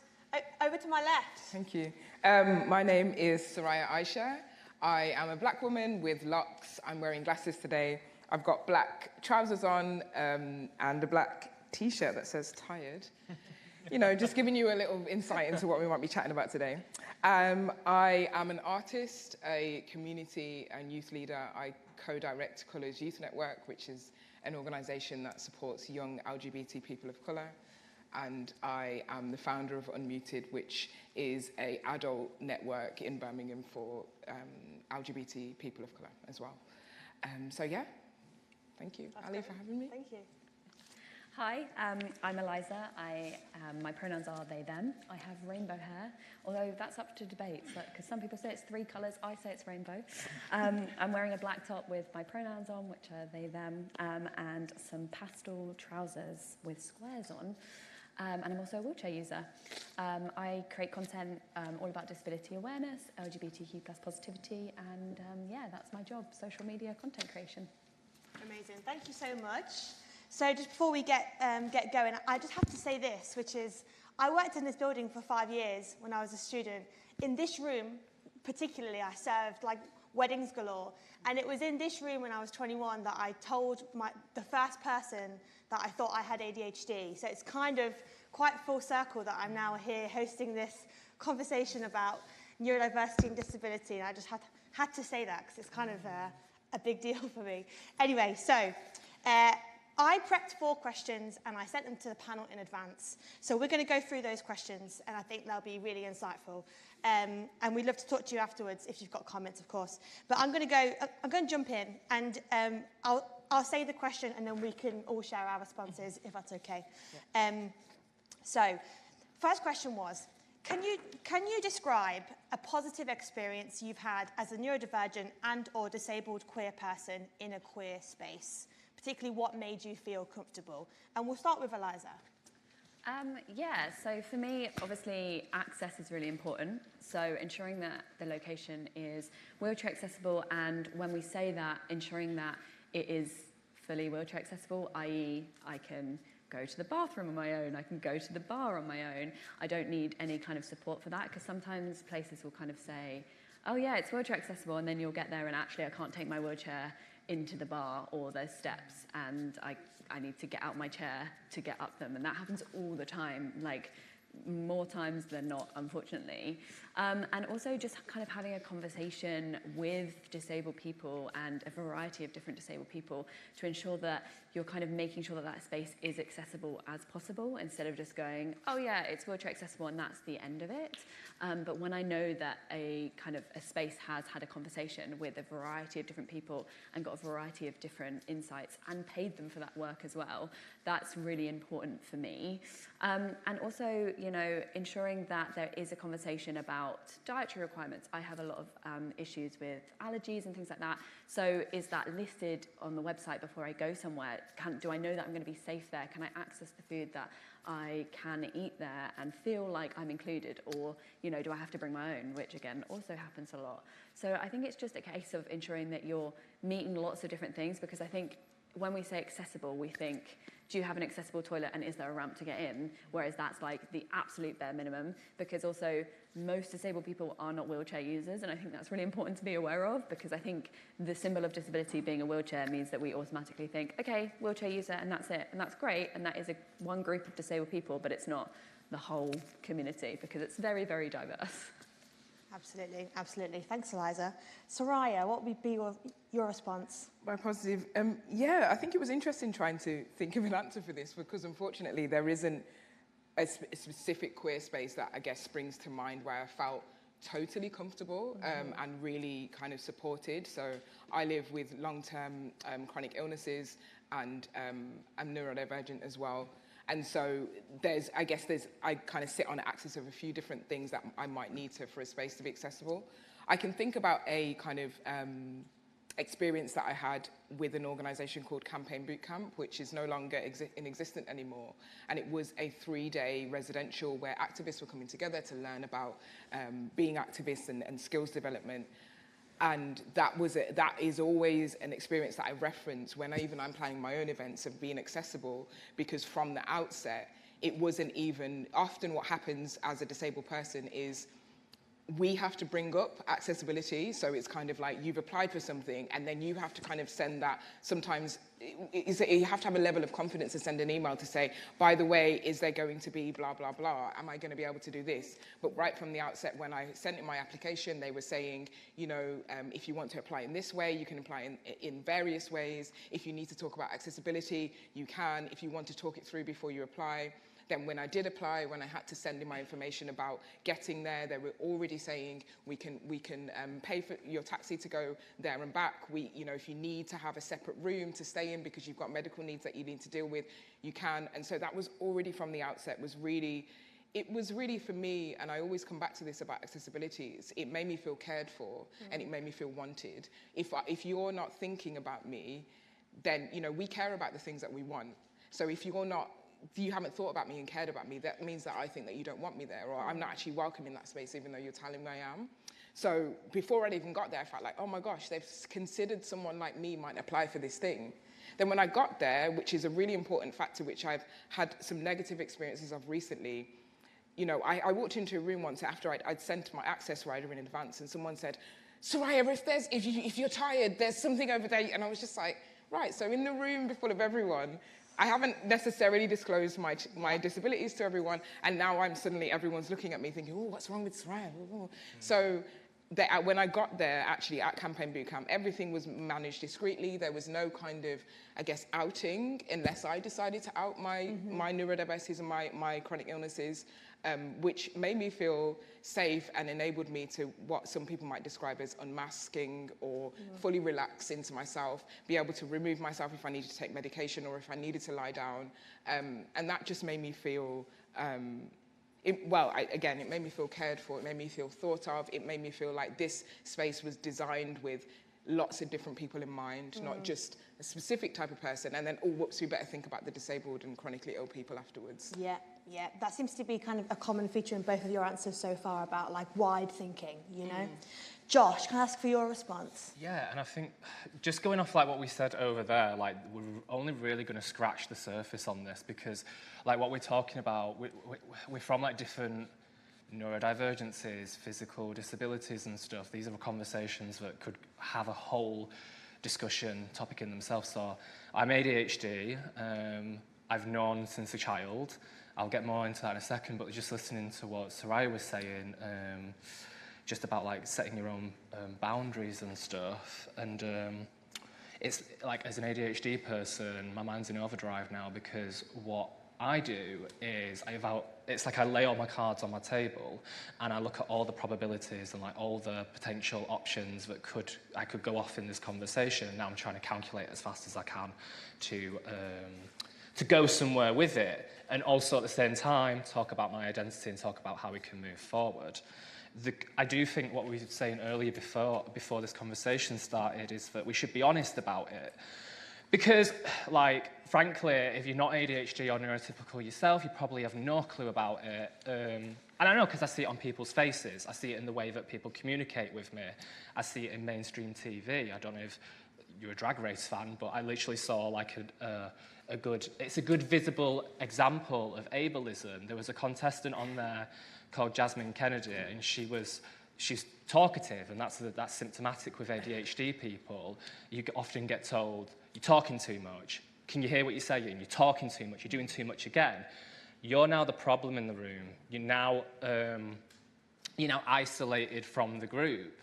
over to my left. Thank you. My name is Soraya Aisha. I am a black woman with locks. I'm wearing glasses today. I've got black trousers on and a black T-shirt that says tired. You know, just giving you a little insight into what we might be chatting about today. I am an artist, a community and youth leader. I co-direct Colours Youth Network, which is an organisation that supports young LGBT people of colour. And I am the founder of Unmuted, which is an adult network in Birmingham for LGBT people of colour as well. So yeah, thank you, Ali, for having me. Thank you. Hi, I'm Eliza. My pronouns are they, them. I have rainbow hair, although that's up to debate, because some people say it's 3 colours, I say it's rainbow. I'm wearing a black top with my pronouns on, which are they, them, and some pastel trousers with squares on. And I'm also a wheelchair user. I create content all about disability awareness, LGBTQ plus positivity, and yeah, that's my job, social media content creation. Amazing, thank you so much. So just before we get going, I just have to say this, which is, I worked in this building for 5 years when I was a student. In this room, particularly, I served like weddings galore. And it was in this room when I was 21 that I told the first person that I thought I had ADHD. So it's kind of quite full circle that I'm now here hosting this conversation about neurodiversity and disability. And I just Had to say that because it's kind of a big deal for me. Anyway, so I prepped 4 questions and I sent them to the panel in advance. So we're going to go through those questions and I think they'll be really insightful. And we'd love to talk to you afterwards if you've got comments, of course. But I'm going to jump in and I'll say the question and then we can all share our responses if that's okay. So first question was, can you describe a positive experience you've had as a neurodivergent and or disabled queer person in a queer space? Particularly what made you feel comfortable? And we'll start with Eliza. Yeah, so for me, obviously, access is really important. So ensuring that the location is wheelchair accessible, and when we say that, ensuring that it is fully wheelchair accessible, i.e. I can go to the bathroom on my own, I can go to the bar on my own. I don't need any kind of support for that, because sometimes places will kind of say, oh yeah, it's wheelchair accessible, and then you'll get there and actually I can't take my wheelchair into the bar, or there's steps and I need to get out my chair to get up them, and that happens all the time, like more times than not, unfortunately. And also just kind of having a conversation with disabled people and a variety of different disabled people to ensure that you're kind of making sure that that space is accessible as possible, instead of just going, oh yeah, it's wheelchair accessible and that's the end of it. But when I know that a space has had a conversation with a variety of different people and got a variety of different insights and paid them for that work as well, that's really important for me. And also, you know, ensuring that there is a conversation about dietary requirements. I have a lot of issues with allergies and things like that. So is that listed on the website before I go somewhere? Do I know that I'm going to be safe there? Can I access the food that I can eat there and feel like I'm included? Or, you know, do I have to bring my own? Which again, also happens a lot. So I think it's just a case of ensuring that you're meeting lots of different things, because I think when we say accessible, we think, do you have an accessible toilet and is there a ramp to get in? Whereas that's like the absolute bare minimum, because also most disabled people are not wheelchair users, and I think that's really important to be aware of, because I think the symbol of disability being a wheelchair means that we automatically think, okay, wheelchair user, and that's it, and that's great, and that is one group of disabled people, but it's not the whole community, because it's very, very diverse. Absolutely, absolutely. Thanks, Eliza. Soraya, what would be your response? My positive, yeah, I think it was interesting trying to think of an answer for this, because unfortunately there isn't a specific queer space that I guess springs to mind where I felt totally comfortable and really kind of supported. So I live with long-term chronic illnesses and I'm neurodivergent as well. And so I kind of sit on the axis of a few different things that I might need for a space to be accessible. I can think about a kind of experience that I had with an organization called Campaign Bootcamp, which is no longer in existence anymore. And it was a 3-day residential where activists were coming together to learn about being activists and skills development. And that is always an experience that I reference when I'm planning my own events of being accessible, because from the outset, it wasn't even, often what happens as a disabled person is we have to bring up accessibility. So it's kind of like you've applied for something and then you have to kind of send that. Sometimes you have to have a level of confidence to send an email to say, by the way, is there going to be blah, blah, blah? Am I going to be able to do this? But right from the outset, when I sent in my application, they were saying, you know, if you want to apply in this way, you can apply in various ways. If you need to talk about accessibility, you can. If you want to talk it through before you apply. Then when I did apply, when I had to send in my information about getting there, they were already saying, we can pay for your taxi to go there and back. You know, if you need to have a separate room to stay in because you've got medical needs that you need to deal with, you can. And so that was already from the outset, it was really for me, and I always come back to this about accessibility, it made me feel cared for and it made me feel wanted. If you're not thinking about me, then, you know, we care about the things that we want. So if you haven't thought about me and cared about me, that means that I think that you don't want me there, or I'm not actually welcome in that space even though you're telling me I am. So before I'd even got there, I felt like, oh my gosh, they've considered someone like me might apply for this thing. Then when I got there, which is a really important factor, which I've had some negative experiences of recently, you know, I walked into a room once after I'd sent my access rider in advance, and someone said, Soraya, if you're tired, there's something over there. And I was just like, right, so in the room full of everyone, I haven't necessarily disclosed my disabilities to everyone, and now everyone's looking at me thinking, oh, what's wrong with Soraya? So when I got there, actually, at Campaign Bootcamp, everything was managed discreetly. There was no kind of, I guess, outing, unless I decided to out my neurodiversities and my chronic illnesses, which made me feel safe and enabled me to what some people might describe as unmasking or fully relax into myself, be able to remove myself if I needed to take medication or if I needed to lie down. And that just made me feel... it made me feel cared for, it made me feel thought of, it made me feel like this space was designed with lots of different people in mind, not just a specific type of person, and then, oh, whoops, we better think about the disabled and chronically ill people afterwards. Yeah, that seems to be kind of a common feature in both of your answers so far about like wide thinking, you know? Josh, can I ask for your response? Yeah, and I think just going off like what we said over there, like we're only really going to scratch the surface on this because like what we're talking about, we're from like different neurodivergencies, physical disabilities and stuff. These are conversations that could have a whole discussion topic in themselves. So I'm ADHD, I've known since a child. I'll get more into that in a second, but just listening to what Soraya was saying, just about like setting your own boundaries and stuff. And it's like as an ADHD person, my mind's in overdrive now because what I do is it's like I lay all my cards on my table and I look at all the probabilities and like all the potential options that I could go off in this conversation. Now I'm trying to calculate as fast as I can to go somewhere with it, and also at the same time talk about my identity and talk about how we can move forward. I do think what we were saying earlier before this conversation started is that we should be honest about it. Because, like, frankly, if you're not ADHD or neurotypical yourself, you probably have no clue about it. And I know because I see it on people's faces. I see it in the way that people communicate with me. I see it in mainstream TV. I don't know if you're a Drag Race fan, but I literally saw, like, it's a good visible example of ableism. There was a contestant on there called Jasmine Kennedy, and she's talkative, and that's symptomatic with ADHD people. You often get told, you're talking too much. Can you hear what you're saying? You're talking too much. You're doing too much again. You're now the problem in the room. You're now isolated from the group.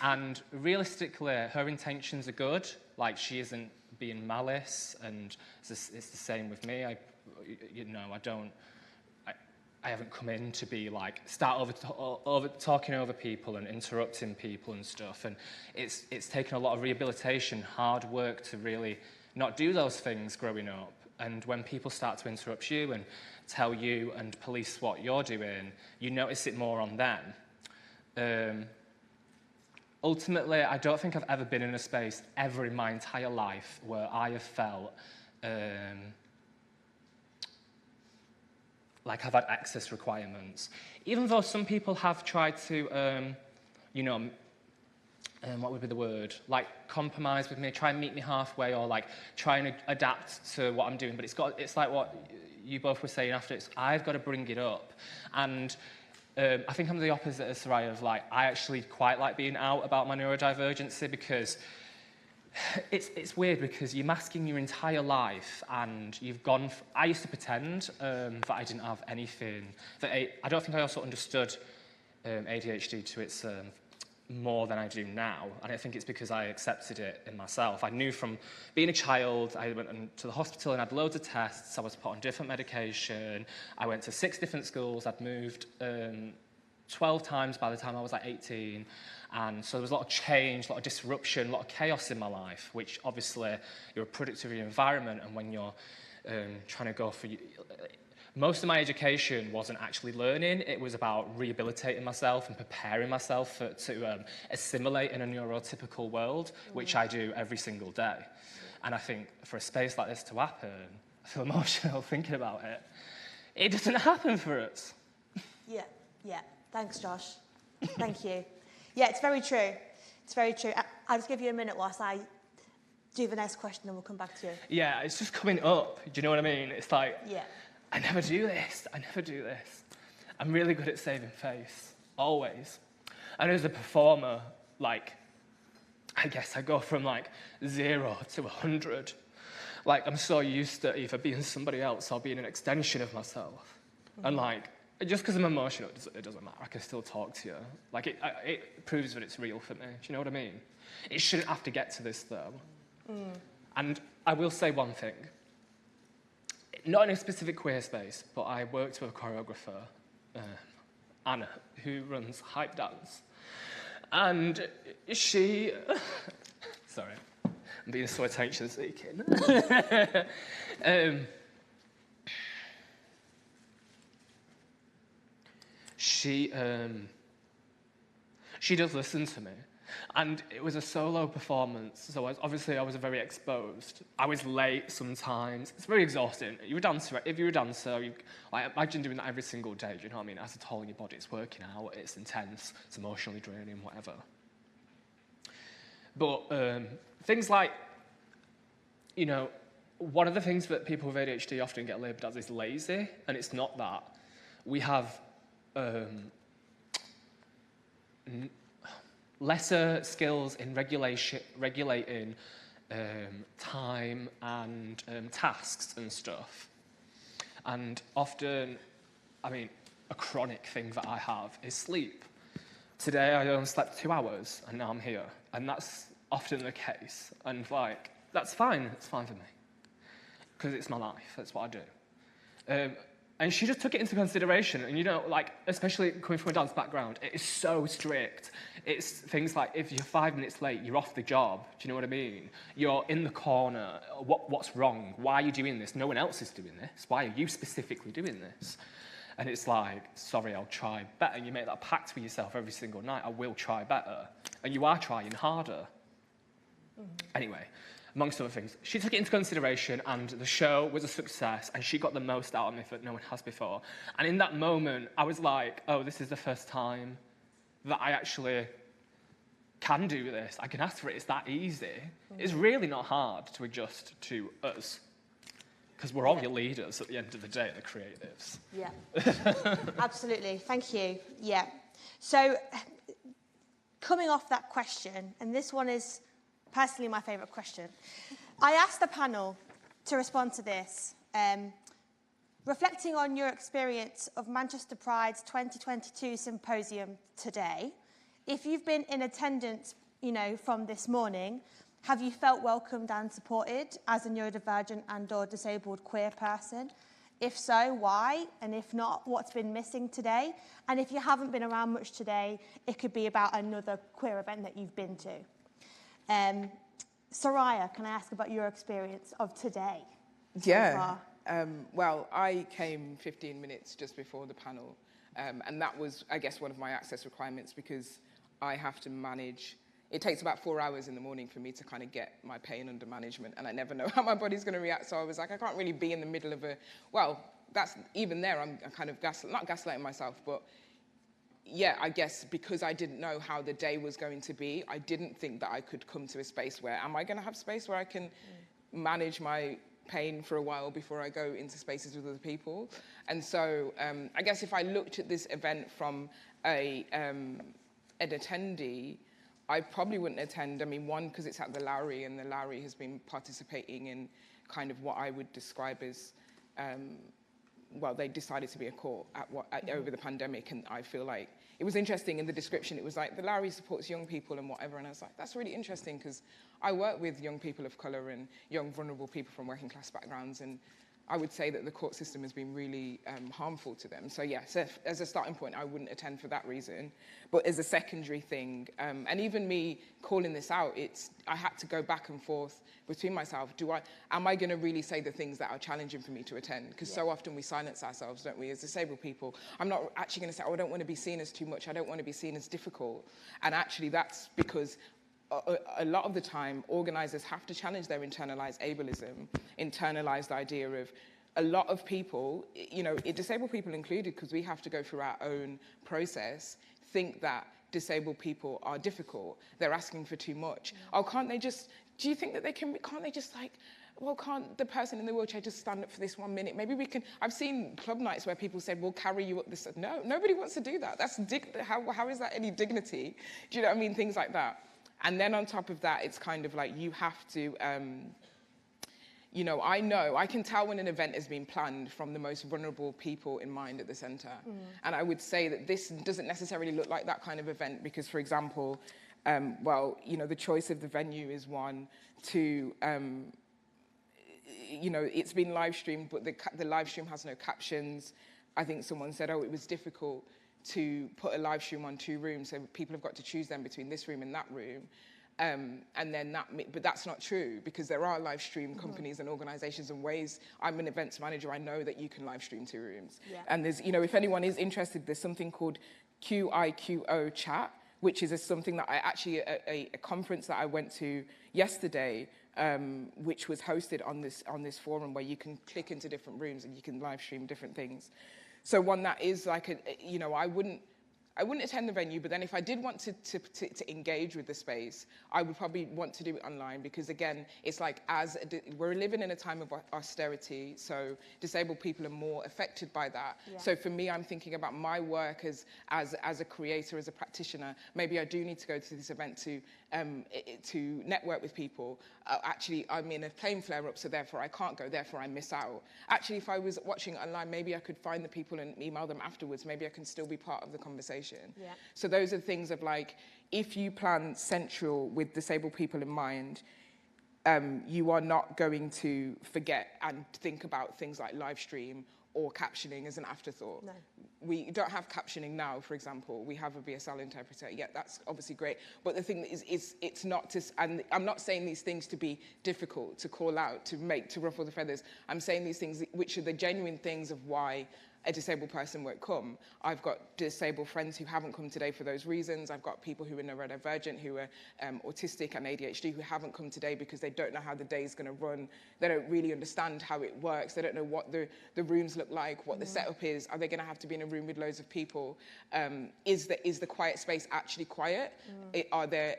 And realistically, her intentions are good. Like, she isn't being malice, and it's the same with me. I haven't come in to be like start talking over people and interrupting people and stuff. And it's taken a lot of rehabilitation, hard work to really not do those things growing up. And when people start to interrupt you and tell you and police what you're doing, you notice it more on them. Ultimately, I don't think I've ever been in a space ever in my entire life where I have felt like I've had access requirements. Even though some people have tried to, what would be the word? Like compromise with me, try and meet me halfway, or like try and adapt to what I'm doing. But it's like what you both were saying after. I've got to bring it up. And I think I'm the opposite of Soraya of like, I actually quite like being out about my neurodivergency because it's weird because you're masking your entire life and you've gone... I used to pretend that I didn't have anything. I don't think I also understood ADHD to its more than I do now. And I think it's because I accepted it in myself. I knew from being a child, I went to the hospital and had loads of tests. I was put on different medication. I went to 6 different schools. I'd moved 12 times by the time I was like 18. And so there was a lot of change, a lot of disruption, a lot of chaos in my life, which obviously you're a product of your environment. And when you're trying to go for... Most of my education wasn't actually learning. It was about rehabilitating myself and preparing myself to assimilate in a neurotypical world, which I do every single day. And I think for a space like this to happen, I feel emotional thinking about it. It doesn't happen for us. Yeah. Thanks, Josh. Thank you. Yeah, it's very true. It's very true. I'll just give you a minute whilst I do the next question and we'll come back to you. Yeah, it's just coming up. Do you know what I mean? It's like... Yeah. I never do this. I'm really good at saving face, always. And as a performer, like, I guess I go from like 0 to 100. Like, I'm so used to either being somebody else or being an extension of myself. Mm-hmm. And like, just because I'm emotional, it doesn't matter. I can still talk to you. Like, it proves that it's real for me. Do you know what I mean? It shouldn't have to get to this, though. And I will say one thing. Not in a specific queer space, but I worked with a choreographer, Anna, who runs Hype Dance. And she... Sorry, I'm being so attention-seeking. She does listen to me. And it was a solo performance, so obviously I was very exposed. I was late sometimes. It's very exhausting. If you're a dancer, I imagine doing that every single day, do you know what I mean? It has a toll on your body, it's working out, it's intense, it's emotionally draining, whatever. But things like, you know, one of the things that people with ADHD often get labelled as is lazy, and it's not that. We have lesser skills in regulating time and tasks and stuff. And often, I mean, a chronic thing that I have is sleep. Today I only slept 2 hours and now I'm here. And that's often the case. And like, that's fine, it's fine for me. Because it's my life, that's what I do. And she just took it into consideration. And you know, like, especially coming from a dance background, it is so strict. It's things like, if you're 5 minutes late, you're off the job. Do you know what I mean? You're in the corner. What's wrong? Why are you doing this? No one else is doing this. Why are you specifically doing this? And it's like, sorry, I'll try better. And you make that pact with yourself every single night. I will try better. And you are trying harder. Anyway, amongst other things, she took it into consideration and the show was a success and she got the most out of me that no one has before. And in that moment, I was like, oh, this is the first time that I actually can do this. I can ask for it. It's that easy. It's really not hard to adjust to us because we're all your leaders at the end of the day, the creatives. Yeah, absolutely. Thank you. Yeah. So coming off that question, and this one is personally my favourite question. I asked the panel to respond to this, reflecting on your experience of Manchester Pride's 2022 symposium today. If you've been in attendance, you know, from this morning, have you felt welcomed and supported as a neurodivergent and/or disabled queer person? If so, why? And if not, what's been missing today? And if you haven't been around much today, it could be about another queer event that you've been to. Soraya, can I ask about your experience of today? Yeah. Well, I came 15 minutes just before the panel, and that was, I guess, one of my access requirements because I have to manage. It takes about 4 hours in the morning for me to kind of get my pain under management, and I never know how my body's going to react. So I was like, I can't really be in the middle of that's even there. I'm kind of not gaslighting myself, but yeah, I guess because I didn't know how the day was going to be, I didn't think that I could come to a space where, am I going to have space where I can manage my pain for a while before I go into spaces with other people? And so I guess if I looked at this event from an attendee, I probably wouldn't attend. I mean, one, because it's at the Lowry, and the Lowry has been participating in kind of what I would describe as they decided to be a court over the pandemic, and I feel like it was interesting in the description. It was like, the Lowry supports young people and whatever, and I was like, that's really interesting because I work with young people of colour and young vulnerable people from working class backgrounds, and I would say that the court system has been really harmful to them. So yeah, so as a starting point, I wouldn't attend for that reason. But as a secondary thing, and even me calling this out, I had to go back and forth between myself. Am I going to really say the things that are challenging for me to attend? Because so often we silence ourselves, don't we, as disabled people. I'm not actually going to say, oh, I don't want to be seen as too much. I don't want to be seen as difficult. And actually that's because a lot of the time, organisers have to challenge their internalised ableism, internalised idea of a lot of people, you know, disabled people included, because we have to go through our own process, think that disabled people are difficult. They're asking for too much. Oh, can't they just, do you think that can't they just like, well, can't the person in the wheelchair just stand up for this 1 minute? Maybe we can, I've seen club nights where people said, we'll carry you up this. No, nobody wants to do that. How is that any dignity? Do you know what I mean? Things like that. And then on top of that, it's kind of like you have to You know, I can tell when an event has been planned from the most vulnerable people in mind at the center. And I would say that this doesn't necessarily look like that kind of event because, for example, well, you know, the choice of the venue is one. Two, you know, it's been live streamed, but the live stream has no captions. I think someone said, oh, it was difficult to put a live stream on 2 rooms, so people have got to choose them between this room and that room. And then but that's not true because there are live stream companies and organizations and ways. I'm an events manager, I know that you can live stream 2 rooms. Yeah. And there's, you know, if anyone is interested, there's something called QIQO chat, which is something that I actually, a conference that I went to yesterday, which was hosted on this forum where you can click into different rooms and you can live stream different things. So one that is like you know, I wouldn't attend the venue, but then if I did want to engage with the space, I would probably want to do it online because, again, it's like we're living in a time of austerity, so disabled people are more affected by that. Yeah. So for me, I'm thinking about my work as a creator, as a practitioner. Maybe I do need to go to this event to network with people. Actually, I'm in a plane flare-up, so therefore I can't go, therefore I miss out. Actually, if I was watching it online, maybe I could find the people and email them afterwards. Maybe I can still be part of the conversation. Yeah. So those are the things of like, if you plan central with disabled people in mind, you are not going to forget and think about things like live stream or captioning as an afterthought. No. We don't have captioning now, for example. We have a BSL interpreter. Yeah, that's obviously great. But the thing is it's not to, and I'm not saying these things to be difficult, to call out, to ruffle the feathers. I'm saying these things which are the genuine things of why a disabled person won't come. I've got disabled friends who haven't come today for those reasons. I've got people who are neurodivergent, who are autistic and ADHD, who haven't come today because they don't know how the day is going to run. They don't really understand how it works. They don't know what the rooms look like, what the setup is. Are they going to have to be in a room with loads of people? Is the quiet space actually quiet? Are there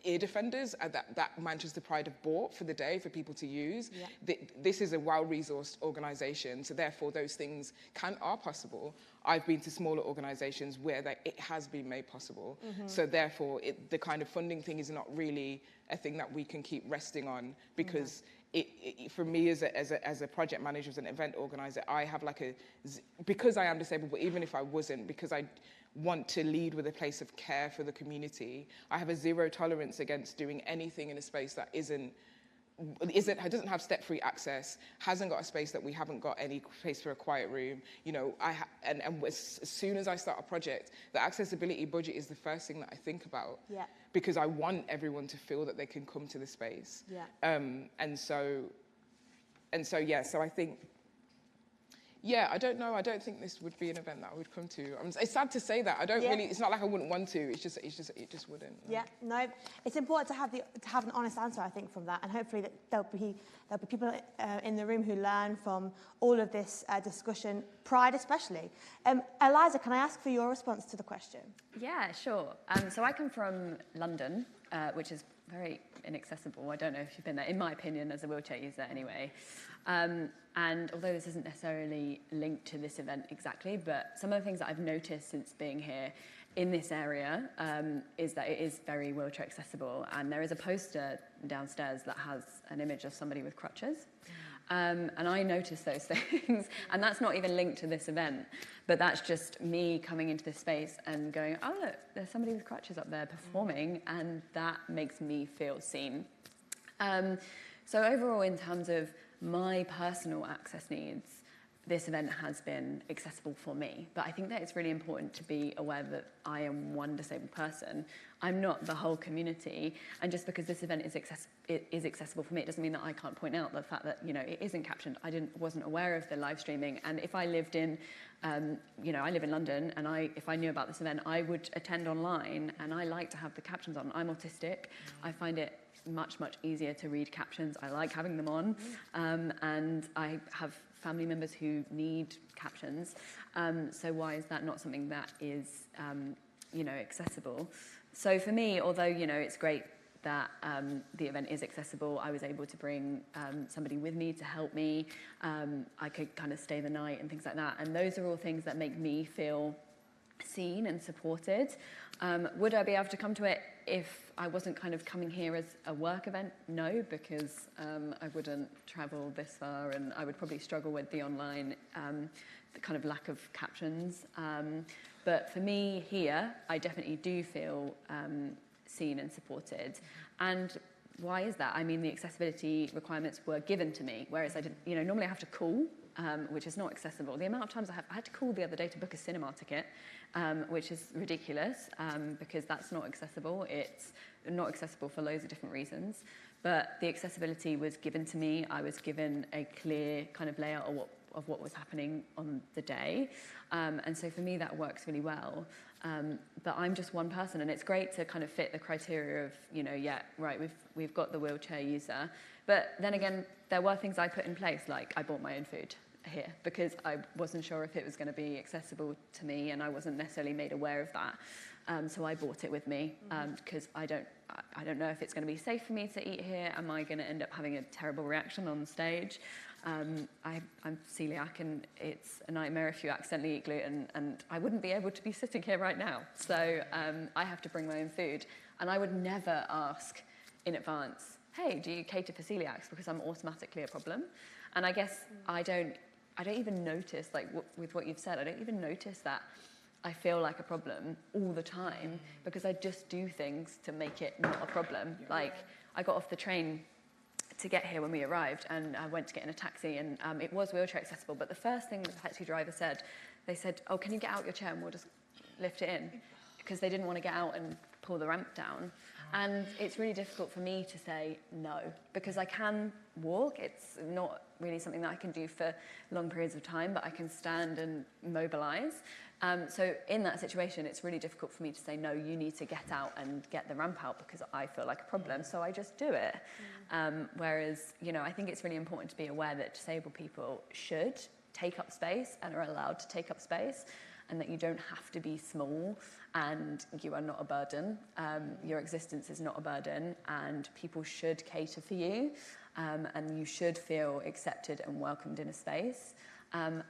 ear defenders that Manchester Pride have bought for the day for people to use? Yeah. This is a well-resourced organisation, so therefore those things are possible. I've been to smaller organisations where it has been made possible. So therefore, the kind of funding thing is not really a thing that we can keep resting on because for me as a project manager, as an event organiser, I have because I am disabled, but even if I wasn't, because I want to lead with a place of care for the community, I have a zero tolerance against doing anything in a space that doesn't have step-free access, hasn't got a space that we haven't got any place for a quiet room. You know, and as soon as I start a project, the accessibility budget is the first thing that I think about. Yeah. Because I want everyone to feel that they can come to the space. Yeah. And so I think, yeah, I don't know. I don't think this would be an event that I would come to. It's sad to say that. I don't really. It's not like I wouldn't want to. It just wouldn't. Yeah, no. It's important to have an honest answer, I think, from that, and hopefully that there'll be people in the room who learn from all of this discussion, Pride especially. Eliza, can I ask for your response to the question? Yeah, sure. So I come from London, which is very inaccessible. I don't know if you've been there. In my opinion, as a wheelchair user, anyway. And although this isn't necessarily linked to this event exactly, but some of the things that I've noticed since being here in this area is that it is very wheelchair accessible. And there is a poster downstairs that has an image of somebody with crutches. And I noticed those things. And that's not even linked to this event. But that's just me coming into this space and going, oh, look, there's somebody with crutches up there performing. And that makes me feel seen. So overall, in terms of my personal access needs, this event has been accessible for me. But I think that it's really important to be aware that I am one disabled person. I'm not the whole community. And just because this event is accessible for me, it doesn't mean that I can't point out the fact that, you know, it isn't captioned. I wasn't aware of the live streaming. And if I lived in, you know, I live in London, and if I knew about this event, I would attend online, and I like to have the captions on. I'm autistic. I find it much easier to read captions. I like having them on, and I have family members who need captions. So why is that not something that is, you know, accessible? So for me, although, you know, it's great that the event is accessible, I was able to bring somebody with me to help me. I could kind of stay the night and things like that. And those are all things that make me feel seen and supported. Would I be able to come to it if I wasn't kind of coming here as a work event? No, because I wouldn't travel this far, and I would probably struggle with the online, the kind of lack of captions. But for me here, I definitely do feel seen and supported. And why is that? I mean, the accessibility requirements were given to me, whereas I didn't, you know, normally I have to call, which is not accessible. The amount of times I had to call the other day to book a cinema ticket, which is ridiculous, because that's not accessible. It's not accessible for loads of different reasons. But the accessibility was given to me. I was given a clear kind of layout of what was happening on the day. And so for me, that works really well. But I'm just one person, and it's great to kind of fit the criteria of, you know, yeah, right, we've got the wheelchair user. But then again, there were things I put in place, like I bought my own food here because I wasn't sure if it was going to be accessible to me, and I wasn't necessarily made aware of that. So I bought it with me because I don't know if it's going to be safe for me to eat here. Am I going to end up having a terrible reaction on stage? I'm celiac, and it's a nightmare if you accidentally eat gluten, and I wouldn't be able to be sitting here right now. So I have to bring my own food, and I would never ask in advance, hey, do you cater for celiacs? Because I'm automatically a problem. And I guess I don't even notice, like with what you've said, I don't even notice that I feel like a problem all the time because I just do things to make it not a problem. Like, I got off the train to get here when we arrived, and I went to get in a taxi, and it was wheelchair accessible, but the first thing the taxi driver said, they said, oh, can you get out your chair and we'll just lift it in? Because they didn't want to get out and pull the ramp down. And it's really difficult for me to say no, because I can walk. It's not really something that I can do for long periods of time, but I can stand and mobilize. So in that situation, it's really difficult for me to say, no, you need to get out and get the ramp out because I feel like a problem, so I just do it. Whereas, you know, I think it's really important to be aware that disabled people should take up space and are allowed to take up space, and that you don't have to be small, and you are not a burden. Your existence is not a burden, and people should cater for you, and you should feel accepted and welcomed in a space.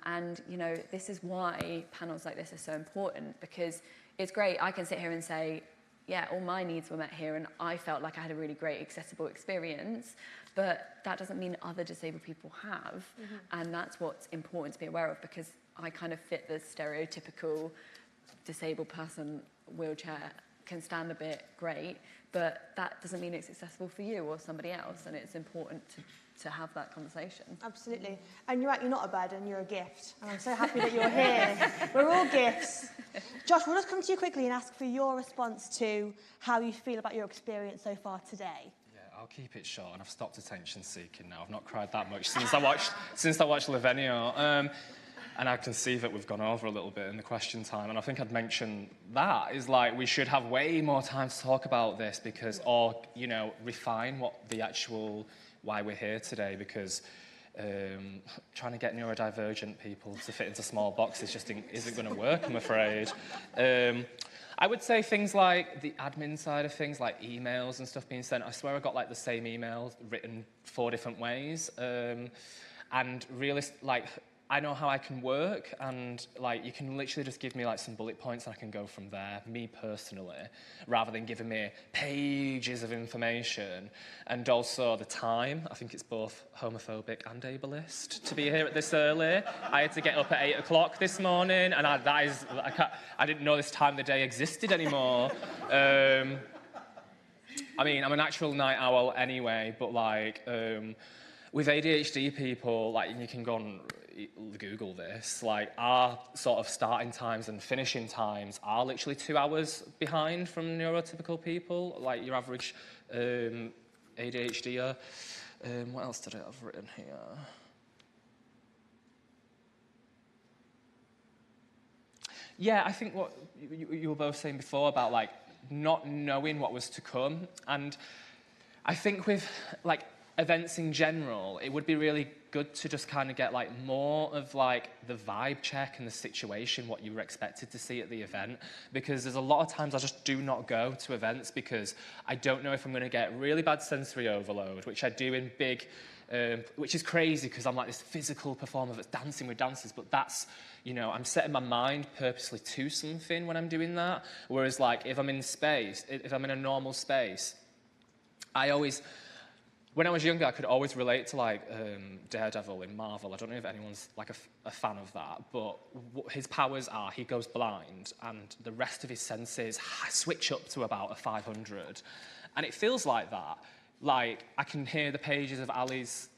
And, you know, this is why panels like this are so important, because it's great. I can sit here and say, yeah, all my needs were met here, and I felt like I had a really great accessible experience, but that doesn't mean other disabled people have. And that's what's important to be aware of, because I kind of fit the stereotypical disabled person, wheelchair, can stand a bit, great, but that doesn't mean it's accessible for you or somebody else, and it's important to have that conversation. Absolutely. And you're right, you're not a burden, you're a gift. And I'm so happy that you're here. We're all gifts. Josh, we'll just come to you quickly and ask for your response to how you feel about your experience so far today. Yeah, I'll keep it short, and I've stopped attention seeking now. I've not cried that much since I watched Lavinia. And I can see that we've gone over a little bit in the question time, and I think I'd mention that is like we should have way more time to talk about this, because, or, you know, refine what the actual why we're here today, because trying to get neurodivergent people to fit into small boxes just isn't going to work, I'm afraid. I would say things like the admin side of things, like emails and stuff being sent. I swear I got like the same email written 4 different ways, and I know how I can work, and like you can literally just give me like some bullet points and I can go from there, me personally, rather than giving me pages of information. And also the time, I think it's both homophobic and ableist to be here at this early. I had to get up at 8 o'clock this morning, and I didn't know this time of the day existed anymore. I mean, I'm an actual night owl anyway, but like with ADHD people, like you can go on Google this, like our sort of starting times and finishing times are literally 2 hours behind from neurotypical people, like your average ADHDer. What else did I have written here? Yeah, I think what you were both saying before about like not knowing what was to come, and I think with like events in general, it would be really good to just kind of get like more of like the vibe check and the situation, what you were expected to see at the event, because there's a lot of times I just do not go to events because I don't know if I'm going to get really bad sensory overload, which I do in big which is crazy because I'm like this physical performer that's dancing with dancers, but that's, you know, I'm setting my mind purposely to something when I'm doing that. Whereas like if I'm in space, if I'm in a normal space, when I was younger, I could always relate to like Daredevil in Marvel. I don't know if anyone's like a fan of that, but his powers are he goes blind and the rest of his senses switch up to about a 500. And it feels like that. Like, I can hear the pages of Ali's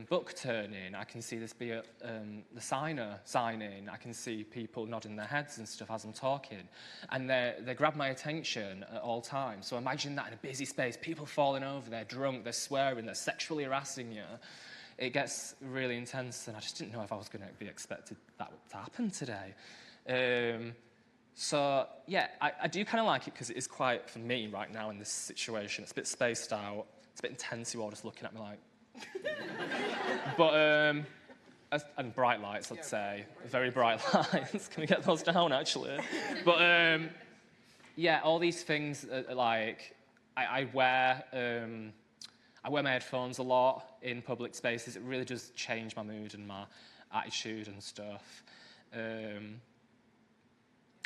book turning. I can see this be the signer signing. I can see people nodding their heads and stuff as I'm talking. And they grab my attention at all times. So imagine that in a busy space, people falling over, they're drunk, they're swearing, they're sexually harassing you. It gets really intense, and I just didn't know if I was going to be expected that to happen today. So, yeah, I do kind of like it because it is quite, for me right now in this situation, it's a bit spaced out, it's a bit intense, you all just looking at me like... But, and bright lights, I'd say, very bright lights. Can we get those down, actually? But, yeah, all these things, like, I wear my headphones a lot in public spaces. It really does change my mood and my attitude and stuff. I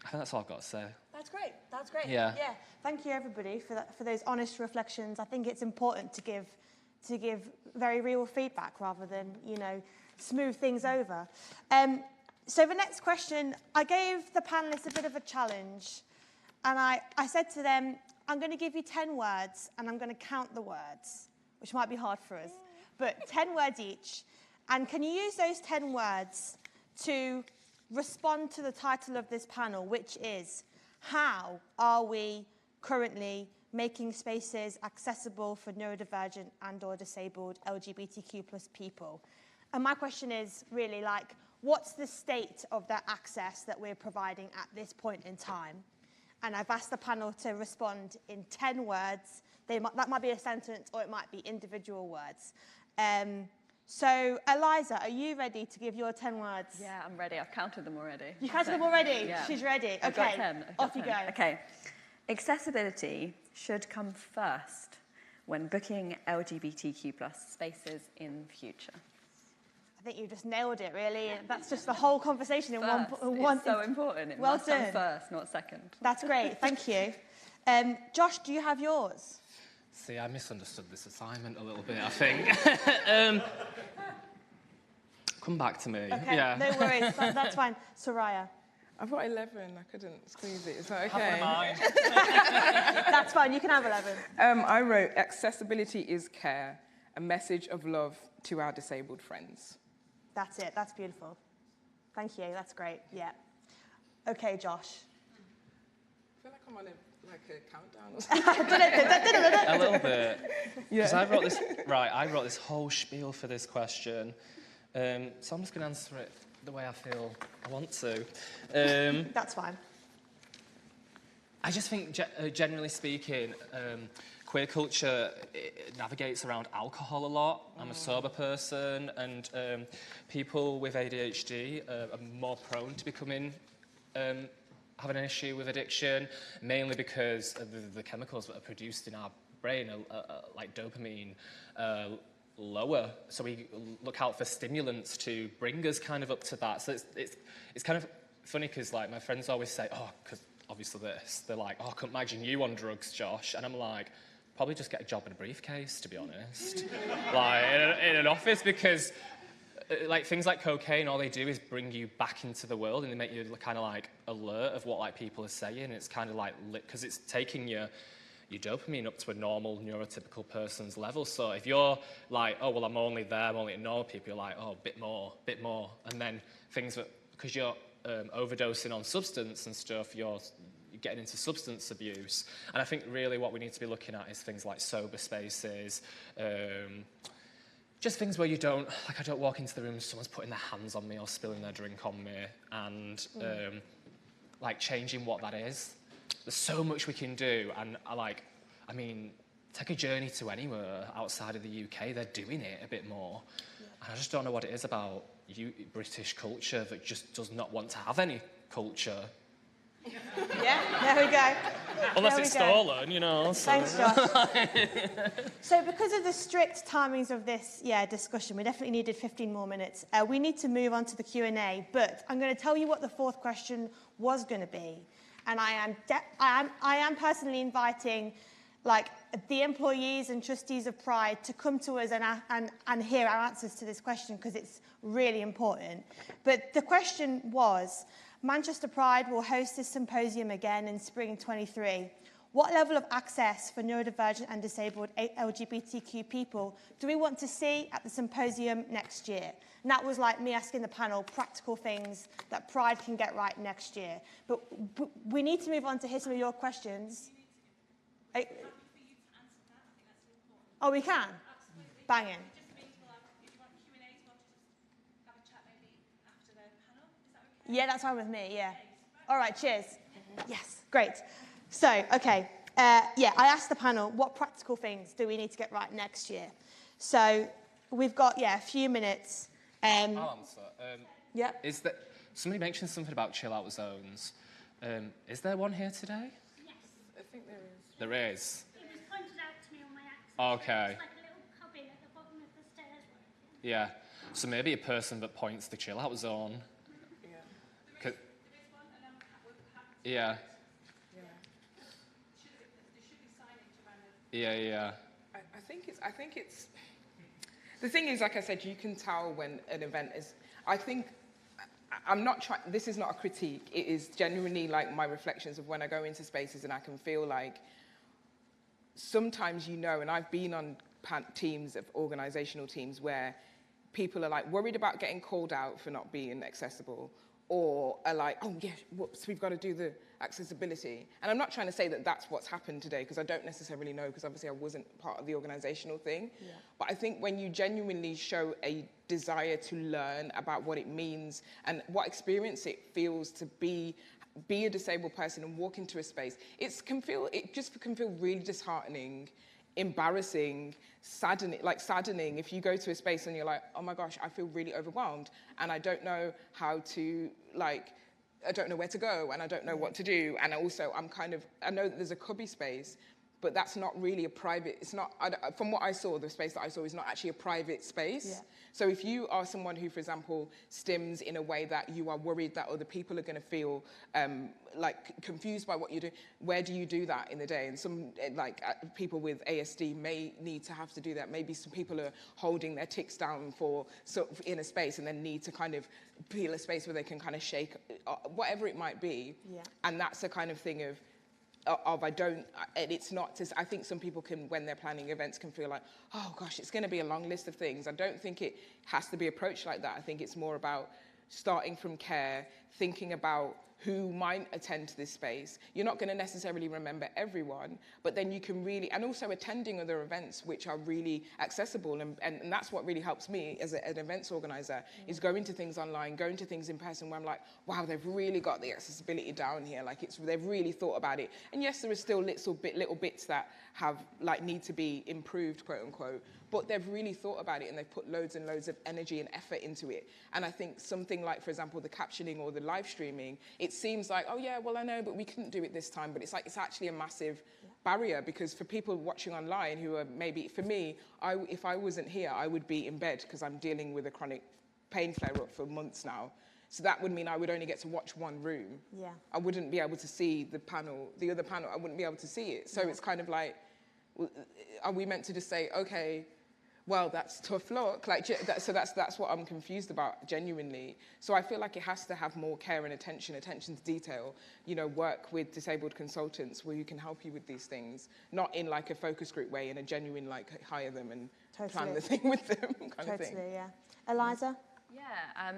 think that's all I've got to say. That's great. That's great. Yeah. Yeah. Thank you, everybody, for those honest reflections. I think it's important to give very real feedback rather than, you know, smooth things over. So the next question, I gave the panelists a bit of a challenge, and I said to them, I'm going to give you 10 words, and I'm going to count the words, which might be hard for us, but 10 words each. And can you use those 10 words to respond to the title of this panel, which is, how are we currently making spaces accessible for neurodivergent and or disabled LGBTQ plus people? And my question is really like, what's the state of that access that we're providing at this point in time? And I've asked the panel to respond in 10 words. That might be a sentence or it might be individual words. So, Eliza, are you ready to give your 10 words? Yeah, I'm ready. I've counted them already. You counted them already? Yeah. She's ready. I've Okay, got 10. off you go. Okay. Accessibility should come first when booking LGBTQ plus spaces in future. I think you just nailed it, really. That's just the whole conversation in First. one. It's so important. It well must done. come first, not second. That's great. Thank you. Josh, do you have yours? See, I misunderstood this assignment a little bit, I think. Come back to me. Okay, Yeah. no worries. That's fine. Soraya. I've got 11. I couldn't squeeze it. Is that okay? That's fine. You can have 11. I wrote, accessibility is care, a message of love to our disabled friends. That's it. That's beautiful. Thank you. That's great. Yeah. Okay, Josh. I feel like I'm on a countdown or something. A little bit. Because I wrote this whole spiel for this question. So I'm just going to answer it the way I feel I want to. That's fine. I just think, generally speaking, queer culture navigates around alcohol a lot. I'm a sober person, and people with ADHD are more prone to becoming having an issue with addiction, mainly because of the chemicals that are produced in our brain, like dopamine, lower. So we look out for stimulants to bring us kind of up to that. So it's kind of funny because like my friends always say, oh, because obviously they're like, oh, I couldn't imagine you on drugs, Josh. And I'm like, probably just get a job in a briefcase, to be honest. Like in an office, because like things like cocaine, all they do is bring you back into the world and they make you kind of like alert of what like people are saying. It's kind of like, because it's taking your dopamine up to a normal neurotypical person's level. So if you're like, oh, well, I'm only at normal people, you're like, oh, bit more. And then things that, because you're overdosing on substance and stuff, you're getting into substance abuse. And I think really what we need to be looking at is things like sober spaces, just things where you don't, like I don't walk into the room, someone's putting their hands on me or spilling their drink on me, and like changing what that is. There's so much we can do, and I mean, take a journey to anywhere outside of the UK, they're doing it a bit more. Yeah. And I just don't know what it is about British culture that just does not want to have any culture. Yeah, there we go. Unless There it's we go. stolen, you know. So. Thanks, Josh. So because of the strict timings of this discussion, we definitely needed 15 more minutes. We need to move on to the Q&A, but I'm going to tell you what the fourth question was going to be. And I am personally inviting the employees and trustees of Pride to come to us and hear our answers to this question, because it's really important. But the question was, Manchester Pride will host this symposium again in spring 23. What level of access for neurodivergent and disabled LGBTQ people do we want to see at the symposium next year? And that was like me asking the panel practical things that Pride can get right next year. But we need to move on to hear some of your questions. Oh, we can? Banging. Yeah, that's fine with me, yeah. All right, cheers. Yes, great. So, okay, I asked the panel, what practical things do we need to get right next year? So, we've got, a few minutes. I'll answer. Yeah. Is that somebody mentioned something about chill-out zones? Is there one here today? Yes. I think there is. There is. It was pointed out to me on my access. Okay. It's like a little cabin at the bottom of the stairs. Yeah. So maybe a person that points the chill-out zone. Yeah. Yeah. I think it's. The thing is, like I said, you can tell when an event is. I think I'm not trying. This is not a critique. It is genuinely like my reflections of when I go into spaces and I can feel like. Sometimes and I've been on teams of organizational teams where people are like worried about getting called out for not being accessible. Or are like, oh, yeah, whoops, we've got to do the accessibility. And I'm not trying to say that that's what's happened today, because I don't necessarily know, because obviously I wasn't part of the organizational thing. Yeah. But I think when you genuinely show a desire to learn about what it means and what experience it feels to be a disabled person and walk into a space, it just can feel really disheartening, embarrassing, saddening if you go to a space and you're like, oh my gosh, I feel really overwhelmed and I don't know how to I don't know where to go and I don't know what to do. And also I know that there's a cubby space, but that's not really a private, it's not, from what I saw, the space that I saw is not actually a private space. Yeah. So if you are someone who, for example, stims in a way that you are worried that other people are going to feel confused by what you do, where do you do that in the day? And some people with ASD may need to have to do that. Maybe some people are holding their tics down in a space and then need to kind of feel a space where they can kind of shake, whatever it might be. Yeah. And that's the kind of thing of it's not, I think some people can, when they're planning events, can feel like, oh gosh, it's going to be a long list of things. I don't think it has to be approached like that. I think it's more about starting from care, thinking about who might attend to this space. You're not going to necessarily remember everyone, but then you can really, and also attending other events which are really accessible, and that's what really helps me as an events organizer, is going to things online, going to things in person where I'm like, wow, they've really got the accessibility down here, they've really thought about it. And yes, there are still little bits that have need to be improved, quote unquote, but they've really thought about it and they've put loads and loads of energy and effort into it. And I think something like, for example, the captioning or the live streaming, it seems like, oh yeah, well I know, but we couldn't do it this time. But it's actually a massive barrier, because for people watching online who are maybe, for me, if I wasn't here, I would be in bed because I'm dealing with a chronic pain flare-up for months now. So that would mean I would only get to watch one room. Yeah. I wouldn't be able to see the other panel, I wouldn't be able to see it. So it's kind of like, are we meant to just say, okay, well, that's tough luck. So that's what I'm confused about, genuinely. So I feel like it has to have more care and attention to detail. Work with disabled consultants who can help you with these things, not in a focus group way, in a genuine hire them and plan the thing with them kind of thing. Totally, yeah. Eliza? Yeah.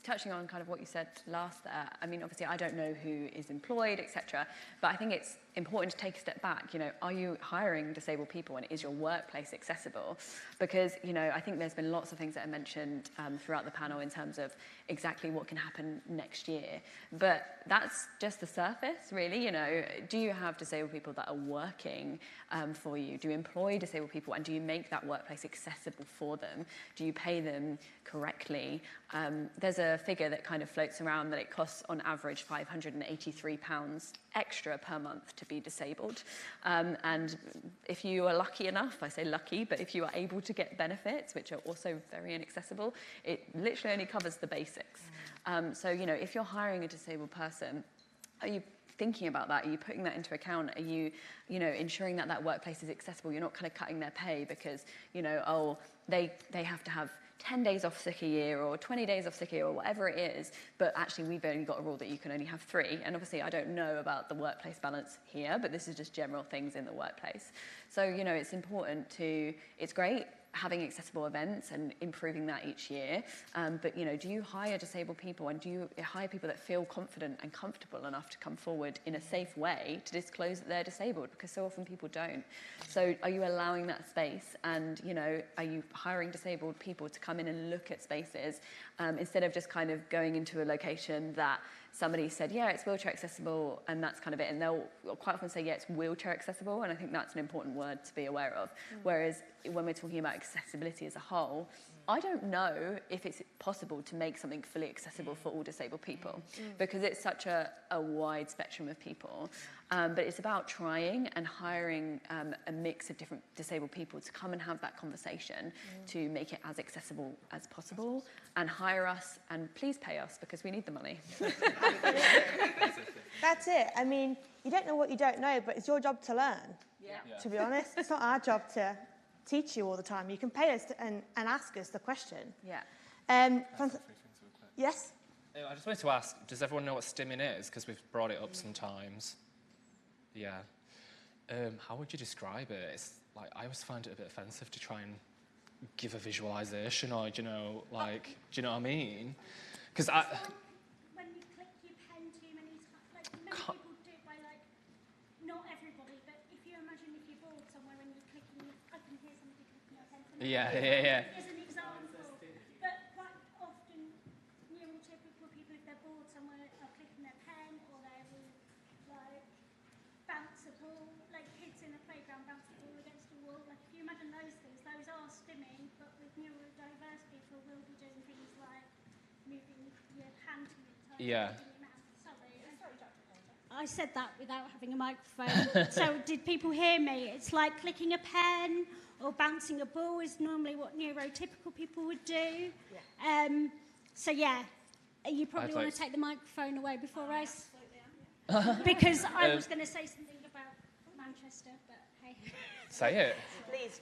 Touching on kind of what you said last there, I mean, obviously I don't know who is employed, etc., but I think it's important to take a step back. Are you hiring disabled people, and is your workplace accessible? Because, I think there's been lots of things that are mentioned throughout the panel in terms of exactly what can happen next year, but that's just the surface, really. Do you have disabled people that are working for you? Do you employ disabled people, and do you make that workplace accessible for them? Do you pay them correctly? There's a a figure that kind of floats around that it costs on average £583 extra per month to be disabled. And if you are lucky enough, I say lucky, but if you are able to get benefits, which are also very inaccessible, it literally only covers the basics. So, you know, if you're hiring a disabled person, are you thinking about that? Are you putting that into account? Are you, you know, ensuring that that workplace is accessible? You're not kind of cutting their pay because, you know, oh, they have to have 10 days off sick a year or 20 days off sick a year or whatever it is, but actually we've only got a rule that you can only have 3. And obviously I don't know about the workplace balance here, but this is just general things in the workplace. So, you know, it's important to, it's great having accessible events and improving that each year. But, you know, do you hire disabled people, and do you hire people that feel confident and comfortable enough to come forward in a safe way to disclose that they're disabled? Because so often people don't. So are you allowing that space? And, you know, are you hiring disabled people to come in and look at spaces instead of just kind of going into a location that somebody said, yeah, it's wheelchair accessible, and that's kind of it. And they'll quite often say, yeah, it's wheelchair accessible, and I think that's an important word to be aware of. Whereas when we're talking about accessibility as a whole, I don't know if it's possible to make something fully accessible for all disabled people, because it's such a wide spectrum of people. But it's about trying and hiring a mix of different disabled people to come and have that conversation to make it as accessible as possible, and hire us, and please pay us because we need the money. That's it. I mean, you don't know what you don't know, but it's your job to learn, to be honest. It's not our job to teach you all the time. You can pay us and ask us the question. Yeah. Yes? I just wanted to ask, does everyone know what stimming is? Because we've brought it up sometimes. Yeah. How would you describe it? It's like, I always find it a bit offensive to try and give a visualization, or, you know, like, do you know what I mean? Because when you click your pen too many times, like many people do it by, like, not everybody, but if you imagine if you're bored somewhere and you're clicking, I can hear somebody clicking your pen. Yeah. As an example, but quite often neurotypical people, if they're bored somewhere, are clicking their pen, or they will, like, bounce a ball, like kids in a playground bounce a ball against a wall. Like, if you imagine those things, those are stimming, but with neurodiverse people, we'll be doing things like moving your hand to your toe, Yeah. your mouth. Sorry, I said that without having a microphone. So did people hear me? It's like clicking a pen or bouncing a ball is normally what neurotypical people would do. So yeah, you probably want to take the microphone away before I... because I was going to say something about Manchester, but hey. Say it. Please.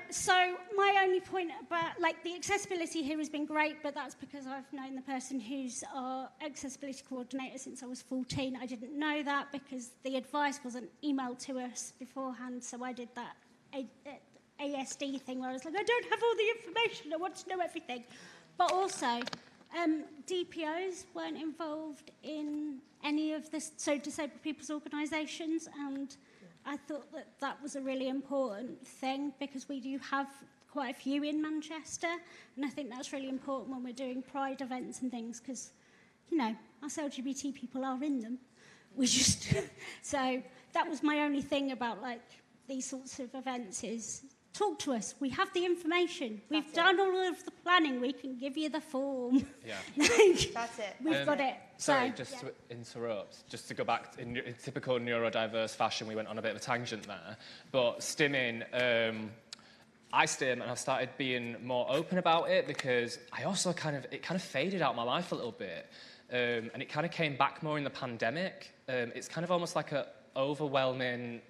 So my only point about, like, the accessibility here has been great, but that's because I've known the person who's our accessibility coordinator since I was 14. I didn't know that because the advice wasn't emailed to us beforehand, so I did that ASD thing where I was like, I don't have all the information, I want to know everything. But also, DPOs weren't involved in any of this, so disabled people's organisations, and I thought that that was a really important thing because we do have quite a few in Manchester, and I think that's really important when we're doing Pride events and things because, you know, us LGBT people are in them. We just... So that was my only thing about, like, these sorts of events is talk to us. We have the information. We've done all of the planning. We can give you the form. Yeah. That's it. We've got it. Sorry, just to interrupt, just to go back in typical neurodiverse fashion, we went on a bit of a tangent there. But stimming, I stim, and I've started being more open about it because I also it kind of faded out of my life a little bit. And it kind of came back more in the pandemic. It's kind of almost like a overwhelming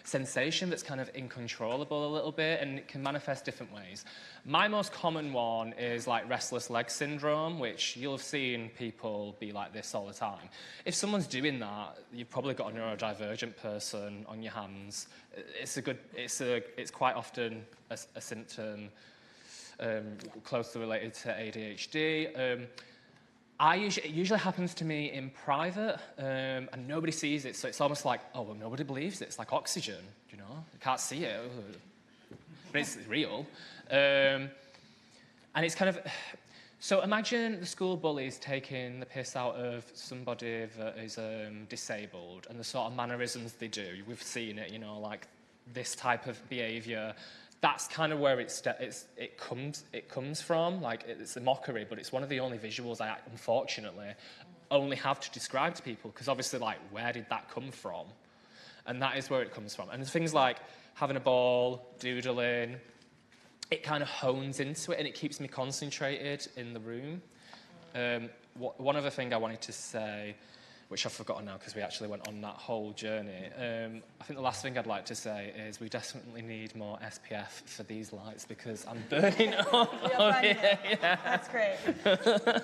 sensation that's kind of uncontrollable a little bit, and it can manifest different ways. My most common one is like restless leg syndrome, which you'll have seen people be like this all the time. If someone's doing that, you've probably got a neurodivergent person on your hands. It's quite often a symptom closely related to ADHD. It usually happens to me in private, and nobody sees it, so it's almost like, oh, well, nobody believes it. It's like oxygen, you know? You can't see it, but it's real. And it's kind of... So imagine the school bullies taking the piss out of somebody that is disabled, and the sort of mannerisms they do. We've seen it, you know, like this type of behaviour. that's kind of where it comes from. Like, it's a mockery, but it's one of the only visuals I, unfortunately, only have to describe to people, because obviously, like, where did that come from? And that is where it comes from. And things like having a ball, doodling, it kind of hones into it and it keeps me concentrated in the room. One other thing I wanted to say, which I've forgotten now because we actually went on that whole journey. I think the last thing I'd like to say is we definitely need more SPF for these lights because I'm burning up. Yeah. That's great.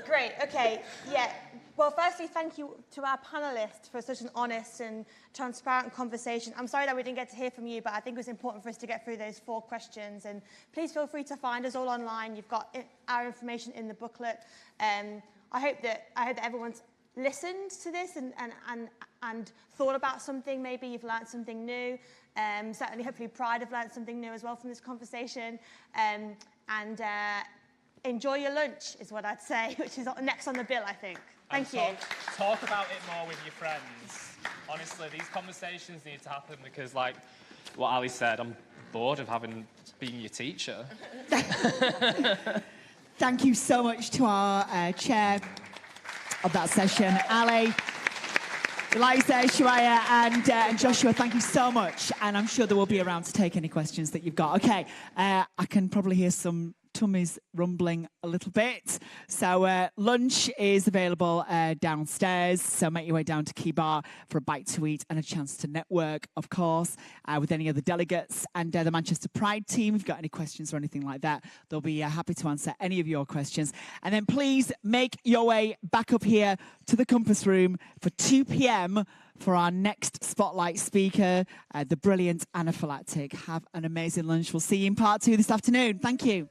Great, okay, yeah. Well, firstly, thank you to our panellists for such an honest and transparent conversation. I'm sorry that we didn't get to hear from you, but I think it was important for us to get through those 4 questions. And please feel free to find us all online. You've got our information in the booklet. I hope that everyone's listened to this and thought about something. Maybe you've learned something new. Certainly, hopefully, Pride have learned something new as well from this conversation. Enjoy your lunch is what I'd say, which is next on the bill, I think. Thank you. Talk about it more with your friends. Honestly, these conversations need to happen because, like what Ali said, I'm bored of being your teacher. Thank you so much to our chair of that session, Ali, Eliza, Shreya, and Joshua. Thank you so much. And I'm sure that we'll be around to take any questions that you've got. Okay, I can probably hear some tummies rumbling a little bit. So lunch is available downstairs. So make your way down to Key Bar for a bite to eat and a chance to network, of course, with any other delegates. And the Manchester Pride team, if you've got any questions or anything like that, they'll be happy to answer any of your questions. And then please make your way back up here to the Compass Room for 2 p.m. for our next spotlight speaker, the brilliant Anaphylactic. Have an amazing lunch. We'll see you in part 2 this afternoon. Thank you.